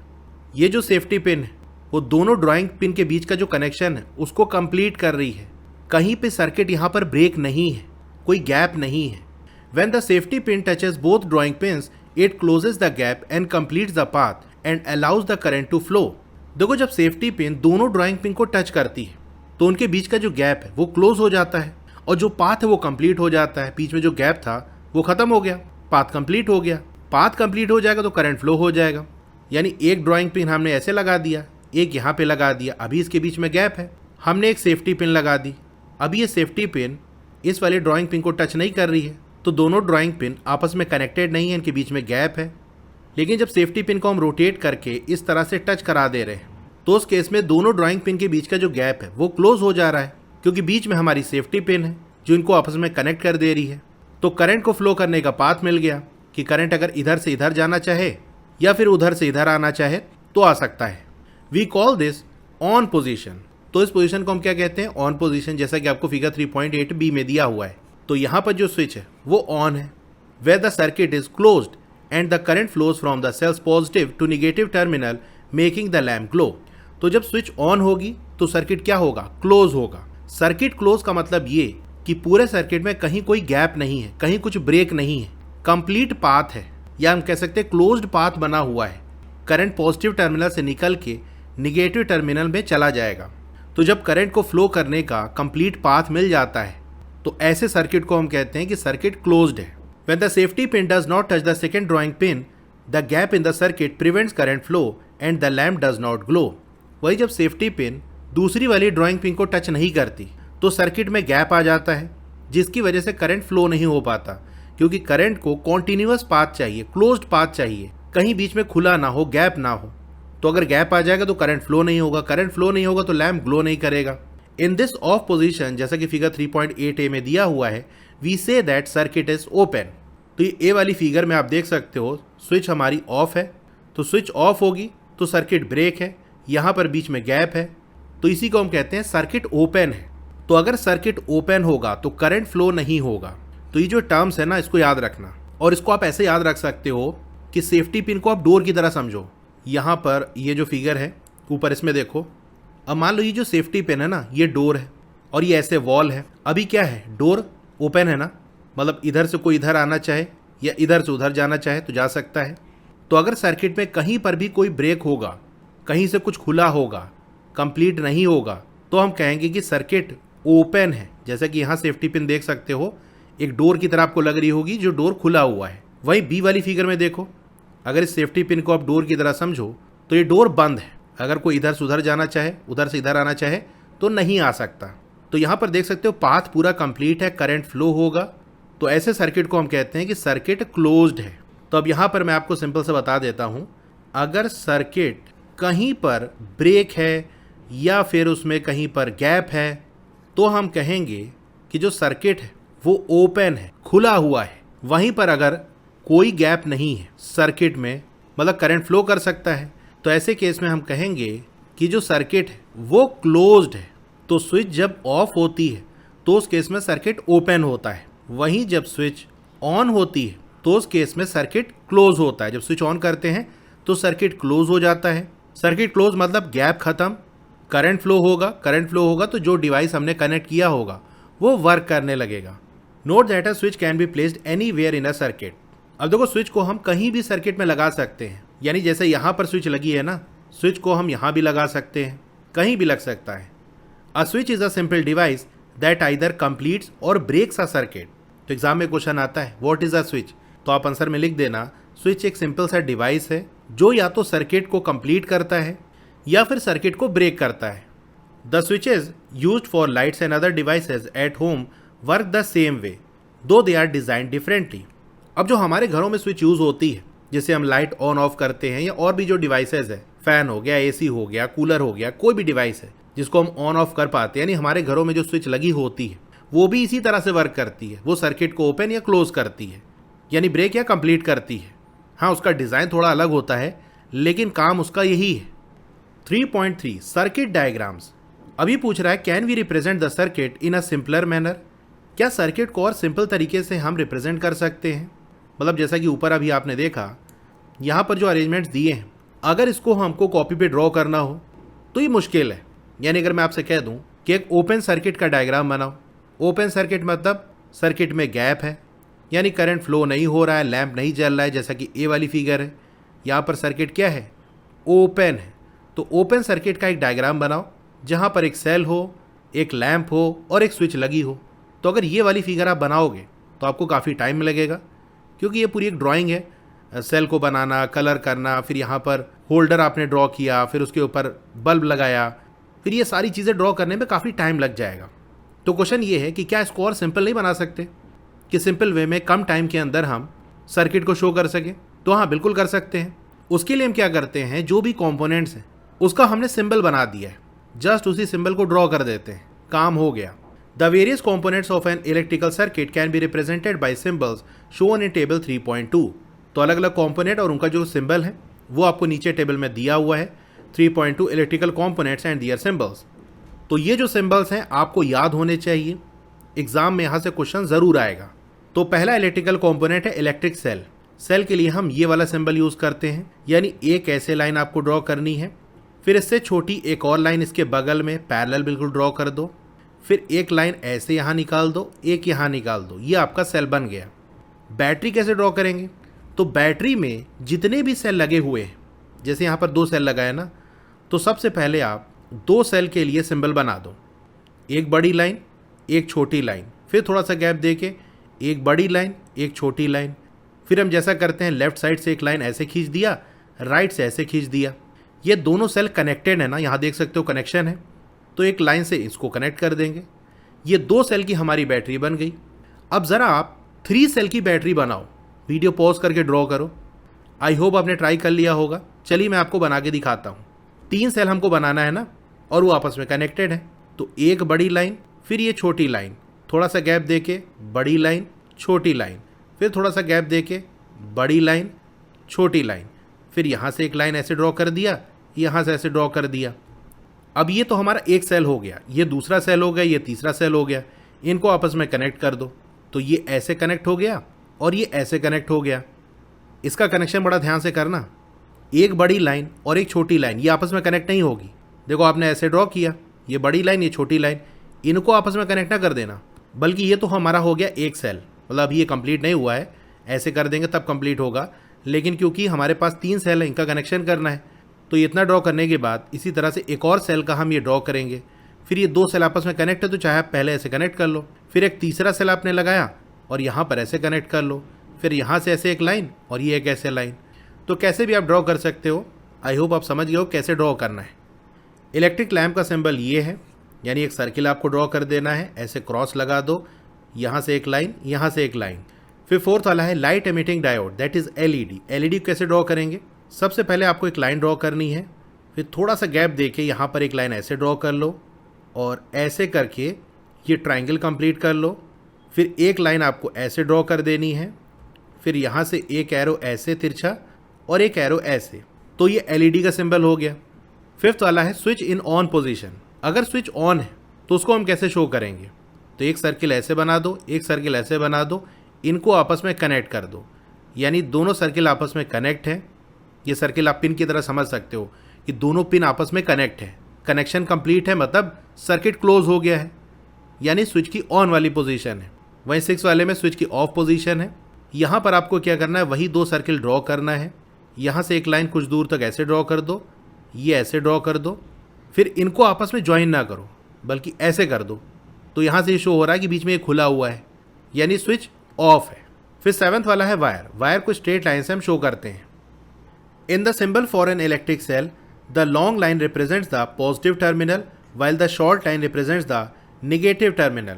ये जो सेफ्टी पिन है वो दोनों ड्राइंग पिन के बीच का जो कनेक्शन है उसको कंप्लीट कर रही है। कहीं पे सर्किट यहाँ पर ब्रेक नहीं है, कोई गैप नहीं है। When the safety pin touches both drawing pins, it closes the gap and completes the path and allows the current to flow। देखो जब सेफ्टी पिन दोनों ड्राइंग पिन को टच करती है तो उनके बीच का जो गैप है वो क्लोज हो जाता है और जो पाथ है वो कंप्लीट हो जाता है। बीच में जो गैप था वो खत्म हो गया, पाथ कंप्लीट हो गया। पाथ कंप्लीट हो जाएगा तो करंट फ्लो हो जाएगा। यानी एक ड्राइंग पिन हमने ऐसे लगा दिया, एक यहाँ पे लगा दिया, अभी इसके बीच में गैप है, हमने एक सेफ्टी पिन लगा दी, अभी ये सेफ्टी पिन इस वाले ड्राइंग पिन को टच नहीं कर रही है तो दोनों ड्राइंग पिन आपस में कनेक्टेड नहीं है, इनके बीच में गैप है। लेकिन जब सेफ्टी पिन को हम रोटेट करके इस तरह से टच करा दे रहे हैं तो उस केस में दोनों ड्राइंग पिन के बीच का जो गैप है वो क्लोज हो जा रहा है क्योंकि बीच में हमारी सेफ्टी पिन है जो इनको आपस में कनेक्ट कर दे रही है। तो करंट को फ्लो करने का पाथ मिल गया कि करंट अगर इधर से इधर जाना चाहे या फिर उधर से इधर आना चाहे तो आ सकता है। We call this on position. तो इस पोजीशन को हम क्या कहते हैं? ऑन पोजीशन, जैसा कि आपको फिगर 3.8b में दिया हुआ है। तो यहाँ पर जो स्विच है वो ऑन है, where the circuit is closed and the current flows from the cell's positive to negative terminal making the lamp glow. तो जब स्विच ऑन होगी तो सर्किट क्या होगा? क्लोज होगा। सर्किट क्लोज का मतलब ये कि पूरे सर्किट में कहीं कोई गैप नहीं है, कहीं कुछ ब्रेक नहीं है, कंप्लीट पाथ है, या हम कह सकते हैं क्लोज्ड पाथ बना हुआ है। करंट पॉजिटिव टर्मिनल से निकल के निगेटिव टर्मिनल में चला जाएगा। तो जब करंट को फ्लो करने का कंप्लीट पाथ मिल जाता है तो ऐसे सर्किट को हम कहते हैं कि सर्किट क्लोज्ड है। When the safety pin does not touch the second drawing pin, the gap in the circuit prevents current flow and the lamp does not glow। वही जब सेफ्टी पिन दूसरी वाली ड्राइंग पिन को touch नहीं करती तो circuit में gap आ जाता है जिसकी वजह से करंट फ्लो नहीं हो पाता क्योंकि करंट को कॉन्टिन्यूअस पाथ चाहिए, क्लोज्ड पाथ चाहिए, कहीं बीच में खुला ना हो, गैप ना हो। तो अगर गैप आ जाएगा तो करंट फ्लो नहीं होगा, करंट फ्लो नहीं होगा तो लैम्प ग्लो नहीं करेगा। इन दिस ऑफ पोजीशन, जैसा कि फिगर 3.8a में दिया हुआ है, we say that circuit is open. तो ये ए वाली फिगर में आप देख सकते हो स्विच हमारी ऑफ है, तो स्विच ऑफ होगी तो सर्किट ब्रेक है, यहाँ पर बीच में गैप है, तो इसी को हम कहते हैं सर्किट ओपन है। तो अगर सर्किट ओपन होगा तो करंट फ्लो नहीं होगा। तो ये जो टर्म्स है ना, इसको याद रखना, और इसको आप ऐसे याद रख सकते हो कि सेफ्टी पिन को आप डोर की तरह समझो। यहाँ पर ये जो फिगर है ऊपर इसमें देखो, अब मान लो ये जो सेफ्टी पिन है ना ये डोर है और ये ऐसे वॉल है। अभी क्या है? डोर ओपन है ना, मतलब इधर से कोई इधर आना चाहे या इधर से उधर जाना चाहे तो जा सकता है। तो अगर सर्किट में कहीं पर भी कोई ब्रेक होगा, कहीं से कुछ खुला होगा, कंप्लीट नहीं होगा, तो हम कहेंगे कि सर्किट ओपन है। जैसा कि यहाँ सेफ्टी पिन देख सकते हो एक डोर की तरह आपको लग रही होगी जो डोर खुला हुआ है। वहीं बी वाली फिगर में देखो, अगर इस सेफ्टी पिन को आप डोर की तरह समझो तो ये डोर बंद है, अगर कोई इधर से उधर जाना चाहे, उधर से इधर आना चाहे तो नहीं आ सकता। तो यहाँ पर देख सकते हो पाथ पूरा कंप्लीट है, करंट फ्लो होगा, तो ऐसे सर्किट को हम कहते हैं कि सर्किट क्लोज्ड है। तो अब यहाँ पर मैं आपको सिंपल से बता देता हूँ, अगर सर्किट कहीं पर ब्रेक है या फिर उसमें कहीं पर गैप है तो हम कहेंगे कि जो सर्किट है वो ओपन है, खुला हुआ है। वहीं पर अगर कोई गैप नहीं है सर्किट में, मतलब करंट फ्लो कर सकता है, तो ऐसे केस में हम कहेंगे कि जो सर्किट है वो क्लोज्ड है। तो स्विच जब ऑफ होती है तो उस केस में सर्किट ओपन होता है, वहीं जब स्विच ऑन होती है तो उस केस में सर्किट क्लोज होता है। जब स्विच ऑन करते हैं तो सर्किट क्लोज हो जाता है। सर्किट क्लोज मतलब गैप खत्म, करंट फ्लो होगा, करंट फ्लो होगा तो जो डिवाइस हमने कनेक्ट किया होगा वो वर्क करने लगेगा। Note that a switch can be placed anywhere in a circuit. अब देखो स्विच को हम कहीं भी सर्किट में लगा सकते हैं, यानी जैसे यहाँ पर स्विच लगी है ना, स्विच को हम यहाँ भी लगा सकते हैं, कहीं भी लग सकता है। A switch is a simple device that either completes और ब्रेक्स अ सर्किट। तो एग्जाम में क्वेश्चन आता है व्हाट इज अ स्विच, तो आप आंसर में लिख देना स्विच एक सिंपल सा डिवाइस है जो या तो सर्किट को कंप्लीट करता है या फिर सर्किट को ब्रेक करता है। The switches used for lights and other devices at home work the same way दो दे आर डिजाइन डिफरेंटली। अब जो हमारे घरों में स्विच यूज होती है, जिसे हम लाइट ऑन ऑफ करते हैं या और भी जो डिवाइसेज है, फैन हो गया, एसी हो गया, कूलर हो गया, कोई भी डिवाइस है जिसको हम ऑन ऑफ कर पाते हैं, यानी हमारे घरों में जो स्विच लगी होती है वो भी इसी तरह से वर्क करती है। वो सर्किट को ओपन या क्लोज करती है, यानी ब्रेक या कंप्लीट करती है। हाँ, उसका डिज़ाइन थोड़ा अलग होता है लेकिन काम उसका यही है। 3.3 सर्किट डायग्राम्स। अभी पूछ रहा है can we represent the circuit in a simpler manner. क्या सर्किट को और सिंपल तरीके से हम रिप्रेजेंट कर सकते हैं? मतलब जैसा कि ऊपर अभी आपने देखा, यहाँ पर जो अरेंजमेंट्स दिए हैं, अगर इसको हमको कॉपी पे ड्रॉ करना हो तो ये मुश्किल है। यानी अगर मैं आपसे कह दूं कि एक ओपन सर्किट का डायग्राम बनाओ, ओपन सर्किट मतलब सर्किट में गैप है, यानी करंट फ्लो नहीं हो रहा है, लैंप नहीं जल रहा है, जैसा कि ए वाली फिगर है। यहाँ पर सर्किट क्या है? ओपन है। तो ओपन सर्किट का एक डायग्राम बनाओ जहाँ पर एक सेल हो, एक लैंप हो और एक स्विच लगी हो। तो अगर ये वाली फिगर आप बनाओगे तो आपको काफ़ी टाइम लगेगा, क्योंकि ये पूरी एक ड्राइंग है। सेल को बनाना, कलर करना, फिर यहाँ पर होल्डर आपने ड्रॉ किया, फिर उसके ऊपर बल्ब लगाया, फिर ये सारी चीज़ें ड्रॉ करने में काफ़ी टाइम लग जाएगा। तो क्वेश्चन ये है कि क्या इसको और सिंपल नहीं बना सकते कि सिंपल वे में कम टाइम के अंदर हम सर्किट को शो कर सकें? तो हाँ, बिल्कुल कर सकते हैं। उसके लिए हम क्या करते हैं, जो भी कॉम्पोनेंट्स हैं उसका हमने सिंबल बना दिया है, जस्ट उसी सिंबल को ड्रॉ कर देते हैं, काम हो गया। The various components of N electrical circuit can be represented by symbols shown in table 3.2। तो अलग अलग कॉम्पोनेंट और उनका जो सिंबल है वो आपको नीचे टेबल में दिया हुआ है। 3.2 electrical components and their symbols. तो ये जो सिंबल्स हैं आपको याद होने चाहिए, एग्जाम में यहाँ से क्वेश्चन ज़रूर आएगा। तो पहला इलेक्ट्रिकल कॉम्पोनेंट है इलेक्ट्रिक सेल। सेल के लिए हम ये वाला सिंबल यूज़ करते हैं, यानी एक ऐसे लाइन आपको ड्रॉ करनी है, फिर इससे छोटी एक और लाइन इसके बगल में पैरेलल बिल्कुल ड्रॉ कर दो, फिर एक लाइन ऐसे यहाँ निकाल दो, एक यहाँ निकाल दो, ये आपका सेल बन गया। बैटरी कैसे ड्रॉ करेंगे? तो बैटरी में जितने भी सेल लगे हुए हैं, जैसे यहाँ पर 2 सेल लगाए ना, तो सबसे पहले आप 2 सेल के लिए सिंबल बना दो, एक बड़ी लाइन, एक छोटी लाइन, फिर थोड़ा सा गैप देके एक बड़ी लाइन, एक छोटी लाइन, फिर हम जैसा करते हैं लेफ्ट साइड से एक लाइन ऐसे खींच दिया, राइट से ऐसे खींच दिया। ये दोनों सेल कनेक्टेड है ना, यहाँ देख सकते हो कनेक्शन है, तो एक लाइन से इसको कनेक्ट कर देंगे। ये 2 सेल की हमारी बैटरी बन गई। अब ज़रा आप 3 सेल की बैटरी बनाओ, वीडियो पॉज करके ड्रॉ करो। आई होप आपने ट्राई कर लिया होगा। चलिए मैं आपको बना के दिखाता हूँ। 3 सेल हमको बनाना है ना, और वो आपस में कनेक्टेड है। तो एक बड़ी लाइन, फिर ये छोटी लाइन, थोड़ा सा गैप देके बड़ी लाइन, छोटी लाइन, फिर थोड़ा सा गैप देके बड़ी लाइन, छोटी लाइन, फिर यहाँ से एक लाइन ऐसे ड्रॉ कर दिया, यहाँ से ऐसे ड्रॉ कर दिया। अब ये तो हमारा एक सेल हो गया, ये दूसरा सेल हो गया, ये तीसरा सेल हो गया। इनको आपस में कनेक्ट कर दो, तो ये ऐसे कनेक्ट हो गया और ये ऐसे कनेक्ट हो गया। इसका कनेक्शन बड़ा ध्यान से करना, एक बड़ी लाइन और एक छोटी लाइन ये आपस में कनेक्ट नहीं होगी। देखो आपने ऐसे ड्रॉ किया, ये बड़ी लाइन, ये छोटी लाइन, इनको आपस में कनेक्ट ना कर देना, बल्कि ये तो हमारा हो गया एक सेल। मतलब अभी ये कंप्लीट नहीं हुआ है, ऐसे कर देंगे तब कंप्लीट होगा। लेकिन क्योंकि हमारे पास 3 सेल है, इनका कनेक्शन करना है, तो इतना ड्रॉ करने के बाद इसी तरह से एक और सेल का हम ये ड्रॉ करेंगे। फिर ये 2 सेल आपस में कनेक्ट है, तो चाहे आप पहले ऐसे कनेक्ट कर लो, फिर एक तीसरा सेल आपने लगाया और यहाँ पर ऐसे कनेक्ट कर लो, फिर यहाँ से ऐसे एक लाइन और ये एक ऐसे लाइन। तो कैसे भी आप ड्रॉ कर सकते हो। आई होप आप समझ गए हो कैसे ड्रॉ करना है। इलेक्ट्रिक लैम्प का सिंबल ये है, यानी एक सर्किल आपको ड्रॉ कर देना है, ऐसे क्रॉस लगा दो, यहाँ से एक लाइन, यहाँ से एक लाइन। फिर 4th वाला है light emitting diode, that is LED. LED कैसे ड्रॉ करेंगे? सबसे पहले आपको एक लाइन ड्रॉ करनी है, फिर थोड़ा सा गैप देके यहाँ पर एक लाइन ऐसे ड्रॉ कर लो और ऐसे करके ये ट्राइंगल कंप्लीट कर लो। फिर एक लाइन आपको ऐसे ड्रॉ कर देनी है, फिर यहाँ से एक एरो ऐसे तिरछा और एक एरो ऐसे, तो ये एलईडी का सिंबल हो गया। 5th वाला है स्विच इन ऑन पोजीशन। अगर स्विच ऑन है तो उसको हम कैसे शो करेंगे? तो एक सर्किल ऐसे बना दो, एक सर्किल ऐसे बना दो, इनको आपस में कनेक्ट कर दो, यानी दोनों सर्किल आपस में कनेक्ट है। ये सर्किल आप पिन की तरह समझ सकते हो कि दोनों पिन आपस में कनेक्ट है, कनेक्शन कंप्लीट है, मतलब सर्किट क्लोज हो गया है, यानी स्विच की ऑन वाली पोजीशन है। वहीं 6 वाले में स्विच की ऑफ पोजीशन है। यहाँ पर आपको क्या करना है, वही 2 सर्किल ड्रॉ करना है। यहाँ से एक लाइन कुछ दूर तक ऐसे ड्रॉ कर दो, ये ऐसे ड्रॉ कर दो, फिर इनको आपस में ज्वाइन ना करो, बल्कि ऐसे कर दो, तो यहाँ से शो हो रहा है कि बीच में एक खुला हुआ है, यानी स्विच ऑफ है। फिर 7th वाला है वायर। वायर को स्ट्रेट लाइन से हम शो करते हैं। In the symbol for an electric cell the long line represents the positive terminal while the short line represents the negative terminal.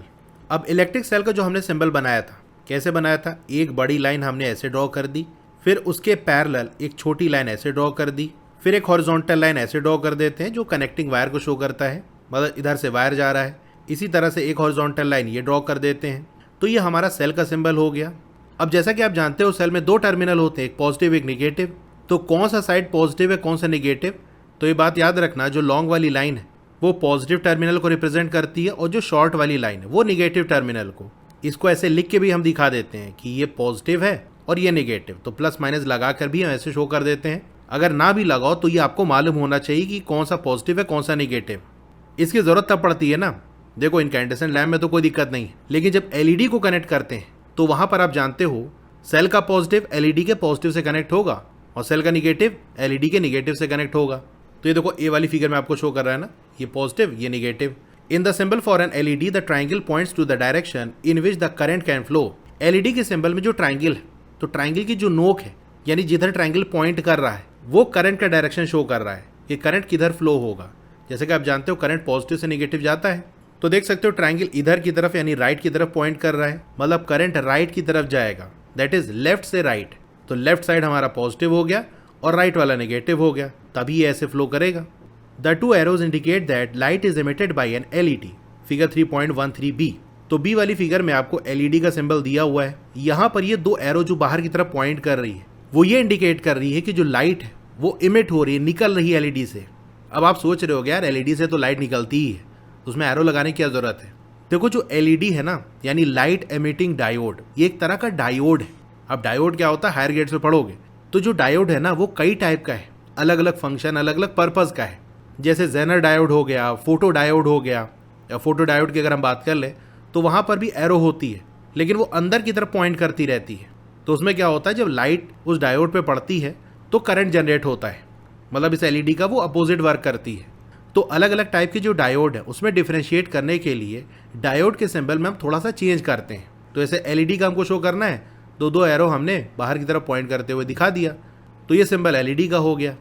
अब इलेक्ट्रिक सेल का जो हमने सिंबल बनाया था, कैसे बनाया था, एक बड़ी लाइन हमने ऐसे ड्रॉ कर दी, फिर उसके पैरेलल एक छोटी लाइन ऐसे ड्रॉ कर दी, फिर एक हॉरिजॉन्टल लाइन ऐसे ड्रॉ कर देते हैं जो कनेक्टिंग वायर को शो करता है, मतलब इधर से वायर जा रहा है। इसी तरह से एक हॉरिजॉन्टल लाइन ये ड्रॉ कर देते हैं, तो ये हमारा सेल का सिंबल हो गया। अब जैसा कि आप जानते हो सेल में 2 टर्मिनल होते हैं, एक पॉजिटिव एक निगेटिव। तो कौन सा साइड पॉजिटिव है कौन सा निगेटिव, तो ये बात याद रखना, जो लॉन्ग वाली लाइन है वो पॉजिटिव टर्मिनल को रिप्रेजेंट करती है और जो शॉर्ट वाली लाइन है वो निगेटिव टर्मिनल को। इसको ऐसे लिख के भी हम दिखा देते हैं कि ये पॉजिटिव है और ये निगेटिव, तो प्लस माइनस लगा कर भी हम ऐसे शो कर देते हैं। अगर ना भी लगाओ तो ये आपको मालूम होना चाहिए कि कौन सा पॉजिटिव है कौन सा निगेटिव। इसकी ज़रूरत तब पड़ती है ना, देखो इनकैंडेसेंट लैम्प में तो कोई दिक्कत नहीं है, लेकिन जब एलईडी को कनेक्ट करते हैं तो वहाँ पर आप जानते हो सेल का पॉजिटिव एलईडी के पॉजिटिव से कनेक्ट होगा और सेल का निगेटिव एलईडी के निगेटिव से कनेक्ट होगा। तो ये देखो ए वाली फिगर में आपको शो कर रहा है ना, ये पॉजिटिव ये negative. In the symbol for an LED the triangle points to the direction in which the current can flow. LED के सिंबल में जो ट्राइंगल है, तो ट्राइंगल की जो नोक है यानी जिधर ट्राइंगल पॉइंट कर रहा है वो करंट का डायरेक्शन शो कर रहा है कि करंट किधर फ्लो होगा। जैसे कि आप जानते हो करंट पॉजिटिव से निगेटिव जाता है, तो देख सकते हो ट्राइंगल इधर की तरफ यानी राइट की तरफ पॉइंट कर रहा है, मतलब करंट राइट की तरफ जाएगा, दैट इज लेफ्ट से राइट। तो लेफ्ट साइड हमारा पॉजिटिव हो गया और राइट वाला नेगेटिव हो गया, तभी ये ऐसे फ्लो करेगा। The 2 arrows indicate that light is emitted by an LED. Figure 3.13b। तो बी वाली फिगर में आपको एलईडी का सिंबल दिया हुआ है। यहाँ पर ये 2 एरो जो बाहर की तरफ पॉइंट कर रही है वो ये इंडिकेट कर रही है कि जो लाइट है वो इमिट हो रही है, निकल रही है एलईडी से। अब आप सोच रहे हो यार एलईडी से तो लाइट निकलती ही है, उसमें एरो लगाने की क्या जरूरत है। देखो जो एलईडी है ना, यानी लाइट एमिटिंग डायोड, ये एक तरह का डायोड है। अब डायोड क्या होता है हायर ग्रेड्स में पढ़ोगे। तो जो डायोड है ना वो कई टाइप का है, अलग अलग फंक्शन अलग अलग पर्पज़ का है। जैसे जेनर डायोड हो गया, फोटो डायोड हो गया। या फोटो डायोड की अगर हम बात कर लें तो वहाँ पर भी एरो होती है, लेकिन वो अंदर की तरफ पॉइंट करती रहती है। तो उसमें क्या होता है, जब लाइट उस डायोड पे पड़ती है तो करंट जनरेट होता है, मतलब इस एलईडी का वो अपोजिट वर्क करती है। तो अलग अलग टाइप के जो डायोड है उसमें डिफ्रेंशिएट करने के लिए डायोड के सिंबल में हम थोड़ा सा चेंज करते हैं। तो ऐसे एलईडी का हमको शो करना है तो 2 एरो हमने बाहर की तरफ पॉइंट करते हुए दिखा दिया, तो ये सिंबल एलईडी का हो गया।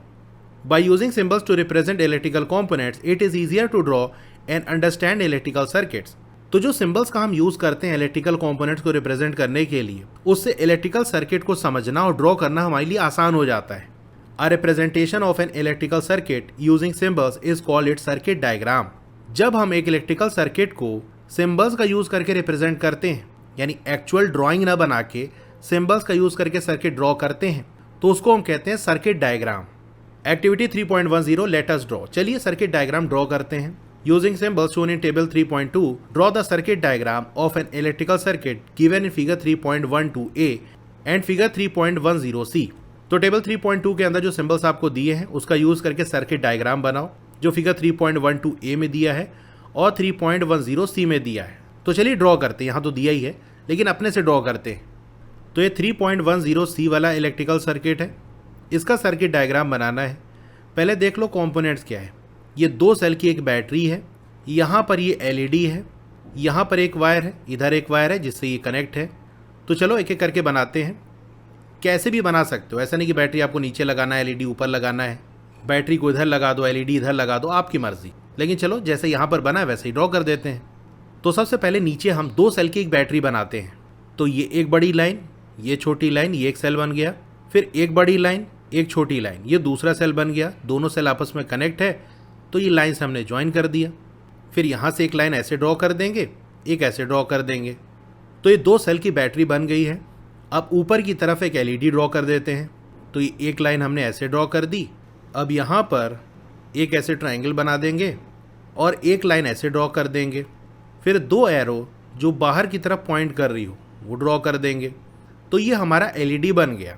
By using symbols to represent electrical components it is easier to draw and understand electrical circuits. तो जो सिंबल्स का हम यूज करते हैं इलेक्ट्रिकल कंपोनेंट्स को रिप्रेजेंट करने के लिए, उससे इलेक्ट्रिकल सर्किट को समझना और ड्रॉ करना हमारे लिए आसान हो जाता है। A representation of an electrical circuit using symbols is called its circuit diagram। जब हम एक इलेक्ट्रिकल सर्किट को सिंबल्स का यूज करके रिप्रेजेंट करते हैं, यानी एक्चुअल ड्राइंग ना बना के सिंबल्स का यूज करके सर्किट ड्रॉ करते हैं, तो उसको हम कहते हैं circuit diagram. Activity 3.10 let us draw. चलिए सर्किट डायग्राम ड्रॉ करते हैं। Using symbols shown in table 3.2 draw the circuit diagram of N electrical circuit given in figure 3.12a and figure 3.10c। तो टेबल 3.2 के अंदर जो सिंबल्स आपको दिए हैं उसका यूज करके सर्किट डायग्राम बनाओ, जो फिगर 3.12a में दिया है और 3.10c में दिया है। तो चलिए ड्रॉ करते हैं, यहाँ तो दिया ही है लेकिन अपने से ड्रॉ करते हैं। तो ये 3.10c वाला इलेक्ट्रिकल सर्किट है, इसका सर्किट डायग्राम बनाना है। पहले देख लो कंपोनेंट्स क्या है। ये 2 सेल की एक बैटरी है, यहाँ पर ये एलईडी है, यहाँ पर एक वायर है, इधर एक वायर है जिससे ये कनेक्ट है। तो चलो एक एक करके बनाते हैं। कैसे भी बना सकते हो, ऐसा नहीं कि बैटरी आपको नीचे लगाना है एलईडी ऊपर लगाना है, बैटरी को इधर लगा दो एलईडी इधर लगा दो, आपकी मर्जी। लेकिन चलो जैसे यहाँ पर बना है वैसे ही ड्रॉ कर देते हैं। तो सबसे पहले नीचे हम 2 सेल की एक बैटरी बनाते हैं। तो ये एक बड़ी लाइन, ये छोटी लाइन, ये एक सेल बन गया। फिर एक बड़ी लाइन एक छोटी लाइन, ये दूसरा सेल बन गया। दोनों सेल आपस में कनेक्ट है तो ये लाइन से हमने ज्वाइन कर दिया। फिर यहाँ से एक लाइन ऐसे ड्रॉ कर देंगे, एक ऐसे ड्रॉ कर देंगे। तो ये 2 सेल की बैटरी बन गई है। अब ऊपर की तरफ एक एलईडी ड्रॉ कर देते हैं। तो ये एक लाइन हमने ऐसे ड्रॉ कर दी। अब यहाँ पर एक ऐसे ट्रायंगल बना देंगे और एक लाइन ऐसे ड्रॉ कर देंगे। फिर 2 एरो जो बाहर की तरफ पॉइंट कर रही हो वो ड्रॉ कर देंगे। तो ये हमारा एलईडी बन गया।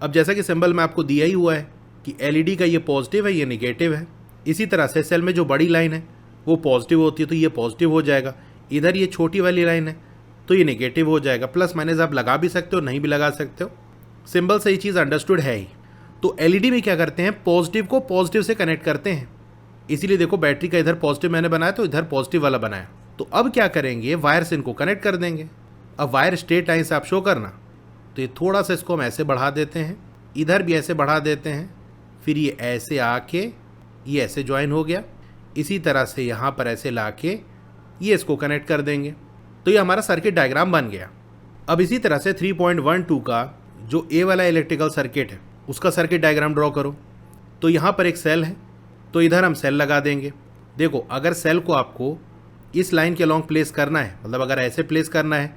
अब जैसा कि सिंबल में आपको दिया ही हुआ है कि एलईडी का ये पॉजिटिव है ये निगेटिव है। इसी तरह से सेल में जो बड़ी लाइन है वो पॉजिटिव होती है तो ये पॉजिटिव हो जाएगा। इधर ये छोटी वाली लाइन है तो ये नेगेटिव हो जाएगा। प्लस माइनस आप लगा भी सकते हो नहीं भी लगा सकते हो, सिंबल से ये चीज़ अंडरस्टूड है ही। तो एलईडी में क्या करते हैं, पॉजिटिव को पॉजिटिव से कनेक्ट करते हैं। इसीलिए देखो बैटरी का इधर पॉजिटिव मैंने बनाया तो इधर पॉजिटिव वाला बनाया। तो अब क्या करेंगे, वायर से इनको कनेक्ट कर देंगे। अब वायर स्ट्रेट लाइन से आप शो करना, तो ये थोड़ा सा इसको हम ऐसे बढ़ा देते हैं, इधर भी ऐसे बढ़ा देते हैं, फिर ये ऐसे आके ये ऐसे ज्वाइन हो गया। इसी तरह से यहाँ पर ऐसे ला के ये इसको कनेक्ट कर देंगे, तो ये हमारा सर्किट डायग्राम बन गया। अब इसी तरह से 3.12 का जो ए वाला इलेक्ट्रिकल सर्किट है उसका सर्किट डायग्राम ड्रॉ करो। तो यहाँ पर एक सेल है, तो इधर हम सेल लगा देंगे। देखो अगर सेल को आपको इस लाइन के अलॉन्ग प्लेस करना है, मतलब अगर ऐसे प्लेस करना है,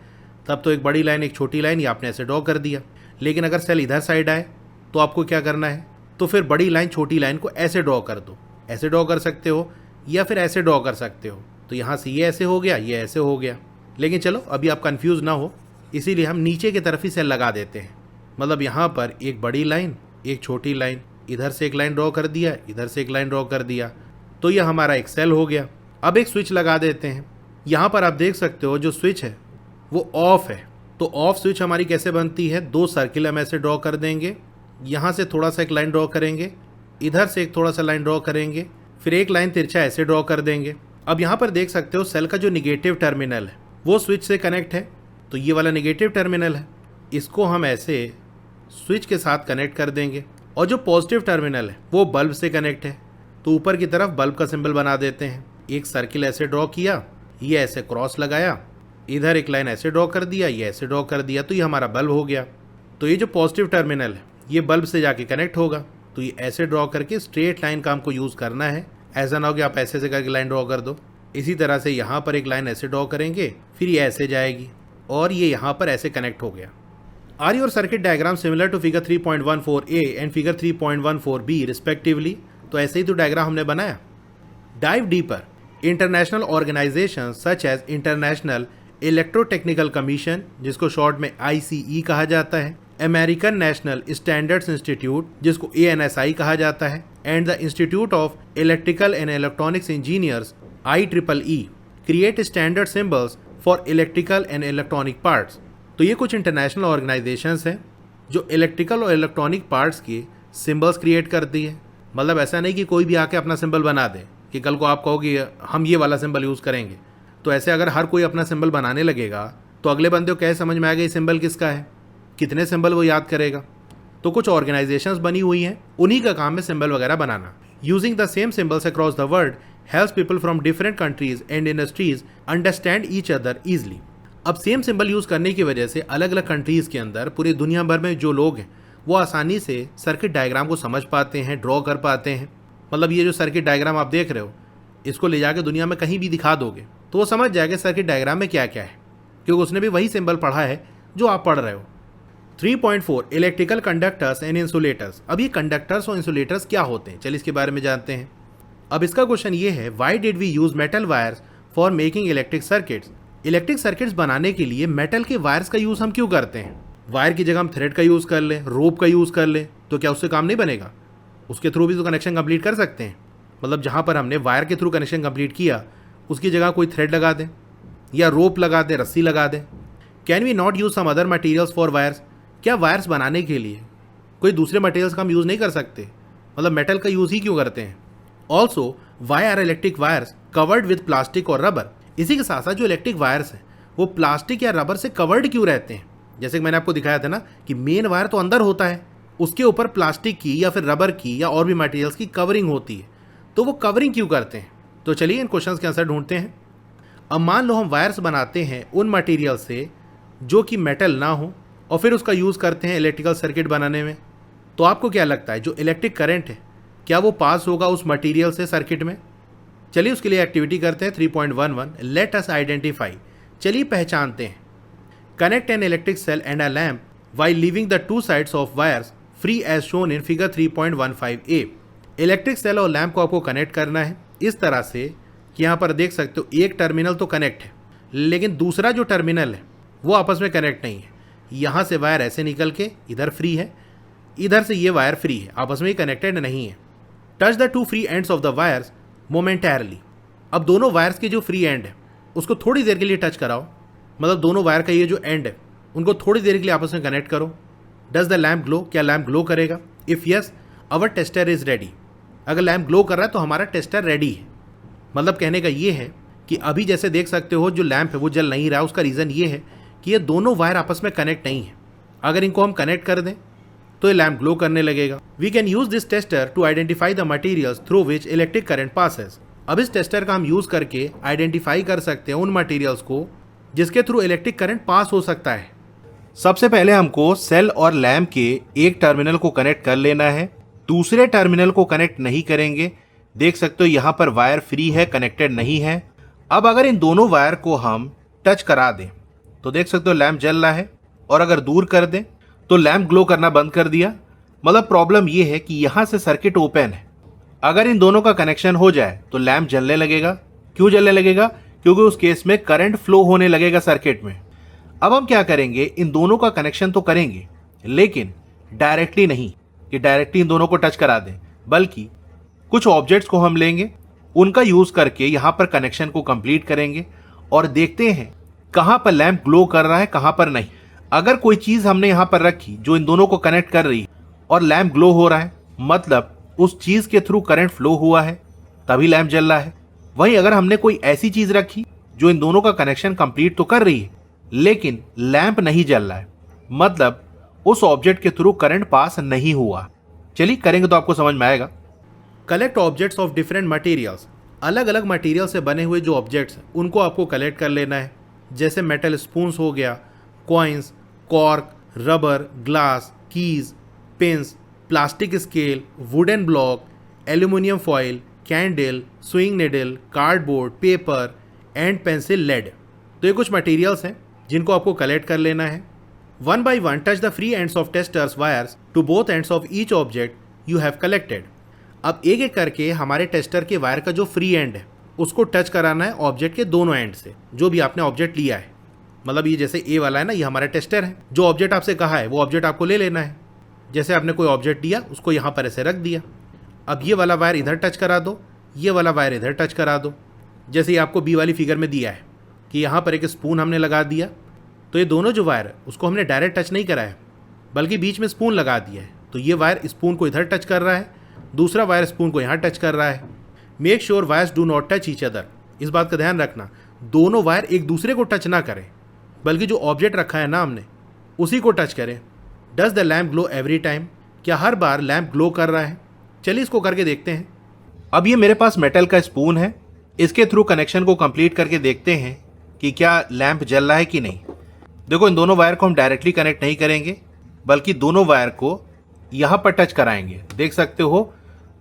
तब तो एक बड़ी लाइन एक छोटी लाइन ये आपने ऐसे ड्रॉ कर दिया। लेकिन अगर सेल इधर साइड आए तो आपको क्या करना है, तो फिर बड़ी लाइन छोटी लाइन को ऐसे ड्रॉ कर दो। ऐसे ड्रॉ कर सकते हो या फिर ऐसे ड्रॉ कर सकते हो। तो यहाँ से ये ऐसे हो गया, ये ऐसे हो गया। लेकिन चलो अभी आप कंफ्यूज ना हो, इसीलिए हम नीचे की तरफ ही सेल लगा देते हैं। मतलब यहाँ पर एक बड़ी लाइन एक छोटी लाइन, इधर से एक लाइन ड्रॉ कर दिया, इधर से एक लाइन ड्रॉ कर दिया, तो ये हमारा एक सेल हो गया। अब एक स्विच लगा देते हैं। यहाँ पर आप देख सकते हो जो स्विच है वो ऑफ है। तो ऑफ स्विच हमारी कैसे बनती है, दो सर्किल हम ऐसे ड्रॉ कर देंगे। यहाँ से थोड़ा सा एक लाइन ड्रॉ करेंगे, इधर से एक थोड़ा सा लाइन ड्रॉ करेंगे, फिर एक लाइन तिरछा ऐसे ड्रॉ कर देंगे। अब यहाँ पर देख सकते हो सेल का जो निगेटिव टर्मिनल है वो स्विच से कनेक्ट है, तो ये वाला निगेटिव टर्मिनल है, इसको हम ऐसे स्विच के साथ कनेक्ट कर देंगे। और जो पॉजिटिव टर्मिनल है वो बल्ब से कनेक्ट है, तो ऊपर की तरफ बल्ब का सिंबल बना देते हैं। एक सर्किल ऐसे ड्रॉ किया, ये ऐसे क्रॉस लगाया, इधर एक लाइन ऐसे ड्रॉ कर दिया, ये ऐसे ड्रॉ कर दिया, तो ये हमारा बल्ब हो गया। तो ये जो पॉजिटिव टर्मिनल है ये बल्ब से जाके कनेक्ट होगा। तो ये ऐसे ड्रॉ करके स्ट्रेट लाइन का हमको यूज़ करना है, ऐसा ना हो कि आप ऐसे से करके लाइन ड्रॉ कर दो। इसी तरह से यहाँ पर एक लाइन ऐसे ड्रॉ करेंगे, फिर ये ऐसे जाएगी और ये यहाँ पर ऐसे कनेक्ट हो गया। Are your circuit diagram similar to figure 3.14a and figure 3.14b respectively. तो ऐसे ही तो डायग्राम हमने बनाया। Dive deeper, international organization such as International Electrotechnical Commission, जिसको शॉर्ट में ICE कहा जाता है, अमेरिकन नेशनल स्टैंडर्ड्स इंस्टीट्यूट, जिसको ANSI कहा जाता है, and the Institute of Electrical and Electronics Engineers IEEE create standard symbols for electrical and electronic parts. तो ये कुछ इंटरनेशनल ऑर्गेनाइजेशंस हैं जो इलेक्ट्रिकल और इलेक्ट्रॉनिक पार्ट्स के सिंबल्स क्रिएट करती है। मतलब ऐसा नहीं कि कोई भी आके अपना सिंबल बना दे कि कल को आप कहो कि हम ये वाला सिंबल यूज़ करेंगे। तो ऐसे अगर हर कोई अपना सिंबल बनाने लगेगा तो अगले बंदे को कैसे समझ में आएगा ये सिंबल किसका है, कितने सिंबल वो याद करेगा। तो कुछ ऑर्गेनाइजेशंस बनी हुई हैं, उन्हीं का काम है सिंबल वगैरह बनाना। Using the same symbols across the world helps people from different countries and industries understand each other easily. अब सेम सिंबल यूज़ करने की वजह से अलग अलग कंट्रीज़ के अंदर पूरी दुनिया भर में जो लोग हैं वो आसानी से सर्किट डायग्राम को समझ पाते हैं, ड्रॉ कर पाते हैं। मतलब ये जो सर्किट डायग्राम आप देख रहे हो, इसको ले जाके दुनिया में कहीं भी दिखा दोगे तो वो समझ जाएगा सर्किट डायग्राम में क्या क्या है, क्योंकि उसने भी वही सिंबल पढ़ा है जो आप पढ़ रहे हो। 3.4 इलेक्ट्रिकल कंडक्टर्स एंड इंसुलेटर्स। अब ये कंडक्टर्स और इंसुलेटर्स क्या होते हैं, चलिए इसके बारे में जानते हैं। अब इसका क्वेश्चन ये है, why did we use metal wires for making electric circuits. Electric circuits बनाने के लिए मेटल के वायर्स का यूज़ हम क्यों करते हैं। वायर की जगह हम थ्रेड का यूज़ कर लें, रोप का यूज़ कर लें, तो क्या उससे काम नहीं बनेगा? उसके थ्रू भी तो कनेक्शन कंप्लीट कर सकते हैं। मतलब जहाँ पर हमने वायर के थ्रू कनेक्शन कंप्लीट किया उसकी जगह कोई थ्रेड लगा दें या रोप लगा दें, रस्सी लगा दें। Can we not use some other materials for wires. क्या वायर्स बनाने के लिए कोई दूसरे मटेरियल्स का हम यूज़ नहीं कर सकते? मतलब मेटल का यूज़ ही क्यों करते हैं? Also why are electric wires covered with plastic और रबर। इसी के साथ साथ जो इलेक्ट्रिक वायर्स हैं वो प्लास्टिक या रबर से कवर्ड क्यों रहते हैं? जैसे कि मैंने आपको दिखाया था ना कि मेन वायर तो अंदर होता है, उसके ऊपर प्लास्टिक की या फिर रबर की या और भी मटेरियल्स की कवरिंग होती है, तो वो कवरिंग क्यों करते हैं? तो चलिए इन क्वेश्चंस के आंसर ढूंढते हैं। अब मान लो हम वायर्स बनाते हैं उन मटेरियल से जो कि मेटल ना हो और फिर उसका यूज़ करते हैं इलेक्ट्रिकल सर्किट बनाने में, तो आपको क्या लगता है जो इलेक्ट्रिक करंट है क्या वो पास होगा उस मटेरियल से सर्किट में? चलिए उसके लिए एक्टिविटी करते हैं। 3.11 लेट अस आइडेंटिफाई। चलिए पहचानते हैं। Connect an electric cell and a lamp while leaving the two sides of wires free as shown in figure 3.15a। Electric cell और लैम्प को आपको कनेक्ट करना है इस तरह से कि यहाँ पर देख सकते हो एक टर्मिनल तो कनेक्ट है लेकिन दूसरा जो टर्मिनल है वो आपस में कनेक्ट नहीं है। यहाँ से वायर ऐसे निकल के इधर फ्री है, इधर से ये वायर फ्री है, आपस में कनेक्टेड नहीं है। Touch the two free ends of the wires momentarily. अब दोनों वायर्स के जो फ्री एंड है उसको थोड़ी देर के लिए टच कराओ, मतलब दोनों वायर का ये जो एंड है उनको थोड़ी देर के लिए आपस में कनेक्ट करो। Does the lamp glow. क्या लैम्प ग्लो करेगा? If yes our tester is ready. अगर लैम्प ग्लो कर रहा है तो हमारा टेस्टर रेडी है। मतलब कहने का ये है कि अभी जैसे देख सकते हो जो लैम्प है वो जल नहीं रहा, उसका रीज़न ये है कि ये दोनों वायर आपस में कनेक्ट नहीं है। अगर इनको हम कनेक्ट कर दें तो ये लैम्प ग्लो करने लगेगा। We can use this tester to identify the materials through which electric current passes. अब इस टेस्टर का हम यूज करके आइडेंटिफाई कर सकते हैं उन मटेरियल्स को जिसके थ्रू इलेक्ट्रिक करंट पास हो सकता है। सबसे पहले हमको सेल और लैम्प के एक टर्मिनल को कनेक्ट कर लेना है, दूसरे टर्मिनल को कनेक्ट नहीं करेंगे। देख सकते हो यहाँ पर वायर फ्री है, कनेक्टेड नहीं है। अब अगर इन दोनों वायर को हम टच करा दें तो देख सकते हो लैम्प जल रहा है, और अगर दूर कर दें तो लैम्प ग्लो करना बंद कर दिया। मतलब प्रॉब्लम यह है कि यहाँ से सर्किट ओपन है, अगर इन दोनों का कनेक्शन हो जाए तो लैम्प जलने लगेगा। क्यों जलने लगेगा? क्योंकि उस केस में करंट फ्लो होने लगेगा सर्किट में। अब हम क्या करेंगे, इन दोनों का कनेक्शन तो करेंगे लेकिन डायरेक्टली नहीं कि डायरेक्टली इन दोनों को टच करा दें, बल्कि कुछ ऑब्जेक्ट्स को हम लेंगे, उनका यूज करके यहाँ पर कनेक्शन को कंप्लीट करेंगे और देखते हैं कहाँ पर लैम्प ग्लो कर रहा है, कहाँ पर नहीं। अगर कोई चीज हमने यहाँ पर रखी जो इन दोनों को कनेक्ट कर रही है और लैम्प ग्लो हो रहा है, मतलब उस चीज के थ्रू करंट फ्लो हुआ है, तभी लैम्प जल रहा है। वहीं अगर हमने कोई ऐसी चीज रखी जो इन दोनों का कनेक्शन कंप्लीट तो कर रही है लेकिन लैम्प नहीं जल रहा है, मतलब उस ऑब्जेक्ट के थ्रू करंट पास नहीं हुआ। चलिए करेंगे तो आपको समझ में आएगा। Collect objects of different materials. अलग अलग मटेरियल से बने हुए जो ऑब्जेक्ट्स हैं उनको आपको कलेक्ट कर लेना है। जैसे मेटल स्पून्स हो गया, coins, cork, rubber, glass, keys, pens, plastic scale, wooden block, aluminium foil, candle, sewing needle, cardboard, paper and pencil lead. तो ये कुछ मटेरियल्स हैं जिनको आपको कलेक्ट कर लेना है। One by one touch the free ends of tester's wires to both ends of each object you have collected. अब एक एक करके हमारे टेस्टर के वायर का जो फ्री एंड है उसको टच कराना है ऑब्जेक्ट के दोनों एंड से, जो भी आपने ऑब्जेक्ट लिया है। मतलब ये जैसे ए वाला है ना, ये हमारा टेस्टर है। जो ऑब्जेक्ट आपसे कहा है वो ऑब्जेक्ट आपको ले लेना है। जैसे आपने कोई ऑब्जेक्ट लिया उसको यहाँ पर ऐसे रख दिया। अब ये वाला वायर इधर टच करा दो, ये वाला वायर इधर टच करा दो। जैसे ही आपको बी वाली फिगर में दिया है कि यहाँ पर एक स्पून हमने लगा दिया, तो ये दोनों जो वायर है उसको हमने डायरेक्ट टच नहीं करा है बल्कि बीच में स्पून लगा दिया है। तो ये वायर स्पून को इधर टच कर रहा है, दूसरा वायर स्पून को यहाँ टच कर रहा है। Make sure wires do not touch each other. इस बात का ध्यान रखना, दोनों वायर एक दूसरे को टच ना करें बल्कि जो ऑब्जेक्ट रखा है ना हमने उसी को टच करें। Does the lamp glow every time? क्या हर बार लैम्प ग्लो कर रहा है? चलिए इसको करके देखते हैं। अब ये मेरे पास मेटल का स्पून है, इसके थ्रू कनेक्शन को कंप्लीट करके देखते हैं कि क्या लैम्प जल रहा है कि नहीं। देखो इन दोनों वायर को हम डायरेक्टली कनेक्ट नहीं करेंगे बल्कि दोनों वायर को यहाँ पर टच कराएंगे। देख सकते हो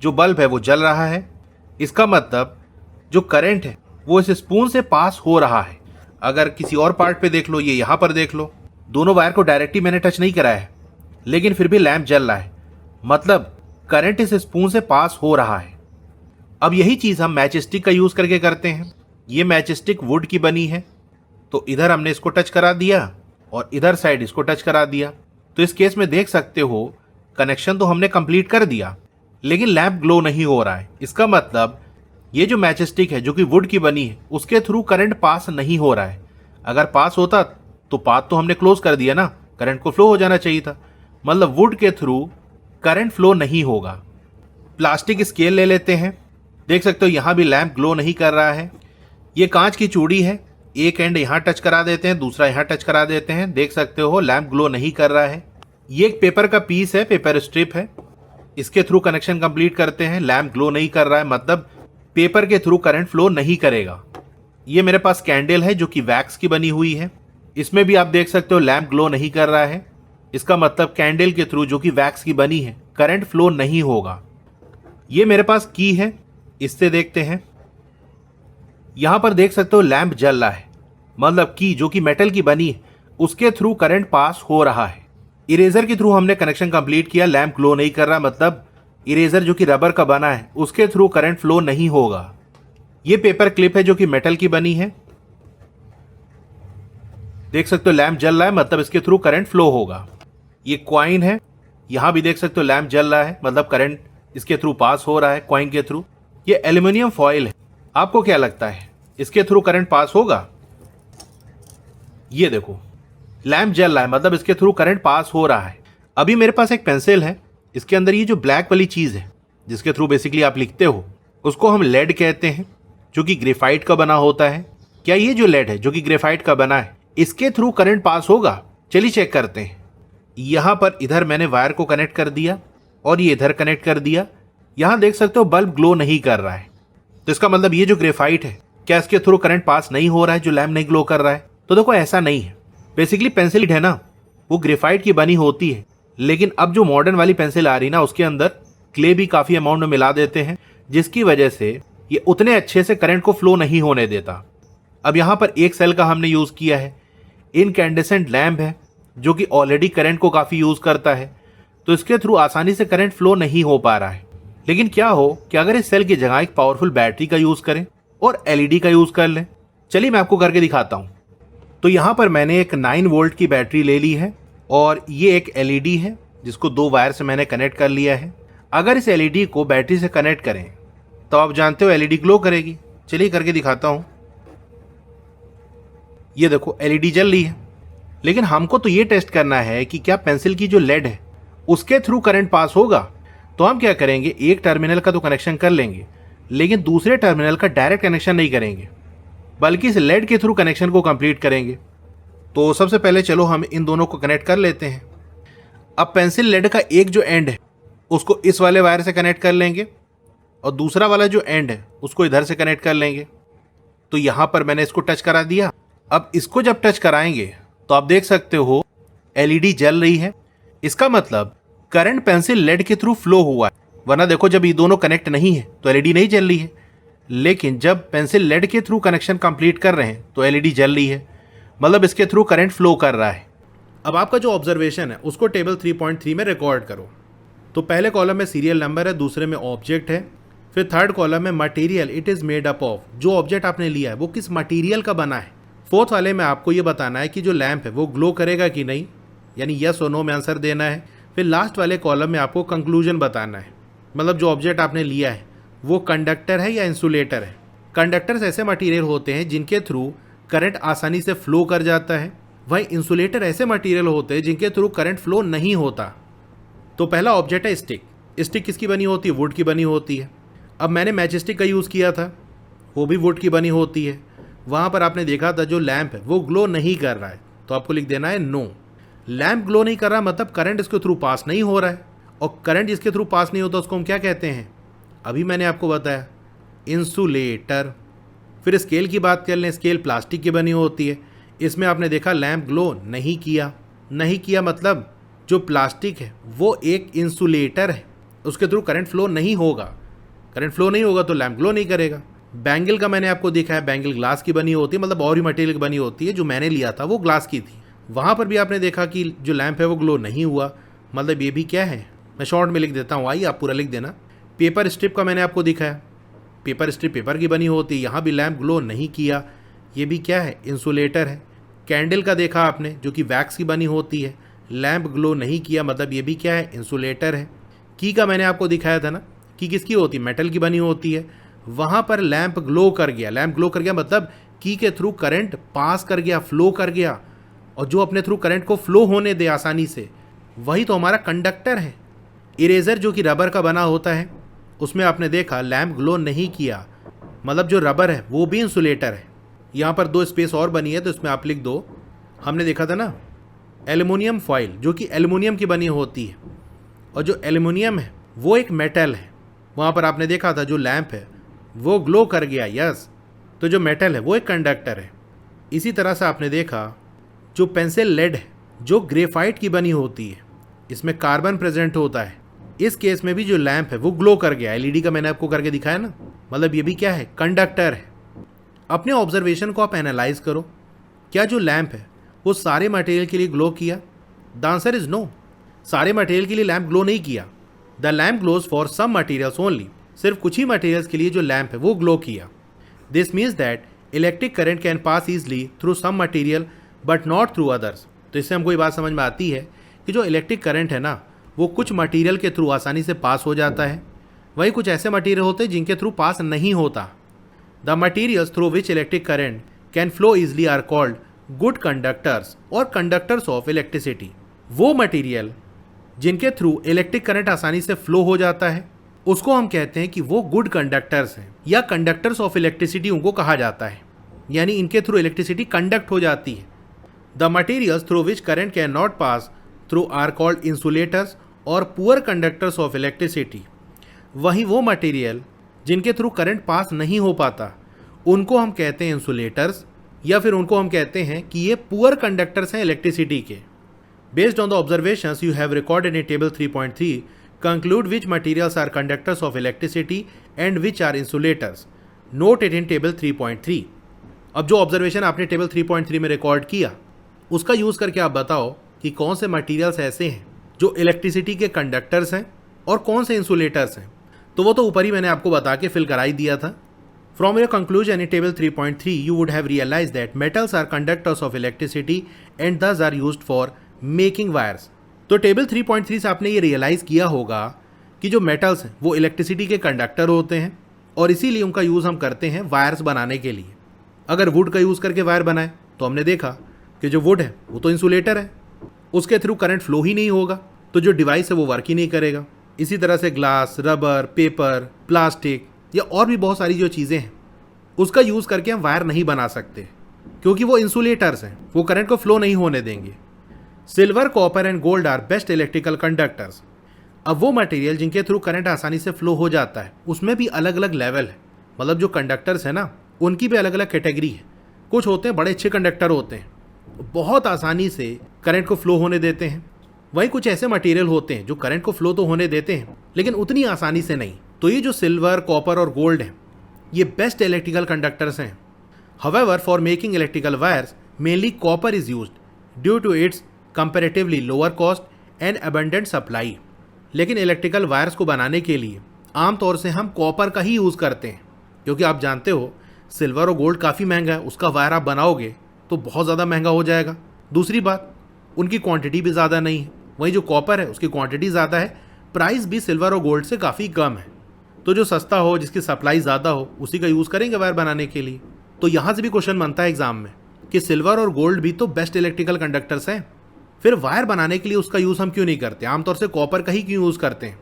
जो बल्ब है वो जल रहा है, इसका मतलब जो करंट है वो इस स्पून से पास हो रहा है। अगर किसी और पार्ट पे देख लो, ये यहाँ पर देख लो, दोनों वायर को डायरेक्टली मैंने टच नहीं कराया है लेकिन फिर भी लैम्प जल रहा है, मतलब करंट इस स्पून से पास हो रहा है। अब यही चीज़ हम मैच स्टिक का यूज़ करके करते हैं। ये मैच स्टिक वुड की बनी है, तो इधर हमने इसको टच करा दिया और इधर साइड इसको टच करा दिया। तो इस केस में देख सकते हो कनेक्शन तो हमने कंप्लीट कर दिया लेकिन लैम्प ग्लो नहीं हो रहा है। इसका मतलब ये जो मैच स्टिक है जो कि वुड की बनी है उसके थ्रू करंट पास नहीं हो रहा है। अगर पास होता तो पाथ तो हमने क्लोज कर दिया ना, करंट को फ्लो हो जाना चाहिए था, मतलब वुड के थ्रू करंट फ्लो नहीं होगा। प्लास्टिक स्केल ले लेते हैं। देख सकते हो यहाँ भी लैम्प ग्लो नहीं कर रहा है। ये कांच की चूड़ी है, एक एंड यहाँ टच करा देते हैं, दूसरा यहाँ टच करा देते हैं। देख सकते हो लैम्प ग्लो नहीं कर रहा है। ये एक पेपर का पीस है, पेपर स्ट्रिप है, इसके थ्रू कनेक्शन कंप्लीट करते हैं। लैम्प ग्लो नहीं कर रहा है, मतलब पेपर के थ्रू करंट फ्लो नहीं करेगा। ये मेरे पास कैंडल है जो कि वैक्स की बनी हुई है, इसमें भी आप देख सकते हो लैम्प ग्लो नहीं कर रहा है। इसका मतलब कैंडल के थ्रू जो कि वैक्स की बनी है करंट फ्लो नहीं होगा। ये मेरे पास की है, इससे देखते हैं। यहां पर देख सकते हो लैम्प जल रहा है, मतलब की जो कि मेटल की बनी है उसके थ्रू करंट पास हो रहा है। इरेजर के थ्रू हमने कनेक्शन कंप्लीट किया, लैम्प ग्लो नहीं कर रहा, मतलब इरेजर जो कि रबर का बना है उसके थ्रू करंट फ्लो नहीं होगा। ये पेपर क्लिप है जो कि मेटल की बनी है, देख सकते हो लैम्प जल रहा है, मतलब इसके थ्रू करंट फ्लो होगा। ये कॉइन है, यहां भी देख सकते हो लैम्प जल रहा है, मतलब करंट इसके थ्रू पास हो रहा है कॉइन के थ्रू। ये एल्यूमिनियम फॉइल है, आपको क्या लगता है इसके थ्रू करंट पास होगा? ये देखो लैम्प जल रहा है, मतलब इसके थ्रू करंट पास हो रहा है। अभी मेरे पास एक पेंसिल है, इसके अंदर ये जो ब्लैक वाली चीज है जिसके थ्रू बेसिकली आप लिखते हो, उसको हम लेड कहते हैं, जो कि ग्रेफाइट का बना होता है। क्या ये जो लेड है जो कि ग्रेफाइट का बना है, इसके थ्रू करंट पास होगा? चलिए चेक करते हैं। यहाँ पर इधर मैंने वायर को कनेक्ट कर दिया और ये इधर कनेक्ट कर दिया। यहाँ देख सकते हो बल्ब ग्लो नहीं कर रहा है, तो इसका मतलब ये जो ग्रेफाइट है, क्या इसके थ्रू करंट पास नहीं हो रहा है, जो लैम्प नहीं ग्लो कर रहा है? तो देखो ऐसा नहीं है। बेसिकली पेंसिल है ना, वो ग्रेफाइट की बनी होती है, लेकिन अब जो मॉडर्न वाली पेंसिल आ रही ना, उसके अंदर क्ले भी काफी अमाउंट में मिला देते हैं, जिसकी वजह से ये उतने अच्छे से करंट को फ्लो नहीं होने देता। अब यहाँ पर एक सेल का हमने यूज किया है, इनकैंडेसेंट लैम्प है जो कि ऑलरेडी करंट को काफी यूज करता है, तो इसके थ्रू आसानी से करंट फ्लो नहीं हो पा रहा है। लेकिन क्या हो कि अगर इस सेल की जगह एक पावरफुल बैटरी का यूज करें और एलईडी का यूज कर लें? चलिए मैं आपको करके दिखाता हूं। तो यहां पर मैंने एक 9 वोल्ट की बैटरी ले ली है और ये एक एलईडी है जिसको 2 वायर से मैंने कनेक्ट कर लिया है। अगर इस एलईडी को बैटरी से कनेक्ट करें तो आप जानते हो एलईडी ग्लो करेगी। चलिए करके दिखाता हूं। ये देखो एलईडी जल रही है, लेकिन हमको तो ये टेस्ट करना है कि क्या पेंसिल की जो लेड है उसके थ्रू करंट पास होगा। तो हम क्या करेंगे, एक टर्मिनल का तो कनेक्शन कर लेंगे, लेकिन दूसरे टर्मिनल का डायरेक्ट कनेक्शन नहीं करेंगे, बल्कि इस लेड के थ्रू कनेक्शन को कंप्लीट करेंगे। तो सबसे पहले चलो हम इन दोनों को कनेक्ट कर लेते हैं। अब पेंसिल लेड का एक जो एंड है उसको इस वाले वायर से कनेक्ट कर लेंगे और दूसरा वाला जो एंड है उसको इधर से कनेक्ट कर लेंगे। तो यहां पर मैंने इसको टच करा दिया। अब इसको जब टच कराएंगे तो आप देख सकते हो एलईडी जल रही है। इसका मतलब करंट पेंसिल लेड के थ्रू फ्लो हुआ है, वरना देखो जब ये दोनों कनेक्ट नहीं है तो एलईडी नहीं जल रही है, लेकिन जब पेंसिल लेड के थ्रू कनेक्शन कंप्लीट कर रहे हैं तो एलईडी जल रही है, मतलब इसके थ्रू करंट फ्लो कर रहा है। अब आपका जो ऑब्जर्वेशन है उसको टेबल 3.3 में रिकॉर्ड करो। तो पहले कॉलम में सीरियल नंबर है, दूसरे में ऑब्जेक्ट है, फिर थर्ड कॉलम में material it is made up of. जो ऑब्जेक्ट आपने लिया है वो किस मटेरियल का बना है। फोर्थ वाले में आपको ये बताना है कि जो लैंप है वो ग्लो करेगा कि नहीं, यानी यस और नो में आंसर देना है। फिर लास्ट वाले कॉलम में आपको कंक्लूजन बताना है, मतलब जो ऑब्जेक्ट आपने लिया है वो कंडक्टर है या इंसुलेटर है। कंडक्टर्स ऐसे मटेरियल होते हैं जिनके थ्रू करंट आसानी से फ्लो कर जाता है, वहीं इंसुलेटर ऐसे मटेरियल होते हैं जिनके थ्रू करंट फ्लो नहीं होता। तो पहला ऑब्जेक्ट है स्टिक। स्टिक किसकी बनी होती है? वुड की बनी होती है। अब मैंने मैच स्टिक का यूज़ किया था, वो भी वुड की बनी होती है। वहाँ पर आपने देखा था जो लैंप है वो ग्लो नहीं कर रहा है, तो आपको लिख देना है नो। लैंप ग्लो नहीं कर रहा मतलब करंट इसके थ्रू पास नहीं हो रहा है, और करंट जिसके थ्रू पास नहीं होता उसको हम क्या कहते हैं? अभी मैंने आपको बताया, इंसुलेटर। फिर स्केल की बात कर लें, स्केल प्लास्टिक की बनी होती है। इसमें आपने देखा लैंप ग्लो नहीं किया। नहीं किया मतलब जो प्लास्टिक है वो एक इंसुलेटर है, उसके थ्रू करंट फ्लो नहीं होगा। करंट फ्लो नहीं होगा तो लैंप ग्लो नहीं करेगा। बैंगल का मैंने आपको देखा है, बैंगल ग्लास की बनी होती है, मतलब और ही मटेरियल की बनी होती है। जो मैंने लिया था वो ग्लास की थी। वहाँ पर भी आपने देखा कि जो लैंप है वो ग्लो नहीं हुआ, मतलब ये भी क्या है, मैं शॉर्ट में लिख देता हूँ, आइए आप पूरा लिख देना। पेपर स्ट्रिप का मैंने आपको दिखाया, पेपर स्ट्रिप पेपर की बनी होती है, यहाँ भी लैंप ग्लो नहीं किया, ये भी क्या है, इंसुलेटर है। कैंडल का देखा आपने जो कि वैक्स की बनी होती है, लैंप ग्लो नहीं किया, मतलब ये भी क्या है, इंसुलेटर है। की का मैंने आपको दिखाया था ना, की किसकी होती है, मेटल की बनी होती है। वहाँ पर लैंप ग्लो कर गया, लैंप ग्लो कर गया मतलब की के थ्रू करंट पास कर गया, फ्लो कर गया, और जो अपने थ्रू करंट को फ्लो होने दे आसानी से, वही तो हमारा कंडक्टर है। इरेजर जो कि रबर का बना होता है, उसमें आपने देखा लैंप ग्लो नहीं किया, मतलब जो रबर है वो भी इंसुलेटर है। यहाँ पर 2 स्पेस और बनी है तो इसमें आप लिख दो, हमने देखा था ना एल्युमिनियम फॉइल जो कि एल्युमिनियम की बनी होती है, और जो एल्युमिनियम है वो एक मेटल है। वहाँ पर आपने देखा था जो लैंप है वो ग्लो कर गया, यस, तो जो मेटल है वो एक कंडक्टर है। इसी तरह से आपने देखा जो पेंसिल लेड है जो ग्रेफाइट की बनी होती है, इसमें कार्बन प्रेजेंट होता है। इस केस में भी जो लैंप है वो ग्लो कर गया, एलईडी का मैंने आपको करके दिखाया ना, मतलब ये भी क्या है, कंडक्टर है। अपने ऑब्जर्वेशन को आप एनालाइज करो, क्या जो लैंप है वो सारे मटेरियल के लिए ग्लो किया? द आंसर इज नो, सारे मटेरियल के लिए लैंप ग्लो नहीं किया। The lamp glows for some materials only, सिर्फ कुछ ही मटेरियल्स के लिए जो लैंप है वो ग्लो किया। This means that electric current can pass easily through some material but not through others. तो इससे हमको ये बात समझ में आती है कि जो इलेक्ट्रिक करंट है ना वो कुछ मटेरियल के थ्रू आसानी से पास हो जाता है, वही कुछ ऐसे मटेरियल होते हैं जिनके थ्रू पास नहीं होता। The materials through which electric current can flow easily are called good conductors और कंडक्टर्स ऑफ इलेक्ट्रिसिटी। वो मटेरियल जिनके थ्रू इलेक्ट्रिक करंट आसानी से फ्लो हो जाता है उसको हम कहते हैं कि वो गुड कंडक्टर्स हैं, या कंडक्टर्स ऑफ इलेक्ट्रिसिटी उनको कहा जाता है, यानी इनके थ्रू इलेक्ट्रिसिटी कंडक्ट हो जाती है। The materials through which current can not pass through are called insulators और पुअर कंडक्टर्स ऑफ इलेक्ट्रिसिटी। वहीं वो मटेरियल जिनके थ्रू करंट पास नहीं हो पाता उनको हम कहते हैं इंसुलेटर्स, या फिर उनको हम कहते हैं कि ये पुअर कंडक्टर्स हैं इलेक्ट्रिसिटी के। Based on the observations you have recorded in table 3.3, conclude which materials are conductors of electricity and which are insulators. Note it in table 3.3. अब जो ऑब्जर्वेशन आपने टेबल 3.3 में रिकॉर्ड किया उसका यूज़ करके आप बताओ कि कौन से मटेरियल्स ऐसे हैं जो इलेक्ट्रिसिटी के कंडक्टर्स हैं और कौन से इंसुलेटर्स हैं। तो वो तो ऊपर ही मैंने आपको बता के फिल कराई दिया था। From your conclusion in table 3.3, you would have realized that metals are conductors of electricity and thus are used for making wires. तो टेबल 3.3 से आपने ये रियलाइज़ किया होगा कि जो मेटल्स हैं वो इलेक्ट्रिसिटी के कंडक्टर होते हैं और इसीलिए उनका यूज़ हम करते हैं वायर्स बनाने के लिए। अगर वुड का यूज़ करके वायर बनाए तो हमने देखा कि जो वुड है वो तो इंसुलेटर है, उसके थ्रू करंट फ्लो ही नहीं होगा, तो जो डिवाइस है वो वर्क ही नहीं करेगा। इसी तरह से ग्लास, रबर, पेपर, प्लास्टिक या और भी बहुत सारी जो चीज़ें हैं उसका यूज़ करके हम वायर नहीं बना सकते क्योंकि वो इंसुलेटर्स हैं, वो करंट को फ्लो नहीं होने देंगे। Silver, copper and gold are best electrical conductors. अब वो मटेरियल जिनके थ्रू करंट आसानी से फ्लो हो जाता है उसमें भी अलग अलग लेवल है, मतलब जो कंडक्टर्स है ना उनकी भी अलग अलग कैटेगरी है। कुछ होते हैं बड़े अच्छे कंडक्टर होते हैं, बहुत आसानी से करंट को फ्लो होने देते हैं। वहीं कुछ ऐसे मटेरियल होते हैं जो करंट को फ्लो तो होने देते हैं लेकिन उतनी आसानी से नहीं। तो ये जो सिल्वर, कॉपर और गोल्ड हैं ये बेस्ट इलेक्ट्रिकल कंडक्टर्स हैं। However for making electrical wires mainly copper is used due to its comparatively lower cost and abundant supply. लेकिन इलेक्ट्रिकल वायर्स को बनाने के लिए आमतौर से हम कॉपर का ही यूज़ करते हैं क्योंकि आप जानते हो सिल्वर और गोल्ड काफ़ी महंगा है, उसका वायर आप बनाओगे तो बहुत ज़्यादा महंगा हो जाएगा। दूसरी बात, उनकी क्वांटिटी भी ज़्यादा नहीं है। वहीं जो कॉपर है उसकी क्वांटिटी ज़्यादा है, प्राइस भी सिल्वर और गोल्ड से काफ़ी कम है। तो जो सस्ता हो, जिसकी सप्लाई ज़्यादा हो, उसी का यूज़ करेंगे वायर बनाने के लिए। तो यहाँ से भी क्वेश्चन बनता है एग्जाम में कि सिल्वर और गोल्ड भी तो बेस्ट इलेक्ट्रिकल कंडक्टर्स हैं, फिर वायर बनाने के लिए उसका यूज़ हम क्यों नहीं करते, आमतौर से कॉपर का ही क्यों यूज़ करते हैं।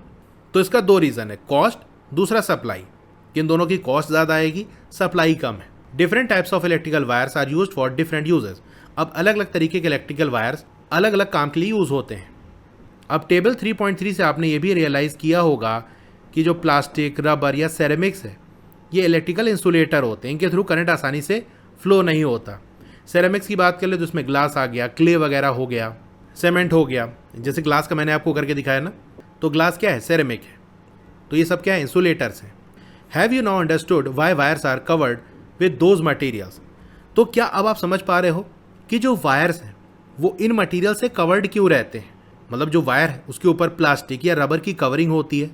तो इसका दो रीज़न है, कॉस्ट, दूसरा सप्लाई। इन दोनों की कॉस्ट ज़्यादा आएगी, सप्लाई कम है। Different types of electrical wires are used for different uses. अब अलग अलग तरीके के इलेक्ट्रिकल वायर्स अलग अलग काम के लिए यूज़ होते हैं। अब टेबल 3.3 से आपने ये भी रियलाइज़ किया होगा कि जो प्लास्टिक, रबर या सेरेमिक्स है ये इलेक्ट्रिकल इंसुलेटर होते हैं, इनके थ्रू करंट आसानी से फ्लो नहीं होता। सेरेमिक्स की बात कर ले तो उसमें ग्लास आ गया, क्ले वगैरह हो गया, सीमेंट हो गया। जैसे ग्लास का मैंने आपको करके दिखाया ना, तो ग्लास क्या है, सेरेमिक है। तो ये सब क्या है, इंसुलेटर्स हैं। Have you now understood why wires are covered with those materials. तो क्या अब आप समझ पा रहे हो कि जो वायर्स हैं वो इन मटेरियल से कवर्ड क्यों रहते हैं। मतलब जो वायर है उसके ऊपर प्लास्टिक या रबर की कवरिंग होती है,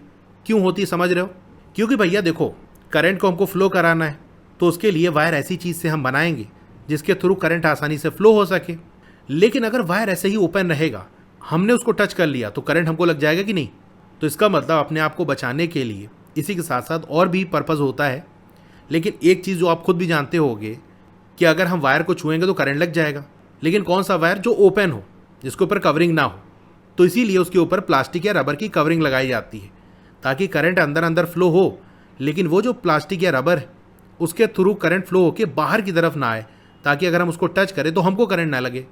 क्यों होती है समझ रहे हो। क्योंकि भैया देखो, करंट को हमको फ्लो कराना है तो उसके लिए वायर ऐसी चीज़ से हम बनाएंगे जिसके थ्रू करंट आसानी से फ्लो हो सके। लेकिन अगर वायर ऐसे ही ओपन रहेगा, हमने उसको टच कर लिया तो करंट हमको लग जाएगा कि नहीं। तो इसका मतलब अपने आप को बचाने के लिए इसी के साथ साथ और भी पर्पज़ होता है। लेकिन एक चीज़ जो आप खुद भी जानते होंगे कि अगर हम वायर को छुएंगे तो करंट लग जाएगा। लेकिन कौन सा वायर, जो ओपन हो, जिसके ऊपर कवरिंग ना हो। तो इसीलिए उसके ऊपर प्लास्टिक या रबर की कवरिंग लगाई जाती है ताकि करंट अंदर अंदर फ्लो हो, लेकिन वो जो प्लास्टिक या रबर है उसके थ्रू करंट फ्लो होकर बाहर की तरफ ना आए, ताकि अगर हम उसको टच करें तो हमको करंट ना लगे।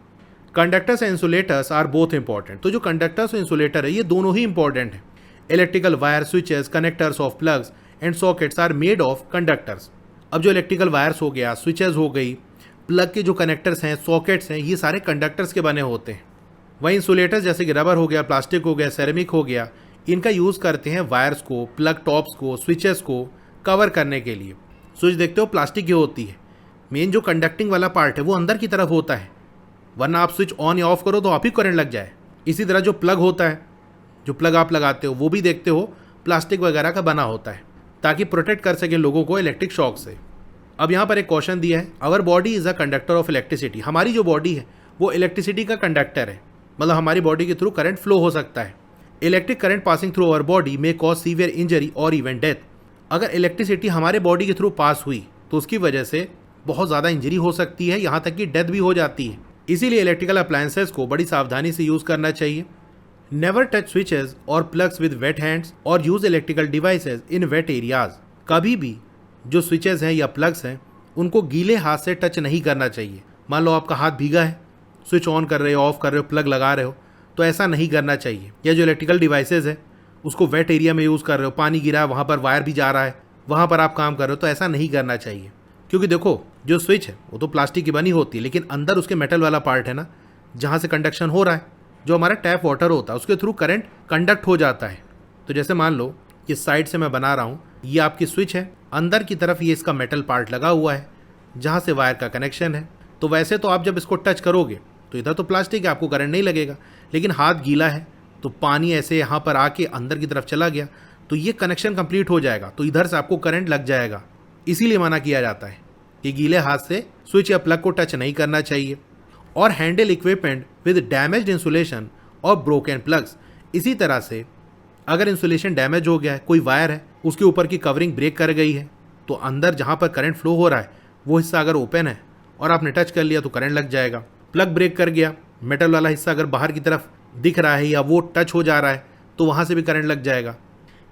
Conductors and insulators are both important. तो जो कंडक्टर्स और इंसुलेटर है ये दोनों ही इंपॉर्टेंट है। Electrical wire, switches, connectors of plugs and sockets are made of conductors. अब जो इलेक्ट्रिकल वायर्स हो गया, स्विचेस हो गई, प्लग के जो कनेक्टर्स हैं, सॉकेट्स हैं, ये सारे कंडक्टर्स के बने होते हैं। वहीं इंसुलेटर्स जैसे कि रबर हो गया, प्लास्टिक हो गया, सेरेमिक हो गया, इनका यूज़ करते हैं वायर्स को, प्लग टॉप्स को, स्विचेस को कवर करने के लिए। स्विच देखते हो प्लास्टिक की होती है, मेन जो कंडक्टिंग वाला पार्ट है वो अंदर की तरफ होता है, वरना आप स्विच ऑन या ऑफ करो तो आप ही करंट लग जाए। इसी तरह जो प्लग होता है, जो प्लग आप लगाते हो वो भी देखते हो प्लास्टिक वगैरह का बना होता है ताकि प्रोटेक्ट कर सके लोगों को इलेक्ट्रिक शॉक से। अब यहाँ पर एक क्वेश्चन दिया है, our body is a conductor of electricity. हमारी जो बॉडी है वो इलेक्ट्रिसिटी का कंडक्टर है, मतलब हमारी बॉडी के थ्रू करंट फ्लो हो सकता है। Electric current passing through our body may cause severe injury और इवन डेथ। अगर इलेक्ट्रिसिटी हमारे बॉडी के थ्रू पास हुई तो उसकी वजह से बहुत ज़्यादा इंजरी हो सकती है, यहाँ तक कि डेथ भी हो जाती है। इसीलिए इलेक्ट्रिकल अप्लायंसेस को बड़ी सावधानी से यूज़ करना चाहिए। नेवर टच स्विचेस और प्लग्स विद वेट हैंड्स और use electrical devices in wet areas. कभी भी जो स्विचेस हैं या प्लग्स हैं उनको गीले हाथ से टच नहीं करना चाहिए। मान लो आपका हाथ भीगा है, स्विच ऑन कर रहे हो, ऑफ कर रहे हो, प्लग लगा रहे हो, तो ऐसा नहीं करना चाहिए। या जो इलेक्ट्रिकल डिवाइसेज है उसको वेट एरिया में यूज़ कर रहे हो, पानी गिरा है, वहाँ पर वायर भी जा रहा है, वहाँ पर आप काम कर रहे हो, तो ऐसा नहीं करना चाहिए। क्योंकि देखो जो स्विच है वो तो प्लास्टिक की बनी होती है, लेकिन अंदर उसके मेटल वाला पार्ट है ना, जहाँ से कंडक्शन हो रहा है, जो हमारा टैप वाटर होता है उसके थ्रू करंट कंडक्ट हो जाता है। तो जैसे मान लो कि साइड से मैं बना रहा हूँ, ये आपकी स्विच है, अंदर की तरफ ये इसका मेटल पार्ट लगा हुआ है जहाँ से वायर का कनेक्शन है। तो वैसे तो आप जब इसको टच करोगे तो इधर तो प्लास्टिक है, आपको करंट नहीं लगेगा, लेकिन हाथ गीला है तो पानी ऐसे यहाँ पर आके अंदर की तरफ चला गया तो ये कनेक्शन कंप्लीट हो जाएगा, तो इधर से आपको करंट लग जाएगा। इसीलिए मना किया जाता है कि गीले हाथ से स्विच या प्लग को टच नहीं करना चाहिए। और handle equipment with damaged insulation और ब्रोकन प्लग्स। इसी तरह से अगर इंसुलेशन डैमेज हो गया है, कोई वायर है उसके ऊपर की कवरिंग ब्रेक कर गई है, तो अंदर जहाँ पर करंट फ्लो हो रहा है वो हिस्सा अगर ओपन है और आपने टच कर लिया तो करंट लग जाएगा। प्लग ब्रेक कर गया, मेटल वाला हिस्सा अगर बाहर की तरफ दिख रहा है या वो टच हो जा रहा है तो वहाँ से भी करंट लग जाएगा।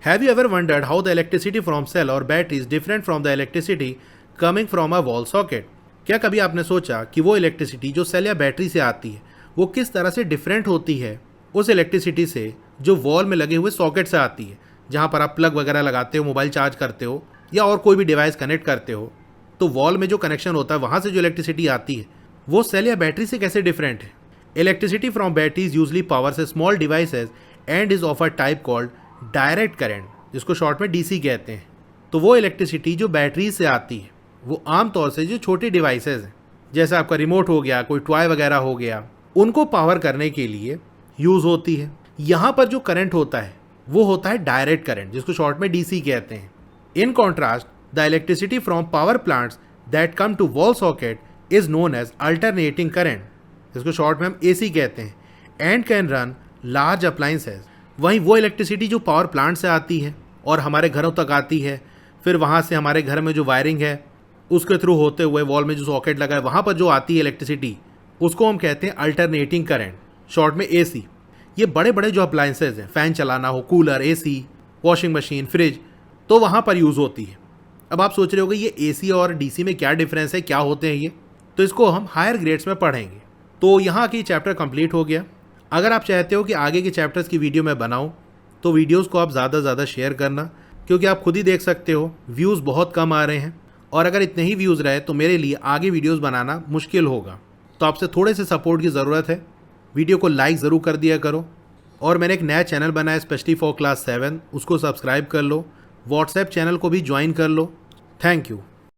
Have you ever wondered how the electricity from cell और battery is different from the electricity coming from a wall socket? क्या कभी आपने सोचा कि वो इलेक्ट्रिसिटी जो सेल या बैटरी से आती है वो किस तरह से डिफरेंट होती है उस इलेक्ट्रिसिटी से जो वॉल में लगे हुए सॉकेट से आती है, जहाँ पर आप प्लग वगैरह लगाते हो, मोबाइल चार्ज करते हो या और कोई भी डिवाइस कनेक्ट करते हो, तो वॉल में जो कनेक्शन होता है वहाँ से जो इलेक्ट्रिसिटी आती है वो सेल या बैटरी से कैसे डिफरेंट है? Electricity from batteries usually powers A small devices and is of a type called direct current, जिसको शॉर्ट में डीसी कहते हैं। तो वो इलेक्ट्रिसिटी जो बैटरी से आती है वो आमतौर से जो छोटे डिवाइसेज हैं, जैसे आपका रिमोट हो गया, कोई टॉय वगैरह हो गया, उनको पावर करने के लिए यूज़ होती है। यहाँ पर जो करंट होता है वो होता है डायरेक्ट करंट, जिसको शॉर्ट में डीसी कहते हैं। In contrast the electricity from power plants that come to wall socket is known as alternating current, जिसको शॉर्ट में हम एसी कहते हैं, and can run large appliances. वहीं वो इलेक्ट्रिसिटी जो पावर प्लांट से आती है और हमारे घरों तक आती है, फिर वहाँ से हमारे घर में जो वायरिंग है उसके थ्रू होते हुए वॉल में जो सॉकेट लगा है वहाँ पर जो आती है इलेक्ट्रिसिटी, उसको हम कहते हैं अल्टरनेटिंग करंट, शॉर्ट में एसी। ये बड़े बड़े जो अप्लायंसेज हैं, फ़ैन चलाना हो, cooler, AC, washing machine, fridge, तो वहाँ पर यूज़ होती है। अब आप सोच रहे होगे ये एसी और डीसी में क्या डिफरेंस है, क्या होते हैं ये, तो इसको हम हायर ग्रेड्स में पढ़ेंगे। तो यहाँ की चैप्टर कंप्लीट हो गया। अगर आप चाहते हो कि आगे के चैप्टर्स की वीडियो मैं बनाऊँ तो वीडियोज़ को आप ज़्यादा से ज़्यादा शेयर करना, क्योंकि आप खुद ही देख सकते हो व्यूज़ बहुत कम आ रहे हैं, और अगर इतने ही व्यूज़ रहे तो मेरे लिए आगे वीडियोज़ बनाना मुश्किल होगा। तो आपसे थोड़े से सपोर्ट की ज़रूरत है। वीडियो को लाइक ज़रूर कर दिया करो, और मैंने एक नया चैनल बनाया स्पेशली फॉर क्लास 7, उसको सब्सक्राइब कर लो। व्हाट्सएप चैनल को भी ज्वाइन कर लो। Thank you.